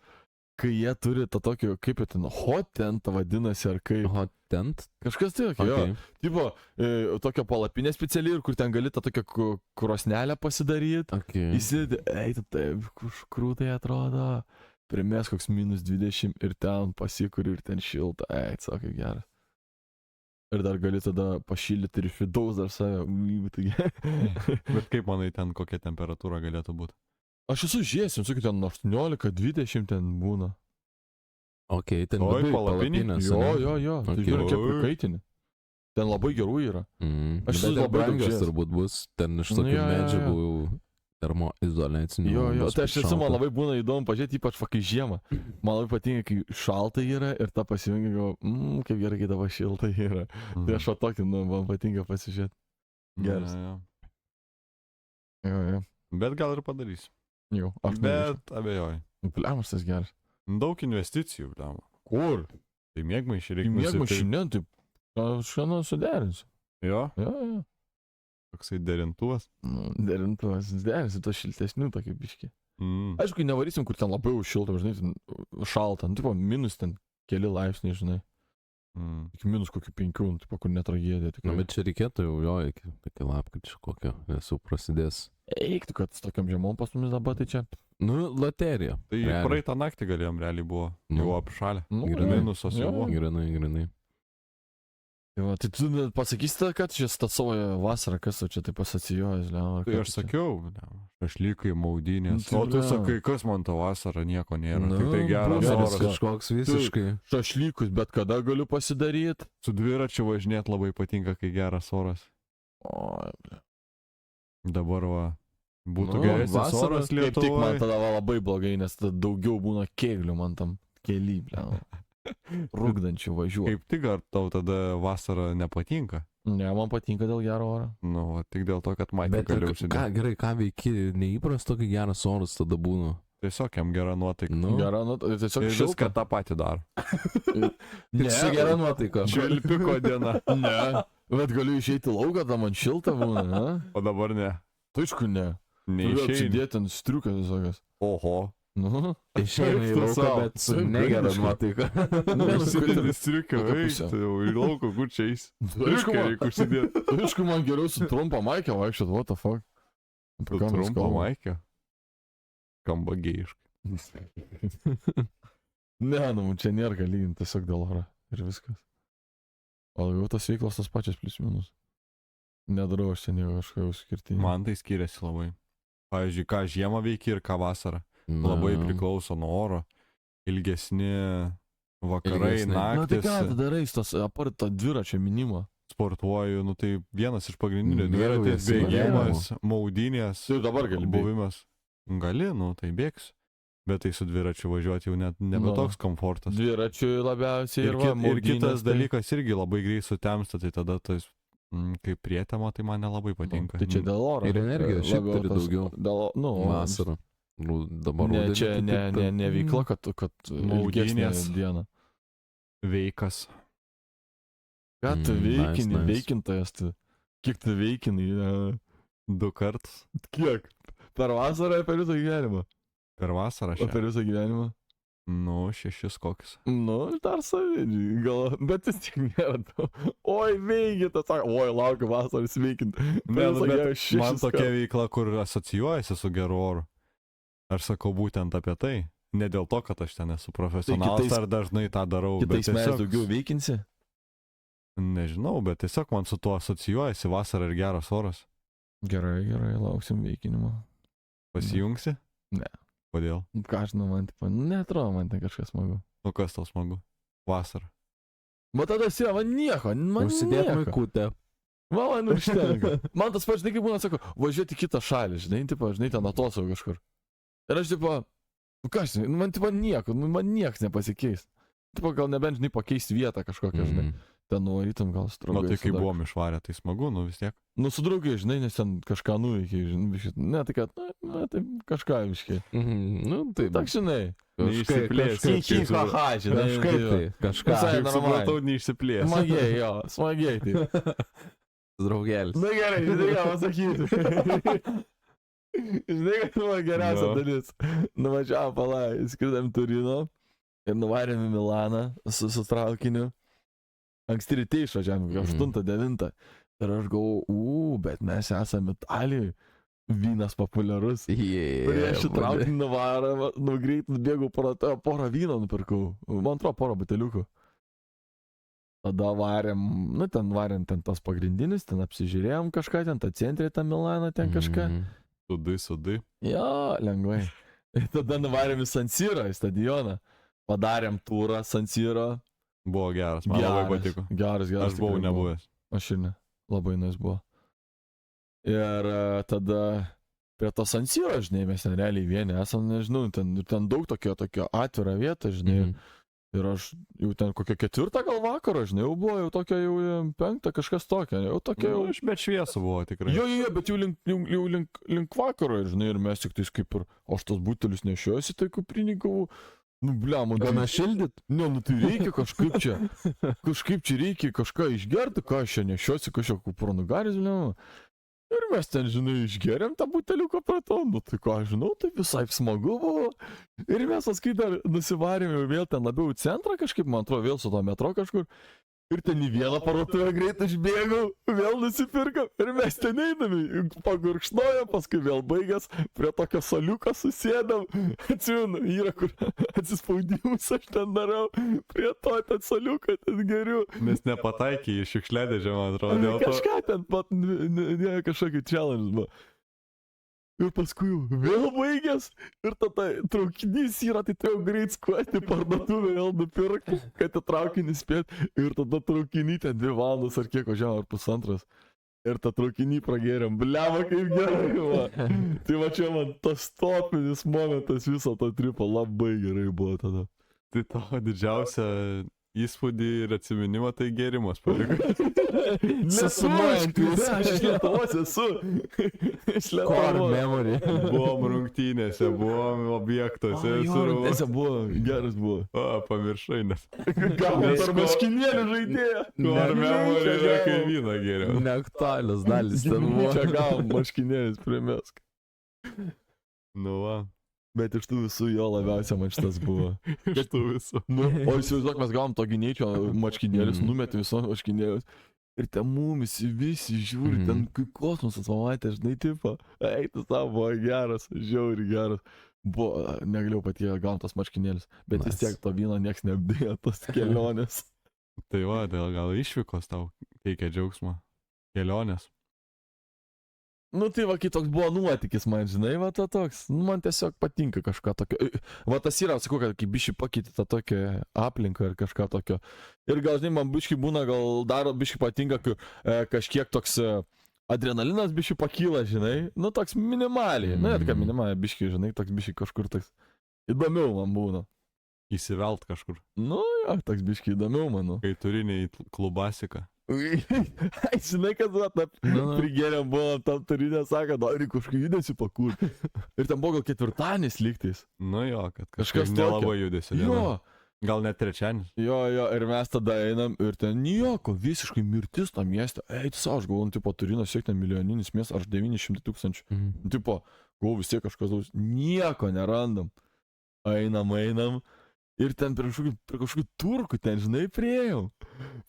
[SPEAKER 2] kai jie turi tą tokį, kaip jau ten, hottent vadinasi, ar kaip.
[SPEAKER 1] Hot tent?
[SPEAKER 2] Kažkas tai, jo.
[SPEAKER 1] Okay.
[SPEAKER 2] Tipo, tokia palapinė speciali ir kur ten gali tą tokią krosnelę pasidaryti.
[SPEAKER 1] Okay.
[SPEAKER 2] Įsidedi, eiti taip, krūtai atrodo. Primės koks -20 ir ten pasikuri ir ten šilta. Sakai, geras. Ir dar gali tada pašildyti ir iš vidaus dar save.
[SPEAKER 3] Bet kaip manai ten kokia temperatūra galėtų būti?
[SPEAKER 2] Aš esu žiūrėjęs, sakai, ten 18-20 ten būna.
[SPEAKER 1] Ok, ten
[SPEAKER 3] Oi,
[SPEAKER 1] viduj
[SPEAKER 3] palapinės,
[SPEAKER 2] Jo. Tai
[SPEAKER 1] Okay.
[SPEAKER 2] žiūrėk, kiek
[SPEAKER 3] Oi.
[SPEAKER 2] prikaitini. Ten labai gerų yra. Aš
[SPEAKER 1] Aš
[SPEAKER 2] esu
[SPEAKER 1] labai
[SPEAKER 2] labai daug
[SPEAKER 1] brangios
[SPEAKER 2] žiūrėjęs.
[SPEAKER 1] turbūt bus, ten iš
[SPEAKER 2] Nu,
[SPEAKER 1] tokių
[SPEAKER 2] jo.
[SPEAKER 1] medžiagų termoizoliacinių.
[SPEAKER 2] Jo, tai aš esu, man
[SPEAKER 1] šalta.
[SPEAKER 2] labai būna įdomu pažiūrėti, ypač va, kai žiemą. Man labai patinka, kai šalta yra ir ta pasijungia, galvoju, kaip gerai, kai tavo šilta yra. Tai aš va tokį, nu, man patinka pasižiūrėti. Geras. Jo.
[SPEAKER 3] Bet gal ir padarys.
[SPEAKER 2] Jau, aš
[SPEAKER 3] Bet abejoju.
[SPEAKER 2] Pliamas tas geras.
[SPEAKER 3] Daug investicijų, blemo.
[SPEAKER 2] Kur?
[SPEAKER 3] Tai mėgmaišį reikia.
[SPEAKER 2] Mėgma šiandien, taip, aš šiandien suderinsiu.
[SPEAKER 3] Jo,
[SPEAKER 2] Jo.
[SPEAKER 3] toksai derintuvas.
[SPEAKER 2] Nu, derintuvas, derinsiu to šiltesnių tokį biškį.
[SPEAKER 3] Mm.
[SPEAKER 2] Aišku, nevarysim, kur ten labai jau šilta, žinai, ten šalta, nu, tipo, minus ten keli laipsniai, žinai.
[SPEAKER 3] Mm.
[SPEAKER 2] Iki minus kokių 5, nu, tipo, kur netragėdė.
[SPEAKER 1] Na, bet čia reikėtų jau jo iki lapkričio kokio, nes jau prasidės.
[SPEAKER 2] Eiktų, kad su tokiam žiemom pas mumis dabar, tai čia.
[SPEAKER 1] Nu, loterija.
[SPEAKER 3] Tai
[SPEAKER 1] Realiai.
[SPEAKER 3] praeitą naktį galėjom realiai buvo.
[SPEAKER 1] Nu.
[SPEAKER 3] Jau apšalę.
[SPEAKER 2] Nu,
[SPEAKER 1] Grynai.
[SPEAKER 3] Minusas jau
[SPEAKER 2] Jo.
[SPEAKER 3] buvo.
[SPEAKER 1] Grinai.
[SPEAKER 2] Tai, va, tai tu pasakysite, kad čia savo vasarą, kas tu čia taip asocijuojas, Leo?
[SPEAKER 3] Tai aš sakiau, šašlykai, maudynės.
[SPEAKER 2] Nu, tai
[SPEAKER 3] O tu
[SPEAKER 2] blemba.
[SPEAKER 3] sakai, kas man tą vasarą nieko nėra.
[SPEAKER 1] Nu,
[SPEAKER 3] Tik tai geras
[SPEAKER 2] geras
[SPEAKER 3] oras.
[SPEAKER 1] kažkoks visiškai.
[SPEAKER 2] Šašlykus, bet kada galiu pasidaryti?
[SPEAKER 3] Su dviračiu važinėt labai patinka, kai geras oras.
[SPEAKER 2] O,
[SPEAKER 3] Dabar va. Būtų
[SPEAKER 1] Nu,
[SPEAKER 3] geresnis
[SPEAKER 1] vasarą
[SPEAKER 3] oras
[SPEAKER 2] kaip tik man
[SPEAKER 3] Lietuvoje.
[SPEAKER 2] tada va, labai blogai, nes tada daugiau būna kėglių man tam kelyblė. rūkdančių važiuoju.
[SPEAKER 3] Kaip tik ar tau tada vasara nepatinka?
[SPEAKER 2] Ne, man patinka dėl gero oro.
[SPEAKER 3] Nu, va, tik dėl to, kad Maikai
[SPEAKER 1] Bet
[SPEAKER 3] gali
[SPEAKER 1] ką,
[SPEAKER 3] užsidėti.
[SPEAKER 1] gerai, ką veiki, neįprasto, kai geras oras tada būna.
[SPEAKER 3] Tiesiog jam gera nuotaika.
[SPEAKER 1] Nu,
[SPEAKER 2] Gera, nu, tiesiog
[SPEAKER 3] Ir viską tą patį daro.
[SPEAKER 1] tik su gera nuotaika.
[SPEAKER 3] Švilpiko diena.
[SPEAKER 2] Ne, bet galiu išeiti lauką, tada man šilta būna, ne?
[SPEAKER 3] O dabar ne.
[SPEAKER 2] Tai aišku, ne. Turiu
[SPEAKER 3] Neišėjai.
[SPEAKER 2] atsidėti ant striukas visokias.
[SPEAKER 3] Oho.
[SPEAKER 2] Nu,
[SPEAKER 1] Išeina į lauką, bet su negera nuotaika.
[SPEAKER 3] Užsidėti striukę,
[SPEAKER 2] Kokią
[SPEAKER 3] eik,
[SPEAKER 2] pusę?
[SPEAKER 3] tai jau į lauką, kur čia eis.
[SPEAKER 2] aišku,
[SPEAKER 3] Striukę reikia užsidėti.
[SPEAKER 2] aišku, man geriau su trumpa maikė vaikščiot, what the fuck. Apie ką mes
[SPEAKER 3] Trumpo
[SPEAKER 2] kalbam?
[SPEAKER 3] Maikė. Skamba gėjiškai.
[SPEAKER 2] Ne, nu, čia nėra ką lyginti, tiesiog dėl oro ir viskas. O daugiau tos veiklos tos pačios plius minus. Nedarau aš čia nieko kažko jau skirtinio.
[SPEAKER 3] Man tai skiriasi labai. Pavyzdžiui, ką žiemą veiki ir ką vasarą. Labai priklauso nuo oro. Ilgesni vakarai,
[SPEAKER 1] Ilgesni.
[SPEAKER 2] Na tai ką,
[SPEAKER 3] naktis.
[SPEAKER 2] tu darai tos apart to dviračio minimo?
[SPEAKER 3] Sportuoju, nu tai vienas iš pagrindinių
[SPEAKER 1] Mėgaujies
[SPEAKER 3] dviratis, bėgimas, maudynės,
[SPEAKER 2] Tai dabar gali bėgt.
[SPEAKER 3] buvimas. Gali, nu tai bėgs. Bet tai su dviračiu važiuoti jau net nebe
[SPEAKER 2] Nu.
[SPEAKER 3] toks komfortas.
[SPEAKER 2] Dviračiui labiausiai
[SPEAKER 3] Ir,
[SPEAKER 2] ir, va,
[SPEAKER 3] ir kitas
[SPEAKER 2] maudynės, tai-
[SPEAKER 3] dalykas irgi labai greit sutemsta, tai tada tas kaip prietema, tai man nelabai patinka.
[SPEAKER 2] Tai čia dėl oro.
[SPEAKER 1] Ir energijos šiaip
[SPEAKER 2] Labiau
[SPEAKER 1] turi
[SPEAKER 2] tas-
[SPEAKER 1] daugiau.
[SPEAKER 2] Dėl, nu,
[SPEAKER 1] Vasarą. Nu, dabar
[SPEAKER 2] Ne,
[SPEAKER 1] rudenį
[SPEAKER 2] čia
[SPEAKER 1] tai
[SPEAKER 2] ne,
[SPEAKER 1] taip,
[SPEAKER 2] ne, ne veikla, kad ilgesnė
[SPEAKER 3] Maudynės.
[SPEAKER 2] diena.
[SPEAKER 3] Veikas.
[SPEAKER 2] Ką tu
[SPEAKER 1] Mm,
[SPEAKER 2] veikini,
[SPEAKER 1] nice.
[SPEAKER 2] veikintojas tu? Kiek tu veikini?
[SPEAKER 3] 2 kartus
[SPEAKER 2] Kiek? Per vasarą ar per visą gyvenimą?
[SPEAKER 3] per vasarą
[SPEAKER 2] O
[SPEAKER 3] šią.
[SPEAKER 2] per visą gyvenimą?
[SPEAKER 3] Nu, 6 kokius.
[SPEAKER 2] Nu, dar savidžiai, gal, bet vis tiek nėra. Oi, veikit, tas sako, oi, laukiu vasaros veikint.
[SPEAKER 3] Ne, nu, bet man tokia veikla, kur asocijuojasi su geru oru. Aš sakau būtent apie tai. Ne dėl to, kad aš ten esu profesionalas
[SPEAKER 2] kitais-
[SPEAKER 3] ar dažnai tą darau.
[SPEAKER 2] Kitais
[SPEAKER 3] bet
[SPEAKER 2] metais
[SPEAKER 3] tiesiog-
[SPEAKER 2] daugiau veikinsi?
[SPEAKER 3] Nežinau, bet tiesiog man su tuo asocijuojasi vasara ir geras oras.
[SPEAKER 2] Gerai, gerai, lauksim veikinimo.
[SPEAKER 3] Pasijungsi?
[SPEAKER 2] Ne.
[SPEAKER 3] Kodėl?
[SPEAKER 2] Ką aš žinau, man tipo, netrodo man ten kažkas smagu.
[SPEAKER 3] Nu kas tau smagu? Vasara.
[SPEAKER 2] Bet tada sėva, man nieko, man
[SPEAKER 1] Užsidėk
[SPEAKER 2] nieko.
[SPEAKER 1] maikutę.
[SPEAKER 2] Man užtenka. Man tas pats, žinai, kaip būna, sako, važiuoti į kitą šalį, žinai, tipo, žinai, ten atostogų kažkur. Ir aš, tipo, nu ką aš, žinai, nu, man, tipo, nieko, nu, man niekas nepasikeis. Tipo, gal nebent, žinai, pakeisti vietą kažkokią, žinai. Ten nuvarytum gal su
[SPEAKER 3] Nu
[SPEAKER 2] draugais.
[SPEAKER 3] tai kai
[SPEAKER 2] tada.
[SPEAKER 3] buvom išvarę, tai smagu, nu vis tiek.
[SPEAKER 2] Nu, su draugais, žinai, nes ten kažką nuveikiai, žinai, biškit. Ne, tai kad, na, tai kažką biškiai.
[SPEAKER 1] Nu, taip.
[SPEAKER 2] Tak, žinai.
[SPEAKER 3] Neišsiplėsi.
[SPEAKER 1] kažkaip-
[SPEAKER 2] Kiek haha, žinai.
[SPEAKER 1] Kažkaip tai. Kažką.
[SPEAKER 2] Visai
[SPEAKER 3] Kaip
[SPEAKER 2] normaliai.
[SPEAKER 3] supratau, neišsiplės.
[SPEAKER 2] Smagiai, jo, smagiai tai.
[SPEAKER 1] Draugelis.
[SPEAKER 2] Na gerai, žinai, ką pasakyti. Žinai, kad buvo geriausia
[SPEAKER 3] Nu.
[SPEAKER 2] dalis. Nuvažiavom palai, skridom Turino ir nuvarėm į Milaną su traukiniu. Anksti ryte išvažiavom,
[SPEAKER 1] Mhm.
[SPEAKER 2] 8-9. Ir aš galvoju, bet mes esame Italijoje. Vynas populiarus. Prieš šį traukinį nuvarą, greit nubėgau porą vyno nupirkau. Man atrodo, porą buteliukų. Tada varėm, nu ten varėm ten tos pagrindinius, ten apsižiūrėjom kažką, ten tą centrį, tą Milaną, ten kažką.
[SPEAKER 3] Sudai.
[SPEAKER 2] Jo, lengvai. Ir tada nuvarėm į San Siro, į stadioną. Padarėm turą San Siro.
[SPEAKER 3] Buvo geras, man labai patiko.
[SPEAKER 2] Geras.
[SPEAKER 3] Aš buvau
[SPEAKER 2] tikrai buvo.
[SPEAKER 3] nebuvęs.
[SPEAKER 2] Aš ir ne. Labai nais buvo. Ir tada prie to San Siro, žinai, mes ten realiai vieni esam, nežinau, ten daug tokio atvira vieta, žinai. Ir aš jau ten kokią 4 gal vakarą, žinai, jau buvo, jau tokia jau 5, kažkas tokia, jau tokia jau...
[SPEAKER 3] Nu, bet šviesų buvo tikrai.
[SPEAKER 2] Jo, bet jau link vakaro, ir mes tik tais kaip ir, aš tos butelius nešiojuosi, tai kuprinį. Nu, bliam,
[SPEAKER 1] Gana šildyt.
[SPEAKER 2] Ne, nu tai reikia kažkaip čia reikia kažką išgerti, ką aš čia nešiuosi, kažkokio kupronugaris, bliam. Ir mes ten, žinai, išgeriam tą buteliuką prato, nu tai ką, žinau, tai visai smagu buvo. Ir mes paskui dar nusivarėm jau vėl ten labiau į centrą kažkaip, man atrodo, vėl su to metro kažkur. Ir ten į vieną parduotuvę greit išbėgau, vėl nusipirkam ir mes ten eidami, pagurkšnojom, paskui vėl baigęs, prie tokio soliuko susėdam, atsimenu, yra kur atsispaudimus aš ten darau, prie to ten soliuką ten geriu.
[SPEAKER 3] Nes nepataikė į šiukšliadėžę, man atrodo, dėl to.
[SPEAKER 2] Kažką ten pat, ne kažkokį challenge buvo. Ir paskui vėl baigęs, ir tada traukinys yra, tai turėjau greit skuoti parduotuvę, vėl nupirkti, kad į traukinį spėt. Ir tada traukinį ten 2 valandas ar kiek važiavo, ar 1,5. Ir tą traukinį pragėrėm, bliava kaip gerai, va. Tai va čia man tas topinis momentas viso to tripo labai gerai buvo tada.
[SPEAKER 3] Tai tavo didžiausia įspūdį ir atsiminimą, tai gėrimas paliko.
[SPEAKER 2] Susumuojant, aš iš Lietuvos esu. Iš
[SPEAKER 1] Core
[SPEAKER 2] Lietuvos.
[SPEAKER 1] memory.
[SPEAKER 3] Buvom rungtynėse, buvom objektuose.
[SPEAKER 2] Tiesa buvo, geras buvo.
[SPEAKER 3] O, pamiršai, nes.
[SPEAKER 2] Gal net ar maškinėlį žaidėją.
[SPEAKER 3] Ar memory yra kai vyną geriau.
[SPEAKER 1] Neaktualios dalis ten buvo.
[SPEAKER 2] Čia gal maškinėlis primesk.
[SPEAKER 3] Nu, va.
[SPEAKER 2] Bet iš tų visų jo labiausiai man šitas buvo.
[SPEAKER 3] Iš tų visų.
[SPEAKER 2] Nu, o įsivaizduok, mes gavom to gynėčio maškinėlius, numetėm visos maškinėlius. Ir ten mumis visi žiūri, ten kai kosmosas pamatė, žinai, tipo, eik, tas tavo buvo geras, žiauri geras. Buvo, negalėjau patie gavom tos maškinėlius, bet vis tiek to vyno nieks neapdėjo, tos kelionės.
[SPEAKER 3] Tai va, dėl gal išvykos tau teikia džiaugsmą. Kelionės.
[SPEAKER 2] Nu tai va, kai toks buvo nuotykis man, žinai, va to toks, nu, man tiesiog patinka kažką tokio. Va tas yra, sakau, kad kai biškai pakeitė tą tokią aplinką ir kažką tokio. Ir gal, žinai, man biškai būna, gal dar biškai patinka, kai kažkiek toks adrenalinas biškai pakyla, žinai, nu toks minimaliai, nu net ką minimaliai biškai, žinai, toks biškai kažkur toks įdomiau man būna.
[SPEAKER 3] Įsivelt kažkur.
[SPEAKER 2] Nu jo, toks biškai įdomiau, manau.
[SPEAKER 3] Kai turiniai klubasiką.
[SPEAKER 2] Žinai, kad prigėrėm buvo tam turinė, sako, nori kažkokį judesi pakurti. Ir ten buvo gal ketvirtadienis lygtais.
[SPEAKER 3] Nu jo, kad
[SPEAKER 2] Kažkas
[SPEAKER 3] kažkas nelabai judesi.
[SPEAKER 2] Jo,
[SPEAKER 3] Gal net trečianis.
[SPEAKER 2] jo, ir mes tada einam ir ten nieko, visiškai mirtis tam mieste. Eik, aš galvoju, tipo, Turinas siek ten milijoninis miestas, aš 900 000. Tipo, galvoju, vis tiek kažkas daus, nieko nerandam. Einam. Ir ten prie kažkokių turkų, ten, žinai, priėjom.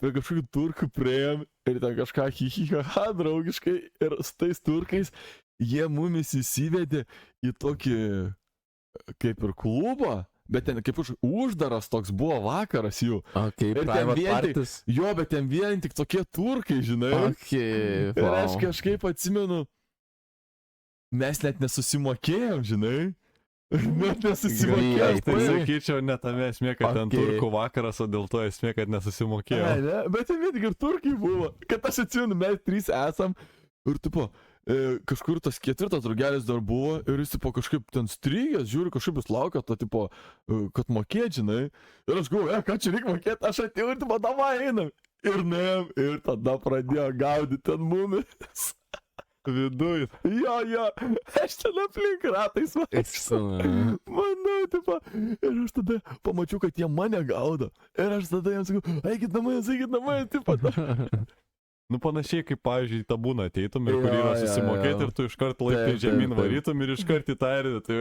[SPEAKER 2] Prie kažkokių turkų priėjom ir ten kažką hihihaha draugiškai. Ir su tais turkais jie mumis įsivedė į tokį, kaip ir klubą, bet ten kaip uždaras toks buvo vakaras jų.
[SPEAKER 1] Okay,
[SPEAKER 2] Ir ten
[SPEAKER 1] private
[SPEAKER 2] vien tik,
[SPEAKER 1] parties.
[SPEAKER 2] jo, bet ten vien tik tokie turkai, žinai.
[SPEAKER 1] Okay,
[SPEAKER 2] Ir aš kažkaip atsimenu, mes net nesusimokėjom, žinai. Net nesusimokėjom.
[SPEAKER 3] Tai sakyčiau, ne tame esmė, kad ten
[SPEAKER 1] Okay.
[SPEAKER 3] turkų vakaras, o dėl to esmė, kad nesusimokėjo.
[SPEAKER 2] Ne, bet ten vien tik ir turkai buvo. Kad aš atsimenu, mes trys esam. Ir tipo, kažkur tas ketvirtas draugelis dar buvo. Ir jis tipo kažkaip ten strygęs, žiūri, kažkaip jis laukia to tipo, kad mokėt, žinai. Ir aš galvoju, ką čia reikia mokėti, aš atėjau ir tipo, davai einam. Ir ne, ir tada pradėjo gaudyti ten mumis.
[SPEAKER 3] Viduj.
[SPEAKER 2] Jo, aš ten aplink ratais manau, tipo, ir aš tada pamačiau, kad jie mane gaudo. Ir aš tada jiems sakau, eikit namai, tipo.
[SPEAKER 3] Nu panašiai kaip, pavyzdžiui, tą būną ateitum ir kur yra
[SPEAKER 2] Jo.
[SPEAKER 3] susimokėti ir tu iškart laiptai
[SPEAKER 2] Taip,
[SPEAKER 3] žemyn
[SPEAKER 2] taip.
[SPEAKER 3] varytum ir iškart į tą erdvę. Tai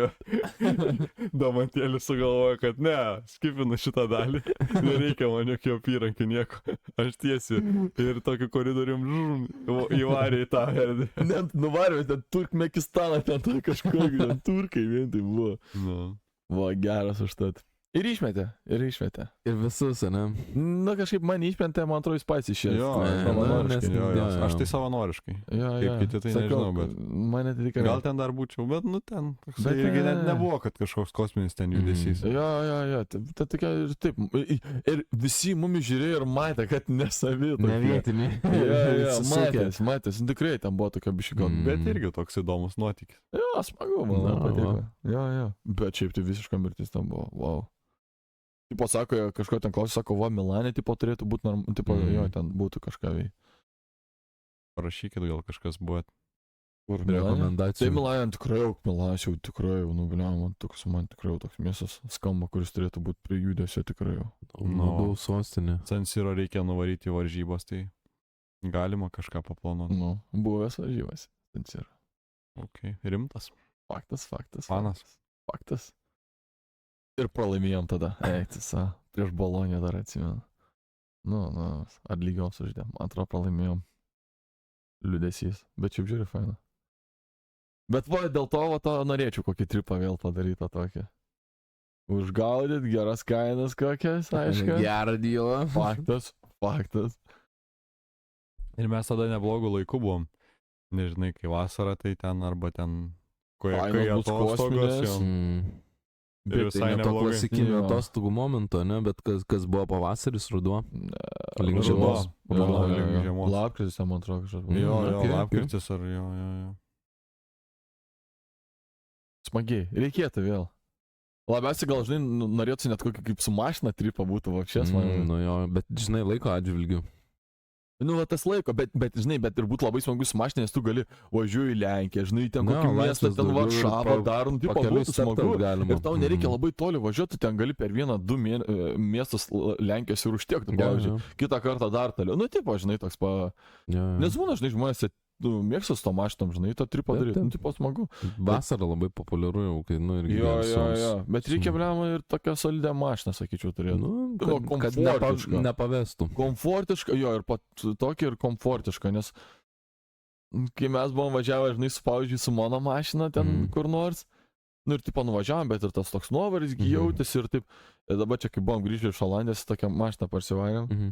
[SPEAKER 3] Damantėlis sugalvoja, kad ne, skipinu šitą dalį, nereikia man jokio apyrankių nieko. Aš tiesiu ir tokiu koridorium įvarė į tą erdvę.
[SPEAKER 2] Net nuvarėme, ten Turkmekistaną, ten kažkokį, ten turkai vien tai buvo.
[SPEAKER 3] Nu.
[SPEAKER 2] Buvo geras užtat. Ir išmetė.
[SPEAKER 1] Ir visus, ne?
[SPEAKER 2] Na kažkaip man išmetė, man atrodo, jis pats išėjo.
[SPEAKER 3] Jo,
[SPEAKER 2] savanoriškai.
[SPEAKER 3] jo. Aš tai savanoriškai. Kaip kiti, tai nežinau, bet-
[SPEAKER 2] Mane tai reikia.
[SPEAKER 3] Gal ten dar būčiau, bet nu ten.
[SPEAKER 2] Bet,
[SPEAKER 3] Irgi net nebuvo, kad kažkoks kosminis ten judesys.
[SPEAKER 2] Jo, tai tokia ir taip. Ir visi mumis žiūrėjo ir matė, kad nesavi.
[SPEAKER 1] Ne vietiniai.
[SPEAKER 2] Jo,
[SPEAKER 1] Susisukę.
[SPEAKER 2] matęs. Tikrai ten buvo tokia bišika.
[SPEAKER 3] Bet irgi toks įdomus nuotykis.
[SPEAKER 2] Jo, smagu, man
[SPEAKER 1] Na,
[SPEAKER 2] patiko. Jo. Bet šiaip tai visiška mirtis tam buvo. Wow. Tipo sako, kažko ten klausė, sako, va, Milane, tipo turėtų būti, tipo, jo, ten būtų kažką vei.
[SPEAKER 3] Parašykit, gal kažkas buvo.
[SPEAKER 2] Kur Milane? Tai
[SPEAKER 1] Rekomendacijų.
[SPEAKER 2] Milane tikrai jau, Milanas jau tikrai jau, man tikrai jau toks miestas skamba, kuris turėtų būti prie judesio tikrai jau.
[SPEAKER 1] Labiau sostinė.
[SPEAKER 3] San Siro reikia nuvaryti į varžybas, tai galima kažką paplanuoti.
[SPEAKER 2] Nu, buvęs varžybas.
[SPEAKER 3] Ok, rimtas.
[SPEAKER 2] Faktas.
[SPEAKER 3] Fanas.
[SPEAKER 2] Faktas. Ir pralaimėjom tada. Eiktis, prieš Boloniją dar atsimenu. Nu, ar lygiom sužydėm. Man atrodo, pralaimėjom. Liūdesys. Bet šiaip žiūri, faina. Bet va, dėl to, norėčiau kokį tripą vėl padaryti tokį. Užgaudyt, geras kainas kokias, aišku.
[SPEAKER 1] Gerą dylą.
[SPEAKER 2] Faktas.
[SPEAKER 3] Ir mes tada neblogų laikų buvom. Nežinai, kai vasara, tai ten arba ten... Kai
[SPEAKER 2] Kainos bus
[SPEAKER 3] atostogos,
[SPEAKER 2] kosminės.
[SPEAKER 3] jo. Ir
[SPEAKER 1] Bet
[SPEAKER 3] visai
[SPEAKER 1] tai ne to
[SPEAKER 3] neblogai.
[SPEAKER 1] klasikinio
[SPEAKER 2] Jo.
[SPEAKER 1] atostogų momento, ne? Bet kas buvo pavasaris, ruduo. Link
[SPEAKER 2] Ruduo.
[SPEAKER 1] žiemos.
[SPEAKER 3] Ruduo, link žiemos.
[SPEAKER 2] Lapkritis, man atrodo, kažkas buvo.
[SPEAKER 3] Jo,
[SPEAKER 1] Okay.
[SPEAKER 3] lapkritis ar jo.
[SPEAKER 2] Smagiai. Reikėtų vėl. Labiausiai gal, žinai, norėtų net kokį kaip su mašina tripą būtų, vakšies, man.
[SPEAKER 1] Nu jo, bet žinai, laiko atžvilgiu.
[SPEAKER 2] Nu, va tas laiko, bet žinai, bet ir būtų labai smagu su mašina, nes tu gali važiuoju į Lenkiją, žinai, ten kokį miestą, ten Varšavą dar, nu, tipo, būtų smagu. Ir tau nereikia labai toli važiuoti, ten gali per 1-2 miestus Lenkijos ir užtiekti, pavyzdžiui, kitą kartą dar toliau. Nu, tipo, žinai, toks Nes būna, žinai, žmonės mėgsta su to mašinom, žinai, tą tripą daryti, nu, tipo, smagu.
[SPEAKER 1] Vasara labai populiaru jau, kai, nu, irgi.
[SPEAKER 2] Jo. Bet reikia, blema, ir tokią solidę mašiną, sakyčiau, turėti.
[SPEAKER 1] Nu, kad nepavestų.
[SPEAKER 2] Komfortiška, jo, ir tokia ir komfortiška, nes kai mes buvom važiavę, žinai, pavyzdžiui, su mano mašina ten kur nors, nu ir tipo nuvažiavom, bet ir tas toks nuovaris jautėsi ir taip, ir dabar čia, kai buvom grįžę iš Olandijos, tokią mašiną parsivarėm,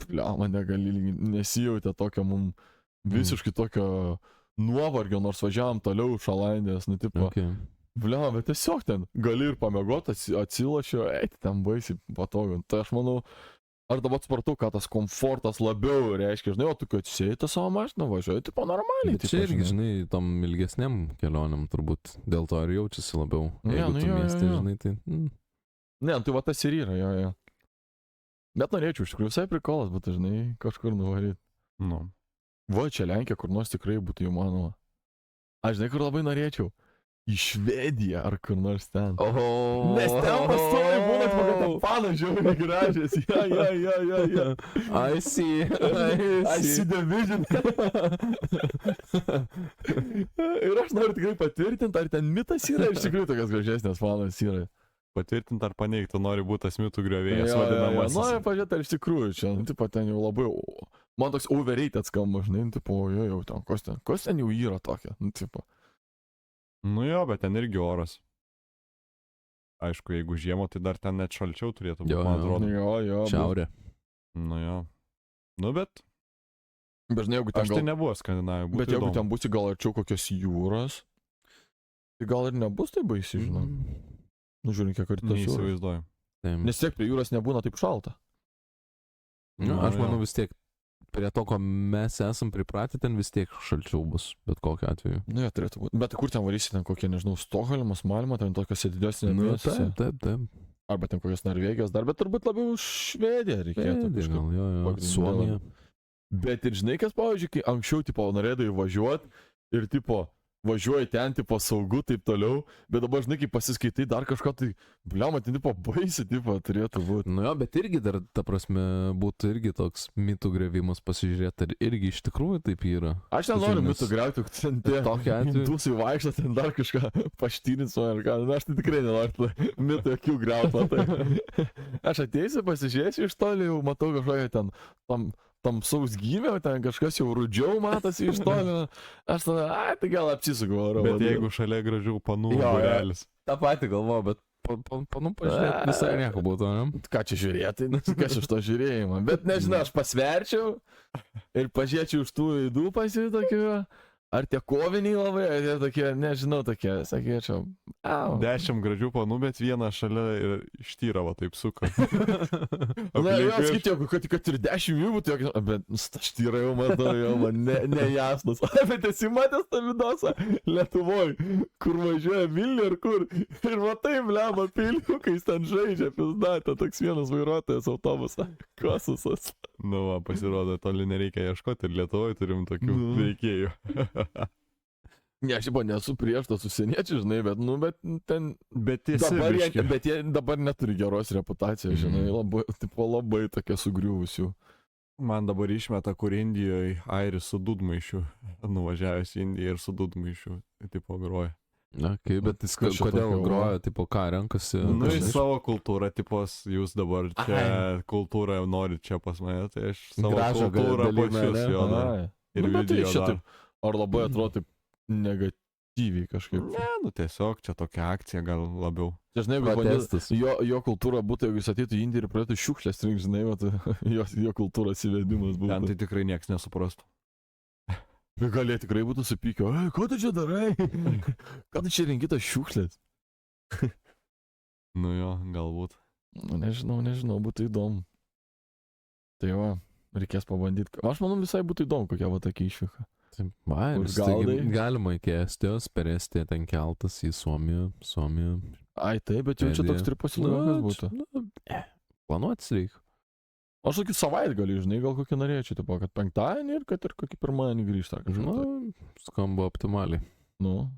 [SPEAKER 2] blema, negali, nesijautė tokio mums visiškai tokio nuovargio, nors važiavom toliau iš Olandijos, nu tipo, blema, bet tiesiog ten gali ir pamiegoti, atsilošio, eiti ten baisiai patogu. Tai aš manau, aš dabar supratau, kad tas komfortas labiau reiškia, žinai, o tu kai atsisėjai tą savo mašiną, važiuoji, tipo normaliai.
[SPEAKER 1] Tai čia irgi, žinai, tom ilgesniam kelionėm turbūt dėl to ir jaučiasi labiau. Jeigu tu mieste, žinai, tai...
[SPEAKER 2] Ne, tai va tas ir yra, jo. Bet norėčiau, iš tikrųjų, visai prikolas, bet žinai, kažkur nuvaryti.
[SPEAKER 3] Nu.
[SPEAKER 2] Va, čia Lenkija, kur nors tikrai būtų įmanoma. Aš žinai, kur labai norėčiau. Į Švediją ar kur nors ten.
[SPEAKER 1] Oho.
[SPEAKER 2] Nes ten pastovi būna tokia pana žiauriai gražias. Ja.
[SPEAKER 1] I see.
[SPEAKER 2] I see the vision. Ir aš noriu tikrai patvirtinti, ar ten mitas yra, iš tikrųjų tokias gražesnės panas yra.
[SPEAKER 3] Patvirtinti ar paneigti, nori būti tas mitų griovėjas vadinamas.
[SPEAKER 2] Noriu pažiūrėti, ar iš tikrųjų čia, tipo, ten jau labai... Man toks overrated skamba, žinai, tipo, jau ten, kas ten jau yra tokia, nu, tipo.
[SPEAKER 3] Nu jo, bet ten irgi oras. Aišku, jeigu žiemo, tai dar ten net šalčiau turėtų būti, man atrodo.
[SPEAKER 2] Jo.
[SPEAKER 1] Šiaurė.
[SPEAKER 3] Nu jo. Nu bet...
[SPEAKER 2] Bet žinai, jeigu ten
[SPEAKER 3] aš tai nebuvo Skandinavija, būtų
[SPEAKER 2] bet jeigu
[SPEAKER 3] įdomu.
[SPEAKER 2] ten būsi gal arčiau kokios jūros, tai gal ir nebus tai baisi, žinai. Nu, žiūrink, kiek ar tas jūros.
[SPEAKER 3] Neįsivaizduoju.
[SPEAKER 2] Nes tiek prie jūros nebūna taip šalta.
[SPEAKER 1] Nu, aš manau vis tiek, prie to, ko mes esam pripratę, ten vis tiek šalčiau bus, bet kokiu atveju.
[SPEAKER 2] Nu, jie turėtų būti. Bet kur ten varysi, ten kokie, nežinau, Stokholmas, Malmo, ten tokiose didesnė miestose.
[SPEAKER 1] Taip.
[SPEAKER 2] Arba ten kokios Norvegijos dar, bet turbūt labiau Švedija reikėtų.
[SPEAKER 1] Jo. Suomija.
[SPEAKER 2] Bet ir žinai, kas, pavyzdžiui, kai anksčiau, tipo, norėdavai važiuoti ir, tipo, važiuoji ten, tipo, saugu, taip toliau, bet dabar, žinai, kai pasiskaitai dar kažko, tai, bliama, ten, tipo, baisi, tipo, turėtų būti.
[SPEAKER 1] Nu jo, bet irgi dar, ta prasme, būtų irgi toks mitų grėvimas pasižiūrėti, ar irgi iš tikrųjų taip yra.
[SPEAKER 2] Aš nenoriu mitų griauti, ten tie dusai vaikšto, ten dar kažką paštynins, ar ką, na, aš tai tikrai nenoriu mitų akių griauti, matai. Aš ateisiu, pasižiūrėsiu iš toli, jau matau kažkokią ten, tamsaus gyvio, ten kažkas jau rudžiau matosi iš toli, aš tada, tai gal apsisuku oro.
[SPEAKER 3] Bet jeigu šalia gražių panų būrelis.
[SPEAKER 1] Ta pati galvo, bet panų pažiūrėti visai nieko būtų, ne?
[SPEAKER 2] Ką čia žiūrėti, kas iš to žiūrėjimo. Bet nežinau, aš pasverčiau ir pažiūrėčiau iš tų veidų pasitokiu. Ar tie koviniai labai, ar tie tokie, nežinau, tokie, sakyčiau.
[SPEAKER 3] 10 gražių panų, bet vieną šalia ir ištyravo taip suka.
[SPEAKER 2] Na, jau skaičiau, kad ir 10 jų būtų, bet štyra jau matau, jau man nejasnas. Bet esi matęs tą vidosą Lietuvoj, kur važiuoja Vilnių ir kur. Ir matai, blema, piliukais ten žaidžia, pizdatė, toks vienas vairuotojas autobusą. Kosusas.
[SPEAKER 3] Nu, va, pasirodo, toli nereikia ieškoti ir Lietuvoje turim tokių veikėjų.
[SPEAKER 2] Ne, aš jau nesu prieš tas užsieniečių, žinai, bet ten...
[SPEAKER 3] Bet
[SPEAKER 2] jie dabar neturi geros reputacijos, žinai, labai tokie sugriuvusių.
[SPEAKER 3] Man dabar išmeta, kur Indijoje airis su dūdmaišiu, nuvažiavęs į Indiją ir su dūdmaišiu, tipo groja.
[SPEAKER 1] Na, kaip, bet jis kodėl groja, tipo, ką renkasi?
[SPEAKER 3] Nu, į savo kultūrą, tipos, jūs dabar čia kultūrą norit čia pas mane, tai aš savo kultūrą pačius jo, ir video dar.
[SPEAKER 2] Ar labai atrodo taip negatyviai kažkaip?
[SPEAKER 3] Ne, nu tiesiog čia tokia akcija gal labiau.
[SPEAKER 2] Žinai, jo kultūra būtų, jeigu jis ateitų į Indiją ir pradėtų šiukšlės rinkti, žinai, jo kultūros įvedimas būtų.
[SPEAKER 3] Ten tai tikrai nieks nesuprastų.
[SPEAKER 2] Gal jie tikrai būtų supykę, ko tu čia darai? Ką tu čia renki tas šiukšlės?
[SPEAKER 3] Nu jo, galbūt.
[SPEAKER 2] Nu, nežinau, būtų įdomu. Tai va, reikės pabandyti. Aš manau, visai būtų įdomu, kokia va tokia išvyka.
[SPEAKER 1] Galima iki Estijos, per Estiją ten keltas į Suomiją.
[SPEAKER 2] Ai, taip, bet jau čia toks tripas ilgokas būtų.
[SPEAKER 1] Planuotis reikia.
[SPEAKER 2] Aš tokį savaitgalį, žinai, gal kokį norėčiau, tipo, kad penktadienį ir kad ir kokį pirmadienį grįžtą.
[SPEAKER 1] Skamba optimaliai.
[SPEAKER 2] Nu,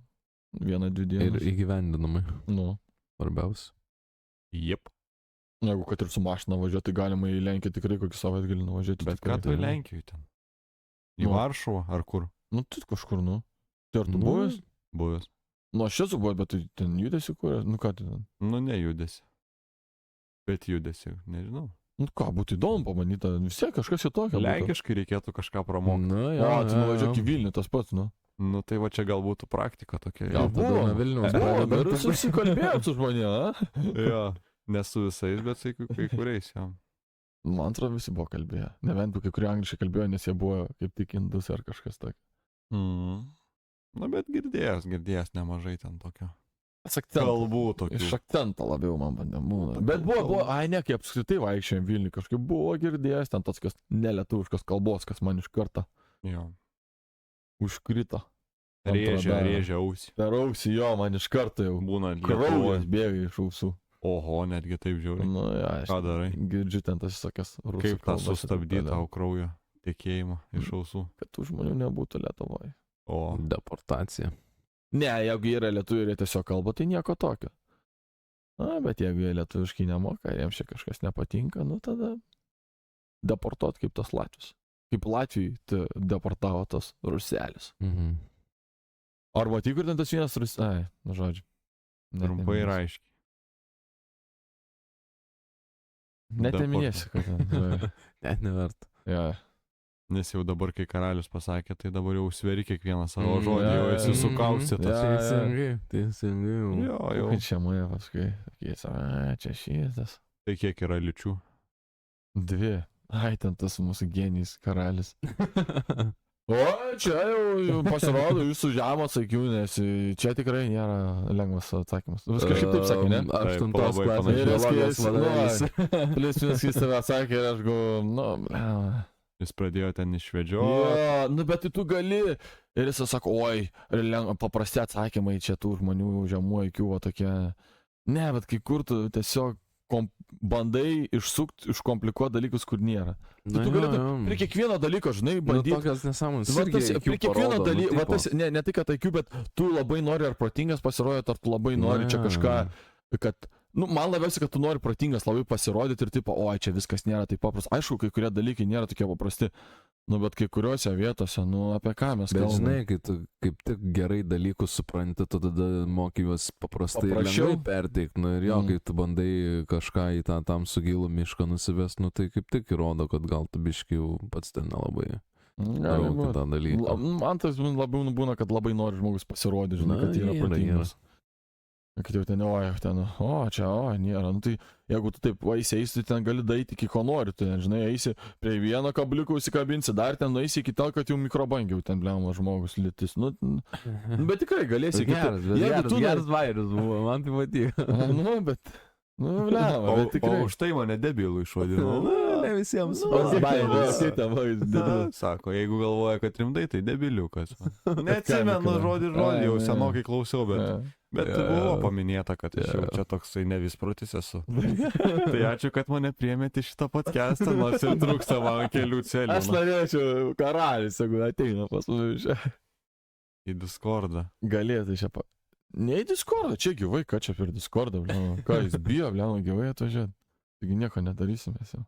[SPEAKER 2] 1-2
[SPEAKER 1] Ir
[SPEAKER 2] dienas.
[SPEAKER 1] įgyvendinamai.
[SPEAKER 2] Nu.
[SPEAKER 1] Svarbiausia.
[SPEAKER 3] Jep.
[SPEAKER 2] Jeigu kad ir su mašina važiuoti, tai galima į Lenkiją tikrai kokį savaitgalį nuvažiuoti.
[SPEAKER 3] Bet
[SPEAKER 2] tikrai.
[SPEAKER 3] ką tu į Lenkijoje ten? Į
[SPEAKER 2] Nu.
[SPEAKER 3] Varšuvą ar kur?
[SPEAKER 2] Nu, tai kažkur, nu. Tai ar tu
[SPEAKER 1] Nu.
[SPEAKER 2] buvęs?
[SPEAKER 3] Buvęs.
[SPEAKER 2] Nu, aš esu buvęs, bet tai ten judesi kur? Nu, ką tai ten?
[SPEAKER 3] Nu, nejudesi. Bet judesi, nežinau.
[SPEAKER 2] Nu, ką, būtų įdomu pamanyti, vis tiek kažkas į tokią.
[SPEAKER 3] Lenkiškai reikėtų kažką pramokti.
[SPEAKER 1] Nu,
[SPEAKER 2] O, tai nuvažiuok į Vilnių, tas pats, nu.
[SPEAKER 3] Nu, tai va čia gal būtų praktika tokia.
[SPEAKER 2] Gal
[SPEAKER 1] Tada
[SPEAKER 2] buvo.
[SPEAKER 1] nuo Vilniaus
[SPEAKER 2] Buvo,
[SPEAKER 1] pradedam.
[SPEAKER 2] dar susikalbėjom su žmonėmis,
[SPEAKER 3] Jo, ne su visais, bet su kai kuriais jam.
[SPEAKER 2] Man atrodo, visi buvo kalbėję. Nebent kai kurie angliškai kalbėjo, nes jie buvo kaip tik indus ar kažkas tokio.
[SPEAKER 3] Na, bet girdėjęs nemažai ten tokio.
[SPEAKER 2] Akcentą.
[SPEAKER 3] Kalbų tokių.
[SPEAKER 2] Iš akcento labiau man būna. Bet buvo, ai ne, kai apskritai vaikščiojom Vilnių, kažkaip buvo girdėjęs ten tos nelietuviškos kalbos, kas man iš karto
[SPEAKER 3] Jo.
[SPEAKER 2] užkrito.
[SPEAKER 3] Rėžia ausį.
[SPEAKER 2] Per ausį jo, man iš karto jau
[SPEAKER 3] Būna
[SPEAKER 2] kraujas
[SPEAKER 3] Lietuvoje.
[SPEAKER 2] bėga iš ausų.
[SPEAKER 3] Oho, netgi taip žiūri.
[SPEAKER 2] Nu, ja, aš
[SPEAKER 3] Ką darai?
[SPEAKER 2] girdžiu ten tas visokias rusų
[SPEAKER 3] Kaip tą
[SPEAKER 2] kalbas ir taip
[SPEAKER 3] sustabdyti
[SPEAKER 2] toliau.
[SPEAKER 3] tau kraujo tekėjimą iš ausų?
[SPEAKER 2] Kad tų žmonių nebūtų Lietuvoje.
[SPEAKER 3] O,
[SPEAKER 1] Deportacija.
[SPEAKER 2] Ne, jeigu jie yra lietuviai ir jie tiesiog kalba, tai nieko tokio. Na, bet jeigu jie lietuviškai nemoka ir jiems čia kažkas nepatinka, nu tada deportuot kaip tas Latvius. Kaip Latvijai deportavo tas ruselis.
[SPEAKER 1] Mhm.
[SPEAKER 2] Ar matai, kur ten tas vienas ruselis? Ai, nu žodžiu. Net
[SPEAKER 3] trumpai ir
[SPEAKER 2] neminėsiu.
[SPEAKER 3] aiškiai.
[SPEAKER 2] Net neminėsiu, kad ten.
[SPEAKER 1] Net neverta.
[SPEAKER 2] Ja.
[SPEAKER 3] Nes jau dabar, kai karalius pasakė, tai dabar jau sveri kiekvieną savo žodį,
[SPEAKER 2] ja,
[SPEAKER 3] jau
[SPEAKER 2] ja,
[SPEAKER 3] esi
[SPEAKER 2] ja.
[SPEAKER 3] sukaustytas.
[SPEAKER 1] Teisingai.
[SPEAKER 3] Jo, jau.
[SPEAKER 2] Kaip čia mane paskui. Sakys, čia šitas.
[SPEAKER 3] Tai kiek yra liučių?
[SPEAKER 2] 2. Ai, ten tas mūsų genijus karalis. O, čia jau pasirodo jūsų žemos akių, nes čia tikrai nėra lengvas atsakymas. Vis kažkaip taip sakė, ne?
[SPEAKER 1] 8
[SPEAKER 3] labai
[SPEAKER 1] klasės
[SPEAKER 3] panašiai.
[SPEAKER 1] biologijos
[SPEAKER 2] Ir
[SPEAKER 1] vadovėlis.
[SPEAKER 2] Plius vienas jis tave atsakė ir aš galvoju, nu,
[SPEAKER 3] Jis pradėjo ten išvedžio.
[SPEAKER 2] jo, nu bet tai tu gali. Ir jis sako, oi, paprasti atsakymai čia tų žmonių žemų akių, o tokie. Ne, bet kai kur tu tiesiog bandai išsukti, iškomplikuoti dalykus, kur nėra.
[SPEAKER 1] Na,
[SPEAKER 2] Tu
[SPEAKER 1] jo,
[SPEAKER 2] gali
[SPEAKER 1] jo.
[SPEAKER 2] prie kiekvieno dalyko, žinai,
[SPEAKER 1] Nu,
[SPEAKER 2] bandyti.
[SPEAKER 1] tokias nesąmonės.
[SPEAKER 2] Va,
[SPEAKER 1] irgi
[SPEAKER 2] tas,
[SPEAKER 1] IQ
[SPEAKER 2] prie kiekvieno
[SPEAKER 1] parodo, nu,
[SPEAKER 2] dalyko,
[SPEAKER 1] tipo.
[SPEAKER 2] ne tai, kad IQ, bet tu labai nori ar protingas pasirodyti, ar tu labai nori čia
[SPEAKER 1] Ne.
[SPEAKER 2] kažką, kad, nu, man labiausiai, kad tu nori protingas labai pasirodyti ir tipo, oi, čia viskas nėra taip paprasta. Aišku, kai kurie dalykai nėra tokie paprasti, nu, bet kai kuriuose vietose, nu, apie ką mes
[SPEAKER 1] Bet
[SPEAKER 2] kalbame.
[SPEAKER 1] žinai, kai tu kaip tik gerai dalykus supranti, tu tada moki juos paprastai ir
[SPEAKER 2] Paprasčiau.
[SPEAKER 1] lengvai perteikti. Nu ir jo, kai tu bandai kažką į tą tamsų gilų mišką nusivest, nu tai kaip tik įrodo, kad gal tu biški jau pats ten nelabai
[SPEAKER 2] Gali
[SPEAKER 1] rauki
[SPEAKER 2] būt.
[SPEAKER 1] tą dalyką.
[SPEAKER 2] Man tas labiau būna, kad labai nori žmogus pasirodyti, žinai,
[SPEAKER 1] Na,
[SPEAKER 2] kad yra
[SPEAKER 1] yra,
[SPEAKER 2] protingas. Kad jau ten, čia, nėra. Nu, tai jeigu tu taip eisi, ten gali daryti iki ko nori, tu, žinai, eisi prie vieno kabliuko, užsikabinsi, dar ten eisi iki to, kad jau mikrobangiau ten blemo žmogus lytis. Nu, bet tikrai galėsi iki
[SPEAKER 1] Geras, bet geras vairas buvo, man tai patiko.
[SPEAKER 2] Nu, bet, blemo,
[SPEAKER 3] O,
[SPEAKER 2] bet
[SPEAKER 3] o
[SPEAKER 2] tikrai.
[SPEAKER 3] už tai mane debilų išvadino.
[SPEAKER 1] Ne visiems.
[SPEAKER 3] Sako, jeigu galvoja, kad rimtai, tai debiliukas. Neatsimenu žodį, jau senokai klausiau, bet
[SPEAKER 1] Jo,
[SPEAKER 3] buvo
[SPEAKER 1] jo.
[SPEAKER 3] paminėta, kad aš jau
[SPEAKER 1] Jo.
[SPEAKER 3] čia toksai nevisprotis esu. Tai ačiū, kad mane priėmėte šitą podcastą, nors ir trūksta man kelių celių.
[SPEAKER 2] Aš norėčiau karalis, jeigu ateina pas mus čia.
[SPEAKER 3] Į Discordą.
[SPEAKER 2] Galėtų čia pa... Ne į Discordą, čia gyvai, ką čia per Discordą, blemo. Ką jis bijo, blemo, gyvai atvažiuoti. Taigi nieko nedarysim mes jau.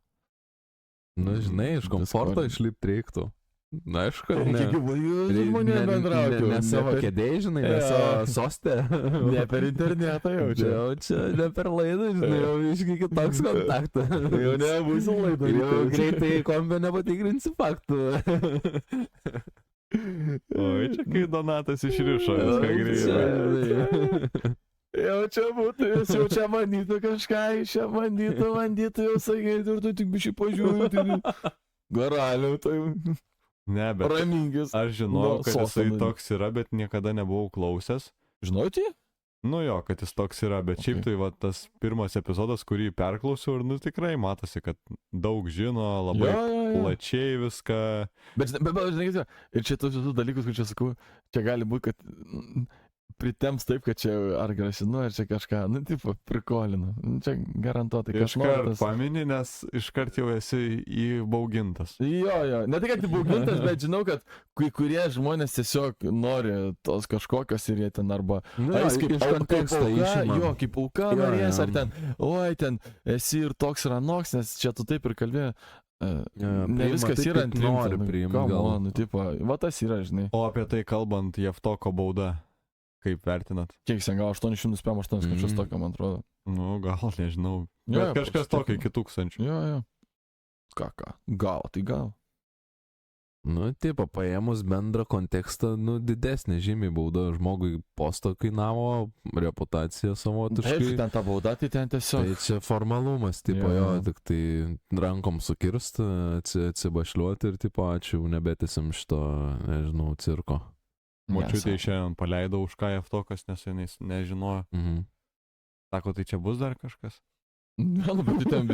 [SPEAKER 1] Nu, žinai, iš komforto
[SPEAKER 2] Discord.
[SPEAKER 1] išlipti reiktų. Na, aišku, kad ne.
[SPEAKER 2] Žmonė bendrauti.
[SPEAKER 1] Ne savo kėdėjai, žinai, ne
[SPEAKER 2] Jo.
[SPEAKER 1] savo sostė.
[SPEAKER 2] Ne per internetą jau čia.
[SPEAKER 1] Jau čia ne per laidą, žinai, jau iški kitoks kontaktas.
[SPEAKER 2] Jau nebūsiu laidą.
[SPEAKER 1] Jau greitai kompė nepatikrinsi faktų.
[SPEAKER 3] Oi, čia kai Donatas išrišo viską greitai.
[SPEAKER 2] Jau čia būtų, jis jau čia bandytų kažką, čia bandytų jau sakyti, ir tu tik bišį pažiūrėti. Garaliau, tai
[SPEAKER 3] Ne, bet
[SPEAKER 2] ramingis.
[SPEAKER 3] aš žinau,
[SPEAKER 2] Nu,
[SPEAKER 3] kad jisai
[SPEAKER 2] sostinė.
[SPEAKER 3] toks yra, bet niekada nebuvau klausęs.
[SPEAKER 2] Žinoti?
[SPEAKER 3] Nu jo, kad jis toks yra, bet šiaip tai va tas pirmas epizodas, kurį perklausiau ir nu tikrai matosi, kad daug žino, labai plačiai viską.
[SPEAKER 2] Bet žinai, ir čia tos visus dalykus, kur čia sakau, čia gali būti, kad pritems taip, kad čia ar grasinu, ar čia kažką, nu, tipo, prikolinu. Čia garantuotai kažkas.
[SPEAKER 3] Iškart pamini, nes iškart jau esi įbaugintas.
[SPEAKER 2] Jo, ne tai, kad įbaugintas, bet žinau, kad kai kurie žmonės tiesiog nori tos kažkokios ir jie ten arba...
[SPEAKER 1] Jis kaip iš konteksto išima.
[SPEAKER 2] Jo, kaip auka norės, ar ten, oi, ten esi ir toks ir anoks, nes čia tu taip ir kalbėjai. Ne viskas
[SPEAKER 1] taip,
[SPEAKER 2] yra
[SPEAKER 1] kaip nori priimti.
[SPEAKER 2] Nu, tipo, va tas yra, žinai.
[SPEAKER 3] O apie tai kalbant, Jeftoko bauda, kaip vertinat?
[SPEAKER 2] Kiek sen gal 808 kažkas tokio, man atrodo.
[SPEAKER 3] Nu, gal, nežinau.
[SPEAKER 2] Jo,
[SPEAKER 3] Bet kažkas tokio iki 1000.
[SPEAKER 2] Jo. Ką. Gal, tai gal.
[SPEAKER 1] Nu, tipo, paėmus bendrą kontekstą, nu, didesnė žymiai bauda žmogui posto kainavo, reputacija savotiškai.
[SPEAKER 2] Taip, ten ta bauda, tai ten tiesiog.
[SPEAKER 1] Tai čia formalumas, tipo, jo, tik tai rankom sukirsti, atsibašliuoti ir, tipo, ačiū, nebetisim šito, nežinau, cirko.
[SPEAKER 3] Močiutė šiandien paleido už ką Jeftokas, nes jinai nežinojo. Sako, tai čia bus dar kažkas?
[SPEAKER 2] Ne, labai ten,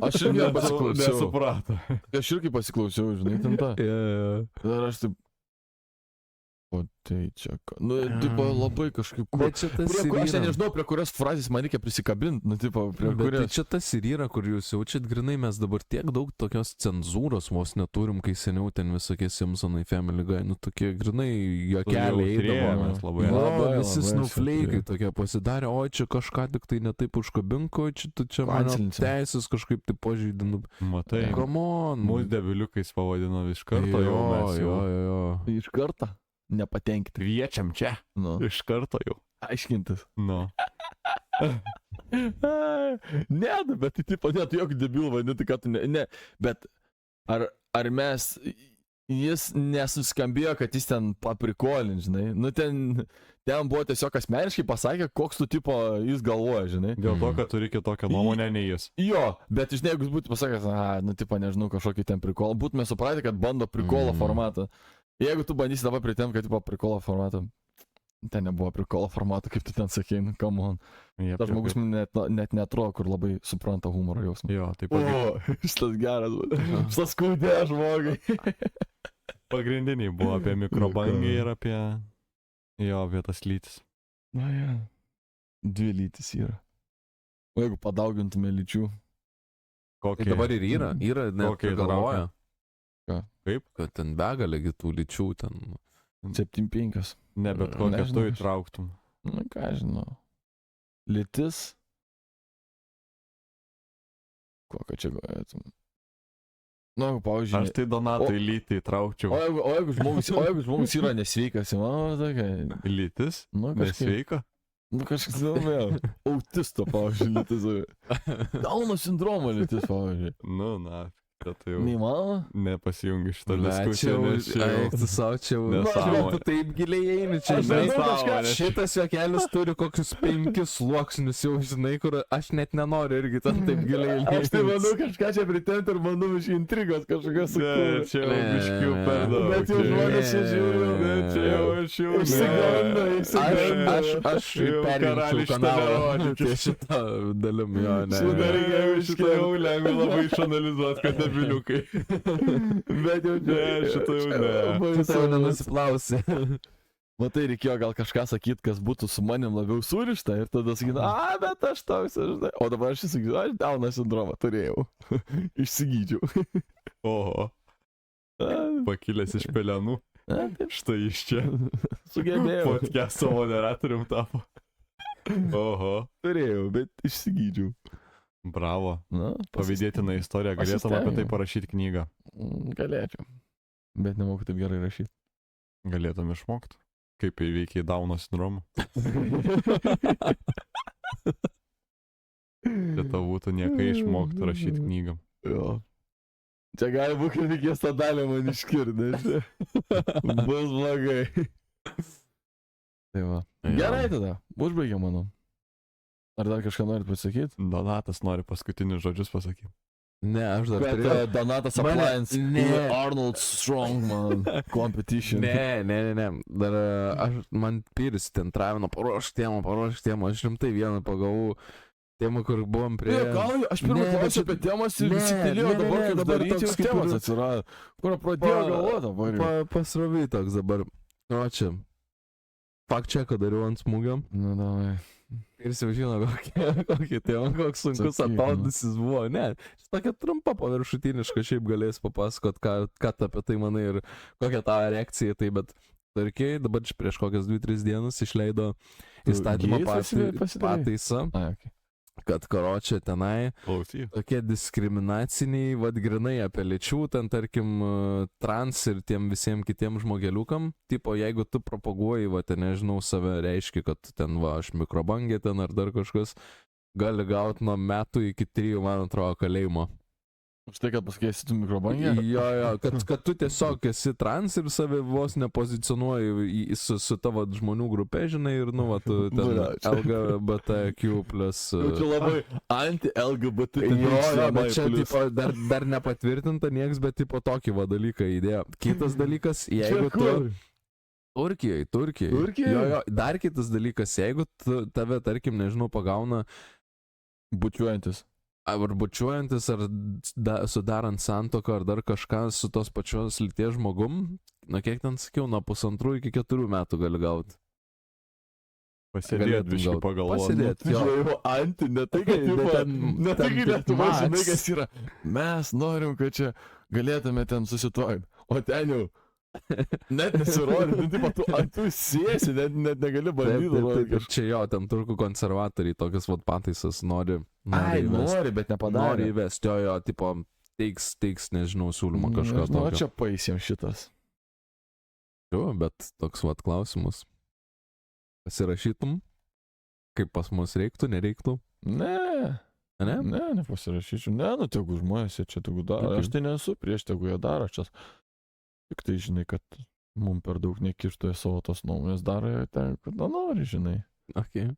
[SPEAKER 2] aš irgi pasiklausiau.
[SPEAKER 3] Nesuprato.
[SPEAKER 2] Aš irgi pasiklausiau, žinai, ten tą. Ir aš taip... O tai čia ką. Nu, tipo, labai kažkaip...
[SPEAKER 1] Bet čia tas ir
[SPEAKER 2] Aš
[SPEAKER 1] yra.
[SPEAKER 2] nežinau, prie kurios frazės man reikia prisikabinti, nu, tipo, prie
[SPEAKER 1] Bet tai
[SPEAKER 2] kurios...
[SPEAKER 1] čia tas ir yra, kur jūs jaučiat grinai, mes dabar tiek daug tokios cenzūros vos neturim, kai seniau ten visokie Simpsonai, Family Guy, nu tokie grinai juokeliai eidavo.
[SPEAKER 3] Mes labai.
[SPEAKER 2] Labai,
[SPEAKER 1] Visi
[SPEAKER 2] labai
[SPEAKER 1] snufleikai
[SPEAKER 2] stipriai.
[SPEAKER 1] tokie pasidarė, o čia kažką tik tai netaip užkabinko, čia mano
[SPEAKER 2] Kancelinsim.
[SPEAKER 1] teisės kažkaip tai pažeidinu.
[SPEAKER 3] Matai,
[SPEAKER 1] Come on.
[SPEAKER 3] mūsų debiliukais pavadino iš karto jau mes jau.
[SPEAKER 1] Jo.
[SPEAKER 2] Iš karto nepatenkti.
[SPEAKER 3] Kviečiam čia.
[SPEAKER 2] Nu,
[SPEAKER 3] Iš karto jau.
[SPEAKER 2] aiškintis.
[SPEAKER 3] Nu.
[SPEAKER 2] Ne, bet tai tipo, net jokių debilų vadinti, kad tu ne. Bet ar mes, jis nesuskambėjo, kad jis ten paprikolin, žinai. Nu, ten buvo tiesiog asmeniškai pasakė, koks tu tipo jis galvoja, žinai.
[SPEAKER 3] Dėl to, kad turi kitokią nuomonę nei jis.
[SPEAKER 2] Jo, bet žinai, jeigu jis būtų pasakęs, nu, tipo, nežinau, kažkokį ten prikolą, būtume supratę, kad bando prikolo formatą. Jeigu tu bandysi dabar pritemti, kad tipo prikolo formatą, ten nebuvo prikolo formato, kaip tu ten sakei, nu, come on. Tas žmogus net netrodo, kur labai supranta humoro jausmą.
[SPEAKER 3] Jo, taip
[SPEAKER 2] O,
[SPEAKER 3] pat.
[SPEAKER 2] šitas geras, šitas skaudė žmogai.
[SPEAKER 3] Pagrindiniai buvo apie mikrobangį ir apie tas lytis.
[SPEAKER 2] Na, ja. 2 lytis yra. O jeigu padaugintume lyčių.
[SPEAKER 3] Kokie?
[SPEAKER 1] Tai dabar ir yra, net
[SPEAKER 3] Kokie
[SPEAKER 1] galvoja.
[SPEAKER 2] Ką?
[SPEAKER 3] Kaip?
[SPEAKER 1] Kad ten begalė kitų lyčių ten.
[SPEAKER 2] 7-5.
[SPEAKER 3] Ne, bet kokią
[SPEAKER 2] Nežinau,
[SPEAKER 3] tu
[SPEAKER 2] aš-
[SPEAKER 3] įtrauktum.
[SPEAKER 2] Na, ką žinau. Lytis. Kokią čia galėtum. Na, pavyzdžiui.
[SPEAKER 3] Aš tai Donatai lytį įtraukčiau.
[SPEAKER 2] O jeigu žmogus yra nesveikas, man tokia.
[SPEAKER 3] Lytis?
[SPEAKER 2] Nu, kažkaip.
[SPEAKER 3] Nesveika?
[SPEAKER 2] Nu, kažkas įdomiau. Autisto, pavyzdžiui, lytis. Dauno sindromo lytis, pavyzdžiui.
[SPEAKER 3] Nu, na. Tai jau
[SPEAKER 2] Neįmanoma?
[SPEAKER 3] nepasijungi šitą
[SPEAKER 1] Bet
[SPEAKER 3] diskusiją, nes čia jau...
[SPEAKER 1] tu savo čia jau.
[SPEAKER 3] Nesąmonė.
[SPEAKER 1] Tu taip giliai eini čia,
[SPEAKER 2] Aš
[SPEAKER 1] žinai.
[SPEAKER 2] nežinau, kažką-
[SPEAKER 1] Šitas juokelis turi kokius 5 sluoksnius jau, žinai, kur aš net nenoriu irgi ten taip giliai eini.
[SPEAKER 2] Aš tai manau kažką čia pritemti ir manau iš intrigos kažkokios
[SPEAKER 3] Ne,
[SPEAKER 2] sukūrė.
[SPEAKER 3] čia jau
[SPEAKER 1] Ne.
[SPEAKER 3] biškių per daug.
[SPEAKER 2] Bet jau žmonės čia žiūri.
[SPEAKER 3] Ne, čia jau aš jau...
[SPEAKER 2] Išsigando, išsigando.
[SPEAKER 1] Aš
[SPEAKER 3] Jau
[SPEAKER 1] perrinkčiau
[SPEAKER 3] karališką
[SPEAKER 1] kanalą
[SPEAKER 3] nerodykit.
[SPEAKER 1] ties šitą dalim, jo, ne.
[SPEAKER 3] Sudarykėjau šitą jau lengva labai išanalizuoti, kad debiliukai.
[SPEAKER 2] Bet jau
[SPEAKER 3] Ne, šitą jau ne.
[SPEAKER 1] Šitą jau nenusiplausi.
[SPEAKER 2] Matai, reikėjo gal kažką sakyti, kas būtų su manim labiau surišta ir tada sakyti, bet aš toks, žinai. O dabar aš įsigysiu, aš Dauno sindromą turėjau. Išsigydžiau.
[SPEAKER 3] Oho, pakilęs iš pelenų. Štai iš čia.
[SPEAKER 2] Sugebėjau.
[SPEAKER 3] Podcast'o moderatorium tapo. Oho,
[SPEAKER 2] Turėjau, bet išsigydžiau.
[SPEAKER 3] bravo.
[SPEAKER 2] Na,
[SPEAKER 3] Pavydėtina istorija, galėtum apie tai
[SPEAKER 2] Pasistengiau.
[SPEAKER 3] parašyti knygą.
[SPEAKER 2] Galėčiau. Bet nemoku taip gerai rašyti.
[SPEAKER 3] Galėtum išmokti. Kaip įveikiai Dauno sindromą. Čia tau būtų niekai išmokti rašyti knygą.
[SPEAKER 2] Jo. Čia gali būti, kad reikės tą dalį man iškirti. Bus blogai. Tai va. Gerai tada. Užbaigiam, manau. Ar dar kažką norit pasakyti?
[SPEAKER 3] Donatas nori paskutinius žodžius pasakyti.
[SPEAKER 1] Ne, aš dar
[SPEAKER 2] Bet
[SPEAKER 1] turėjau.
[SPEAKER 2] Donatas
[SPEAKER 1] Mane-
[SPEAKER 2] Appliance.
[SPEAKER 1] ne.
[SPEAKER 2] Arnold Strongman competition.
[SPEAKER 1] Ne. Dar man Pyris ten travino, paruošk temą. Aš rimtai vieną pagavau temą, kur buvom prie...
[SPEAKER 2] Ne, gal, aš pirmą
[SPEAKER 1] Ne, bet
[SPEAKER 2] klausiau
[SPEAKER 1] čia-
[SPEAKER 2] apie temas ir
[SPEAKER 1] Ne,
[SPEAKER 2] visi tylėjo,
[SPEAKER 1] ne,
[SPEAKER 2] dabar
[SPEAKER 1] ne,
[SPEAKER 2] kaip
[SPEAKER 1] dabar
[SPEAKER 2] daryti,
[SPEAKER 1] toks
[SPEAKER 2] jau
[SPEAKER 1] kaip
[SPEAKER 2] temas
[SPEAKER 1] ir-
[SPEAKER 2] atsirado. Kur pradėjo galvoti dabar. jau.
[SPEAKER 1] Pasroviai toks dabar. O čia. fakčeką dariau ant smūgio.
[SPEAKER 2] Nu, davai.
[SPEAKER 1] Ir jau žino, kokį tėvą, koks sunkus
[SPEAKER 2] Sakyk,
[SPEAKER 1] atodus jis buvo. Ne, šis tokia trumpa paviršutiniška, šiaip galės papasakot, ką tu apie tai manai ir kokia tavo reakcija. Tai, bet tarkiai, dabar prieš kokias 2-3 dienas išleido įstatymą pataisą,
[SPEAKER 2] Okay.
[SPEAKER 1] kad karočią tenai
[SPEAKER 3] Klausyk.
[SPEAKER 1] tokie diskriminaciniai, vad grinai apie lyčių, ten tarkim trans ir tiem visiems kitiem žmogeliukam, tipo jeigu tu propaguoji, va ten nežinau, save reiškia, kad ten va aš mikrobangė ten ar dar kažkas, gali gauti nuo metų iki 3, man atrodo, kalėjimo.
[SPEAKER 2] Už tai, kad pasakėsi tu mikrobangę?
[SPEAKER 1] Jo, kad tu tiesiog esi trans ir save vos nepozicionuoji su tavo žmonių grupė, žinai, ir nu, va, tu ten LGBTQ+.
[SPEAKER 2] Čia labai anti-LGBT.
[SPEAKER 1] Jo, bet čia tipo, dar nepatvirtinta nieks, bet tipo tokį va dalyką įdėjo. Kitas dalykas, jeigu tu... Turkijai. Jo, dar kitas dalykas, jeigu tave, tarkim, nežinau, pagauna...
[SPEAKER 2] Bučiuojantis.
[SPEAKER 1] Ar bučiuojantis, ar sudarant santoką, ar dar kažką su tos pačios lyties žmogum, na kiek ten sakiau, nuo 1,5 iki 4 metų gali gauti.
[SPEAKER 3] Pasėdėt biškai pagalvoti.
[SPEAKER 1] Pasėdėt,
[SPEAKER 2] Jo,
[SPEAKER 1] jo.
[SPEAKER 2] jau anti, ne tai, kad ne tai, kad Lietuva, žinai, kas yra. Mes norim, kad čia galėtume ten susituokti. O ten jau net nesirodė, tu sėsi, net negali bandyti.
[SPEAKER 1] Taip, čia jo, ten turkų konservatoriai tokias vat pataisas nori
[SPEAKER 2] Nori, bet nepadarė.
[SPEAKER 1] Nori įvesti, jo, tipo, teiks, nežinau, siūlymą kažką
[SPEAKER 2] Nu,
[SPEAKER 1] tokio.
[SPEAKER 2] čia paisėm šitas.
[SPEAKER 1] Jo, bet toks vat klausimas. Pasirašytum, kaip pas mus reiktų, nereiktų?
[SPEAKER 2] Ne,
[SPEAKER 1] Ne?
[SPEAKER 2] nepasirašyčiau. Ne, nu, tegu žmonės čia tegu daro.
[SPEAKER 1] Okay.
[SPEAKER 2] Aš tai nesu prieš, tegu jie daro. Čia tik tai, žinai, kad mums per daug nekištų į savo tos nuomonės daro, ten, kad nori, žinai.
[SPEAKER 1] Okay.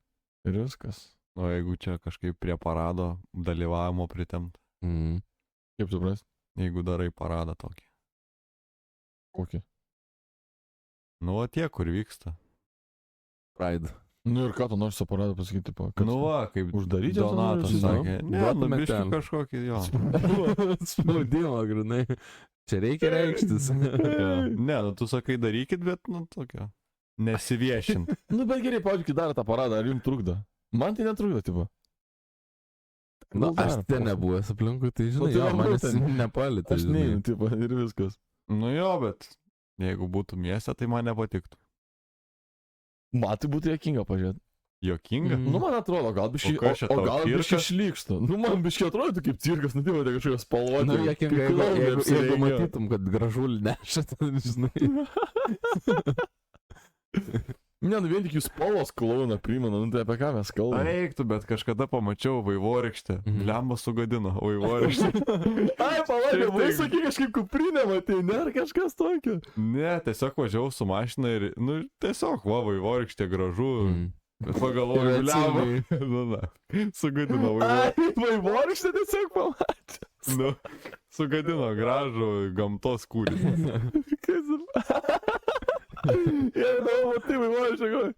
[SPEAKER 2] Ir viskas.
[SPEAKER 3] O jeigu čia kažkaip prie parado dalyvavimo pritemt,
[SPEAKER 2] Kaip supras?
[SPEAKER 3] jeigu darai paradą tokį.
[SPEAKER 2] Kokį?
[SPEAKER 3] Nu, o tie, kur vyksta.
[SPEAKER 1] Pride.
[SPEAKER 2] Nu ir ką tu nori su paradu pasakyti, tipo, kad...
[SPEAKER 3] Nu, va, kaip
[SPEAKER 2] Uždaryti
[SPEAKER 3] Donatas
[SPEAKER 2] ar
[SPEAKER 3] sakė. Ne,
[SPEAKER 1] Duotume
[SPEAKER 3] nu, biškį
[SPEAKER 1] ten.
[SPEAKER 3] kažkokį, jo.
[SPEAKER 1] Spaudimo, grinai. Čia reikia reikštis.
[SPEAKER 3] Jo. Ne, nu, tu sakai darykit, bet, nu, tokio. Nesiviešint.
[SPEAKER 2] Nu, bet gerai, pavyzdžiui, kai daro tą paradą, ar jums trukdo? Man tai netrukdo, tipo.
[SPEAKER 1] Na, aš ten nebuvęs aplinkui, tai žinai,
[SPEAKER 2] tai
[SPEAKER 1] jo,
[SPEAKER 2] vargu
[SPEAKER 1] manęs
[SPEAKER 2] ten.
[SPEAKER 1] nepalėtė,
[SPEAKER 2] Aš
[SPEAKER 1] žinai.
[SPEAKER 2] neinu, tipo, ir viskas.
[SPEAKER 3] Nu jo, bet jeigu būtų mieste, tai man nepatiktų.
[SPEAKER 2] Man tai būtų jokinga pažiūrėti.
[SPEAKER 3] Jokinga?
[SPEAKER 1] Mm.
[SPEAKER 2] Nu, man atrodo, gal biškai,
[SPEAKER 3] O kas čia
[SPEAKER 2] o
[SPEAKER 3] tau,
[SPEAKER 2] gal biškai
[SPEAKER 3] cirkas?
[SPEAKER 2] šlykšta. Nu, man biškai atrodo kaip cirkas, nu, tipo, tai kažkokios spalvoti.
[SPEAKER 1] Nu, jokinga, jeigu matytum, kad gražulį neša, ten, žinai.
[SPEAKER 2] Ne, nu vien tik jūs spalvos klauną primena, nu tai apie ką mes kalbame.
[SPEAKER 3] Eiktų, bet kažkada pamačiau vaivorykštę. Lemba sugadino vaivorykštę.
[SPEAKER 2] Ai, palaikė, mūsų kažkaip kuprinė matė, ne, ar kažkas tokio.
[SPEAKER 3] Ne, tiesiog važiavau su mašina ir, nu, tiesiog, va, vaivorykštė gražu. Bet pagalvoju,
[SPEAKER 1] Ir
[SPEAKER 3] lemba.
[SPEAKER 1] atsimeni.
[SPEAKER 3] Nu, na, sugadino vaivorykštę.
[SPEAKER 2] Ai, vaivorykštė tiesiog pamatė.
[SPEAKER 3] Nu, sugadino gražų gamtos kūrinį.
[SPEAKER 2] Ir dabar tai vaivorykštė, galvoju.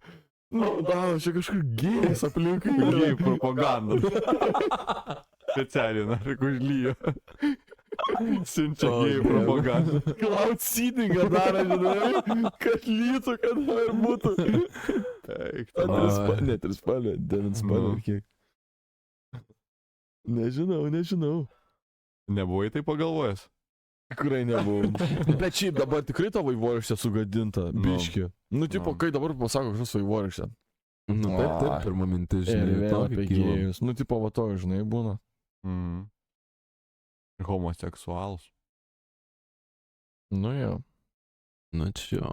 [SPEAKER 2] Nu, davai, čia kažkur gėjus aplinkui.
[SPEAKER 3] Lyjai propaganda. Specialiai, na, užlyjo. Siunčia gėjų propagandą.
[SPEAKER 2] Cloud seedingą daro, žinai, kad lytų, kad ir būtų.
[SPEAKER 3] Eik,
[SPEAKER 2] Ne, trispalvė, 9 spalvė, kiek. Nežinau.
[SPEAKER 3] Nebuvai tai pagalvojęs?
[SPEAKER 2] Tikrai nebuvau. Bet šiaip dabar tikrai ta vaivorykštė sugadinta, biški. Nu, tipo, kai dabar pasako kažkas vaivorykštė.
[SPEAKER 1] Nu, taip, pirma mintis, žinai,
[SPEAKER 2] Ir vėl
[SPEAKER 1] tokia
[SPEAKER 2] apie
[SPEAKER 1] kyla.
[SPEAKER 2] gėjus. Nu, tipo, va to, žinai, būna.
[SPEAKER 3] Homoseksualus.
[SPEAKER 2] Nu, jo.
[SPEAKER 1] Nu, čia.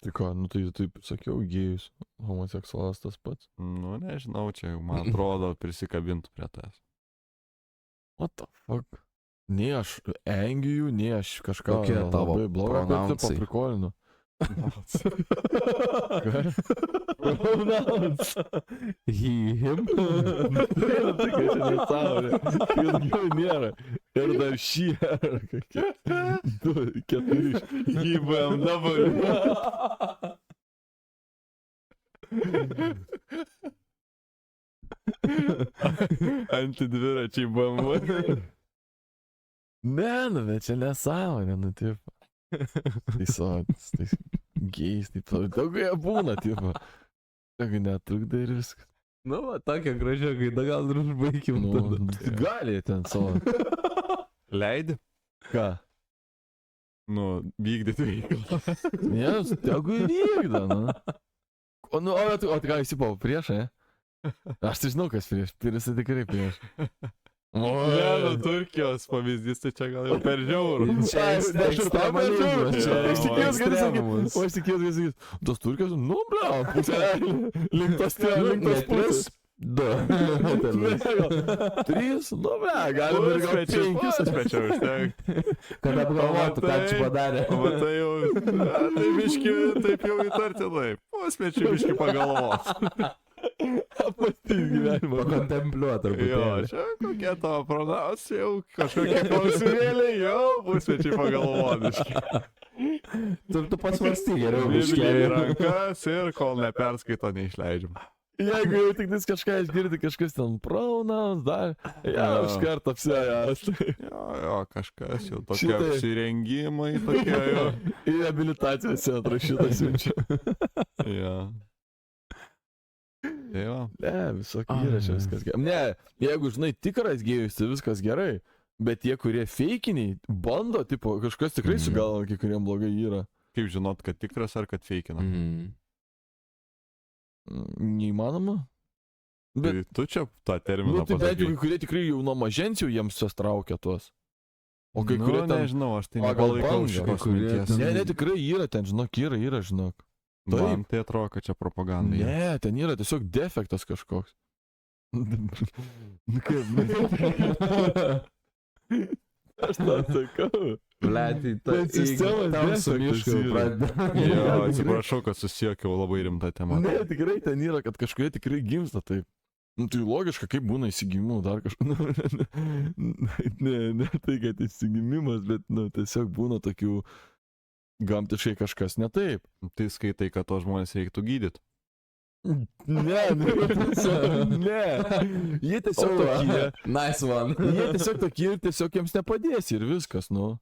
[SPEAKER 2] Tai ką, nu, tai taip sakiau, gėjus. Homoseksualas tas pats.
[SPEAKER 3] Nu, nežinau, čia, man atrodo, prisikabintų prie tavęs.
[SPEAKER 2] What the fuck? Nei aš engiu jų, nei aš kažką
[SPEAKER 1] Kokie tavo
[SPEAKER 2] labai blogą, bet taip
[SPEAKER 1] pronounsai?
[SPEAKER 2] paprikolinu. Pronouns.
[SPEAKER 1] Him.
[SPEAKER 2] Tai yra tai, kad čia nesąmonė. Tai daugiau nėra. Ir dar šį. 2, 4.
[SPEAKER 3] Įbėm dabar. Antidviračiai BMW.
[SPEAKER 2] Ne, nu, bet čia nesąmonė, nu, taip. Tai sotis, tai Geis, taip, daug jie būna, tipo. Taigi netrukda ir viskas.
[SPEAKER 1] Nu, va, tokia gražia gaida, gal ir užbaigim.
[SPEAKER 2] Nu, gali ten savo.
[SPEAKER 3] Leidi?
[SPEAKER 2] Ką?
[SPEAKER 3] Nu, vykdyti veiklą.
[SPEAKER 2] Nes, tegu įvykda, nu. O, nu, o tai ką, esi buvo prieš, ne? Aš tai žinau, kas prieš. Piris tai tikrai prieš.
[SPEAKER 3] Ne, nu, Turkijos pavyzdys, tai čia gal jau per žiaurų.
[SPEAKER 1] Čia ekstremalizmas, čia
[SPEAKER 2] Aš tikėjausi, kad jis sakys.
[SPEAKER 1] ekstremumas.
[SPEAKER 2] O aš tikėjausi, kad jis sakys. Tas Turkijos, nu, ble, pusė. Link tos pusės.
[SPEAKER 1] Du.
[SPEAKER 2] Trys, nu, ble, galim ir gal penkis.
[SPEAKER 3] Pusmečiau užtenka.
[SPEAKER 1] Kad apgalvotų, ką čia padarė.
[SPEAKER 3] O tai jau, tai biški, taip jau įtartinai. Pusmečių biški pagalvos.
[SPEAKER 2] Apmastys gyvenimą.
[SPEAKER 1] Pakontempliuot arba.
[SPEAKER 3] Jo, čia kokia tavo pronacija, jau kažkokie klausimėliai, jau pusmečiai pagalvodiški.
[SPEAKER 1] Tu pasvarstyk geriau.
[SPEAKER 3] Bibliją į rankas ir kol neperskaito, neišleidžiam.
[SPEAKER 2] Jeigu jau tik kažką išgirdi, kažkas ten pronouns, dar, iš karto apsėjas.
[SPEAKER 3] Jo, kažkas jau tokie
[SPEAKER 2] Šitai-
[SPEAKER 3] apsirengimai, tokie jau.
[SPEAKER 2] Į rehabilitacijos centrą šitą siunčia.
[SPEAKER 3] Jo. Tai jo.
[SPEAKER 2] Ne, visokie yra čia viskas gerai. Ne, jeigu žinai tikras gėjus, tai viskas gerai. Bet tie, kurie feikiniai, bando, tipo, kažkas tikrai sugalvo, kai kuriem blogai yra.
[SPEAKER 3] Kaip žinot, kad tikras ar kad feikina?
[SPEAKER 2] Neįmanoma. Bet,
[SPEAKER 3] Tai tu čia tą
[SPEAKER 2] nu,
[SPEAKER 3] terminą
[SPEAKER 2] tai bent jau
[SPEAKER 3] pasakai.
[SPEAKER 2] kai kurie tikrai jau nuo mažens jau jiems jas traukia tuos. O kai
[SPEAKER 3] Nu,
[SPEAKER 2] kurie ten...
[SPEAKER 3] nežinau, aš tai
[SPEAKER 2] pagal
[SPEAKER 3] nepalaikau
[SPEAKER 2] bangą,
[SPEAKER 3] šitos
[SPEAKER 1] kai kurie
[SPEAKER 3] minties.
[SPEAKER 1] ten-
[SPEAKER 2] Ne, tikrai yra ten, žinok, yra, žinok.
[SPEAKER 3] Man tai atrodo, kad čia propaganda.
[SPEAKER 2] Ne, ten yra tiesiog defektas kažkoks. Nu kaip, aš tą sakau.
[SPEAKER 1] Bletį,
[SPEAKER 2] Bet sistemos
[SPEAKER 1] tamsų
[SPEAKER 2] defektas
[SPEAKER 1] mišką
[SPEAKER 2] yra.
[SPEAKER 1] pradeda.
[SPEAKER 3] Jo, atsiprašau, kad susiekiau labai rimtą temą.
[SPEAKER 2] Ne, tikrai ten yra, kad kažkurie tikrai gimsta taip. Nu tai logiška, kaip būna įsigimimų dar kažkas. Ne tai, kad įsigimimas, bet nu, tiesiog būna tokių gamtiškai kažkas ne taip.
[SPEAKER 3] Tai skaitai, kad to žmonės reiktų gydyti.
[SPEAKER 2] Ne. Jie tiesiog tokie.
[SPEAKER 1] Nice one.
[SPEAKER 2] Jie tiesiog tokie ir tiesiog jiems nepadės ir viskas, nu.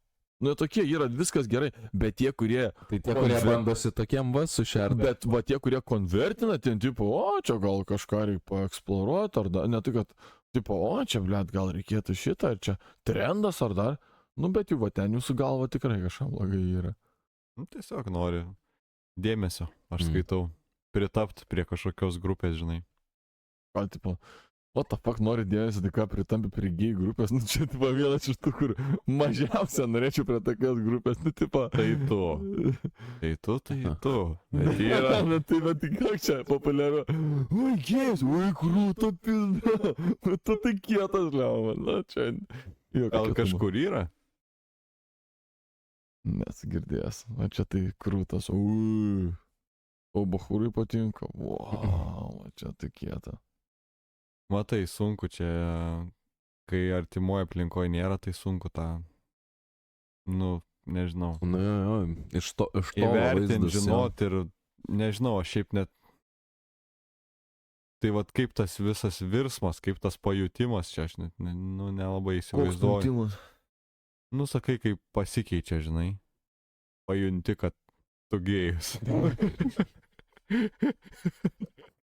[SPEAKER 2] Nu tokie yra, viskas gerai, bet tie, kurie...
[SPEAKER 1] Tai tie, kurie bandosi tokiem vas sušerti.
[SPEAKER 2] Bet va tie, kurie konvertina, ten tipo, o čia gal kažką reikia paeksploruoti, ar dar, ne tai, kad, tipo, o čia, blėt, gal reikėtų šitą, ar čia trendas, ar dar. Nu, bet jau va ten jūsų galva tikrai kažkam blogai yra.
[SPEAKER 3] Nu, tiesiog nori dėmesio, aš skaitau. Pritapt prie kažkokios grupės, žinai.
[SPEAKER 2] Gal, tipo, what the fuck, nori dėmesio, tai ką pritampi prie gėjų grupės, nu čia, tipo, vienas iš tų, kur mažiausia norėčiau prie tokios grupės, nu, tipo.
[SPEAKER 3] Tai tu. Bet yra.
[SPEAKER 2] Bet tai koks čia populiaru. Oi, gėjus, oi, krūta pizda. Tu tai kietas, liauma. Na, čia.
[SPEAKER 3] Gal kažkur yra?
[SPEAKER 2] Nesigirdėjęs. Na, čia tai krūtas. Ui. O bachūrai patinka. Wow, čia tai kieta.
[SPEAKER 3] Matai, sunku čia, kai artimoje aplinkoje nėra, tai sunku tą, nu, nežinau.
[SPEAKER 1] Nu, jo, iš to
[SPEAKER 3] Įvertinti, žinot ir, nežinau, aš šiaip net. Tai vad kaip tas visas virsmas, kaip tas pajutimas čia, aš net, nu, nelabai įsivaizduoju. Nu, sakai, kaip pasikeičia, žinai. Pajunti, kad tu gėjus.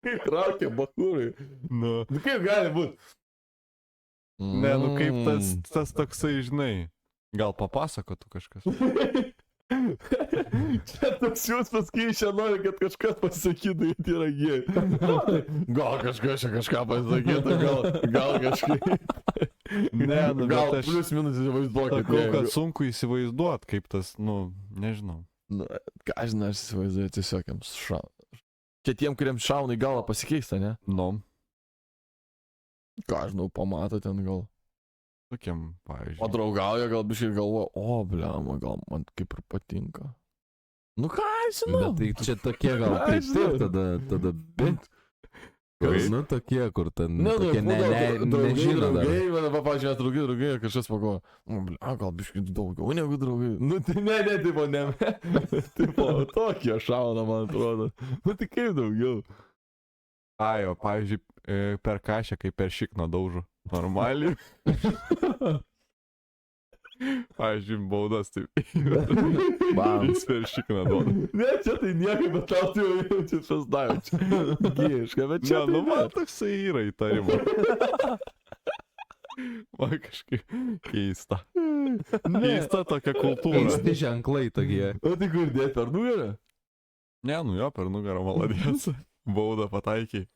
[SPEAKER 2] Kaip traukia bachūrai. Nu kaip gali būti?
[SPEAKER 3] Ne, nu kaip tas toksai, žinai. Gal papasakotų kažkas.
[SPEAKER 2] Čia toks jūs paskui čia nori, kad kažkas pasakytų, kad yra gėjai. Gal kažkas čia kažką pasakytų, gal kažkaip.
[SPEAKER 3] Ne, nu
[SPEAKER 2] gal
[SPEAKER 3] bet aš
[SPEAKER 2] plius minus įsivaizduokit.
[SPEAKER 3] sakau, kad sunku įsivaizduot, kaip tas, nu, nežinau.
[SPEAKER 2] Nu, ką žinai, aš įsivaizduoju tiesiog jiems šauna. Čia tiem, kuriems šauna į galą pasikeista, ne?
[SPEAKER 3] Nu,
[SPEAKER 2] Ką žinau, pamato ten gal.
[SPEAKER 3] tokiam, pavyzdžiui.
[SPEAKER 2] Padraugauja, gal biškai galvoja, o, bliama, gal man kaip ir patinka. Nu ką, žinau.
[SPEAKER 1] Bet tai čia tokie gal kaip tik tada bent. Nu tokie, kur ten tokie nežino dar.
[SPEAKER 2] Draugai, papažiūrėjau, draugai, kažkas pagalvoja, gal biškai daugiau negu draugai. Nu, tai ne, tipo, ne. Tipo, tokie šauna, man atrodo. Nu, tai kaip daugiau.
[SPEAKER 3] Ai, o pavyzdžiui, per kašę, kaip per šikną daužų. Normaliai. Pavyzdžiui, baudas, taip.
[SPEAKER 2] Bam.
[SPEAKER 3] Jis per šikną duoda.
[SPEAKER 2] Ne, čia tai nieko, bet tau tai jau jaučiu šios davčiu. Gėjiška, bet čia...
[SPEAKER 3] Ne, nu man toksai yra įtarimo. Man kažkaip keista. Keista tokia kultūra.
[SPEAKER 1] Keisti ženklai tokie.
[SPEAKER 2] O tai kur dėt per nugarą?
[SPEAKER 3] Ne, nu jo, per nugarą maladės. Baudą pataikiai.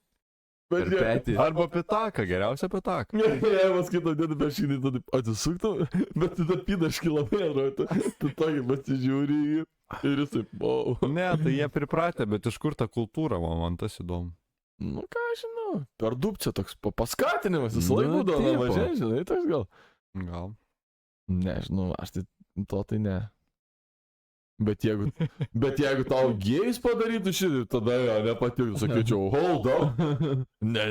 [SPEAKER 2] Bet
[SPEAKER 1] Per petį.
[SPEAKER 3] Arba pitaką, geriausia pitaką.
[SPEAKER 2] Ne, vas kitą dieną per šį dieną atsisuktų, bet tada pidaški labai atrodo. Tu tokį pasižiūri į jį ir jis taip, wow.
[SPEAKER 3] Ne, tai jie pripratę, bet iš kur ta kultūra, man tas įdomu.
[SPEAKER 2] Nu ką aš žinau, per dupciją toks paskatinimas, jis
[SPEAKER 1] Nu,
[SPEAKER 2] laikų duoda
[SPEAKER 1] tipo.
[SPEAKER 2] mažiai, žinai, toks gal.
[SPEAKER 3] Gal.
[SPEAKER 2] Nežinau, aš tai to tai ne. Bet jeigu tau gėjus padarytų šitą, tada jo nepatiktų, sakyčiau, hold up. Ne.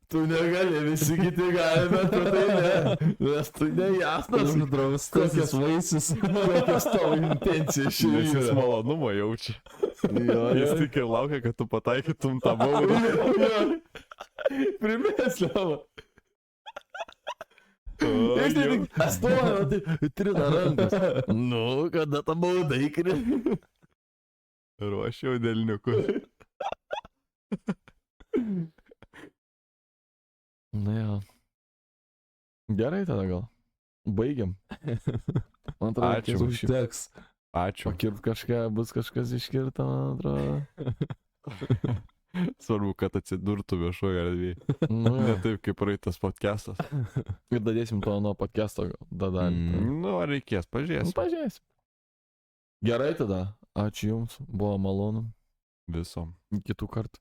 [SPEAKER 2] Tu negali, visi kiti gali, bet tu tai ne. Nes tu nejasnas.
[SPEAKER 1] Uždraustasis vaisius.
[SPEAKER 2] Kokios tavo intencijos
[SPEAKER 3] Nes jis
[SPEAKER 2] šiandien.
[SPEAKER 3] malonumą jaučia.
[SPEAKER 2] Jo,
[SPEAKER 3] Jis tik ir laukia, kad tu pataikytum tą baudą.
[SPEAKER 2] Primės, Leva. Jis tai tik stoja, tai trina rankas. Nu, kada ta bauda įkri.
[SPEAKER 3] Ruošiau dėlniukus.
[SPEAKER 2] Na jo. Gerai tada gal. Baigiam. Man atrodo,
[SPEAKER 3] Ačiū.
[SPEAKER 2] reikės užši-
[SPEAKER 1] Užteks.
[SPEAKER 3] Ačiū.
[SPEAKER 2] Pakirt kažką, bus kažkas iškirta, man atrodo.
[SPEAKER 3] Svarbu, kad atsidurtų viešoje erdvėje.
[SPEAKER 2] Nu,
[SPEAKER 3] Ne
[SPEAKER 2] jo.
[SPEAKER 3] taip, kaip praeitas podcastas.
[SPEAKER 2] Ir dadėsim to nuo podcast'o dalį.
[SPEAKER 3] Nu, ar reikės, pažiūrėsim.
[SPEAKER 2] Pažiūrėsim. Gerai tada. Ačiū Jums. Buvo malonu.
[SPEAKER 3] Visom.
[SPEAKER 2] Kitų kartų.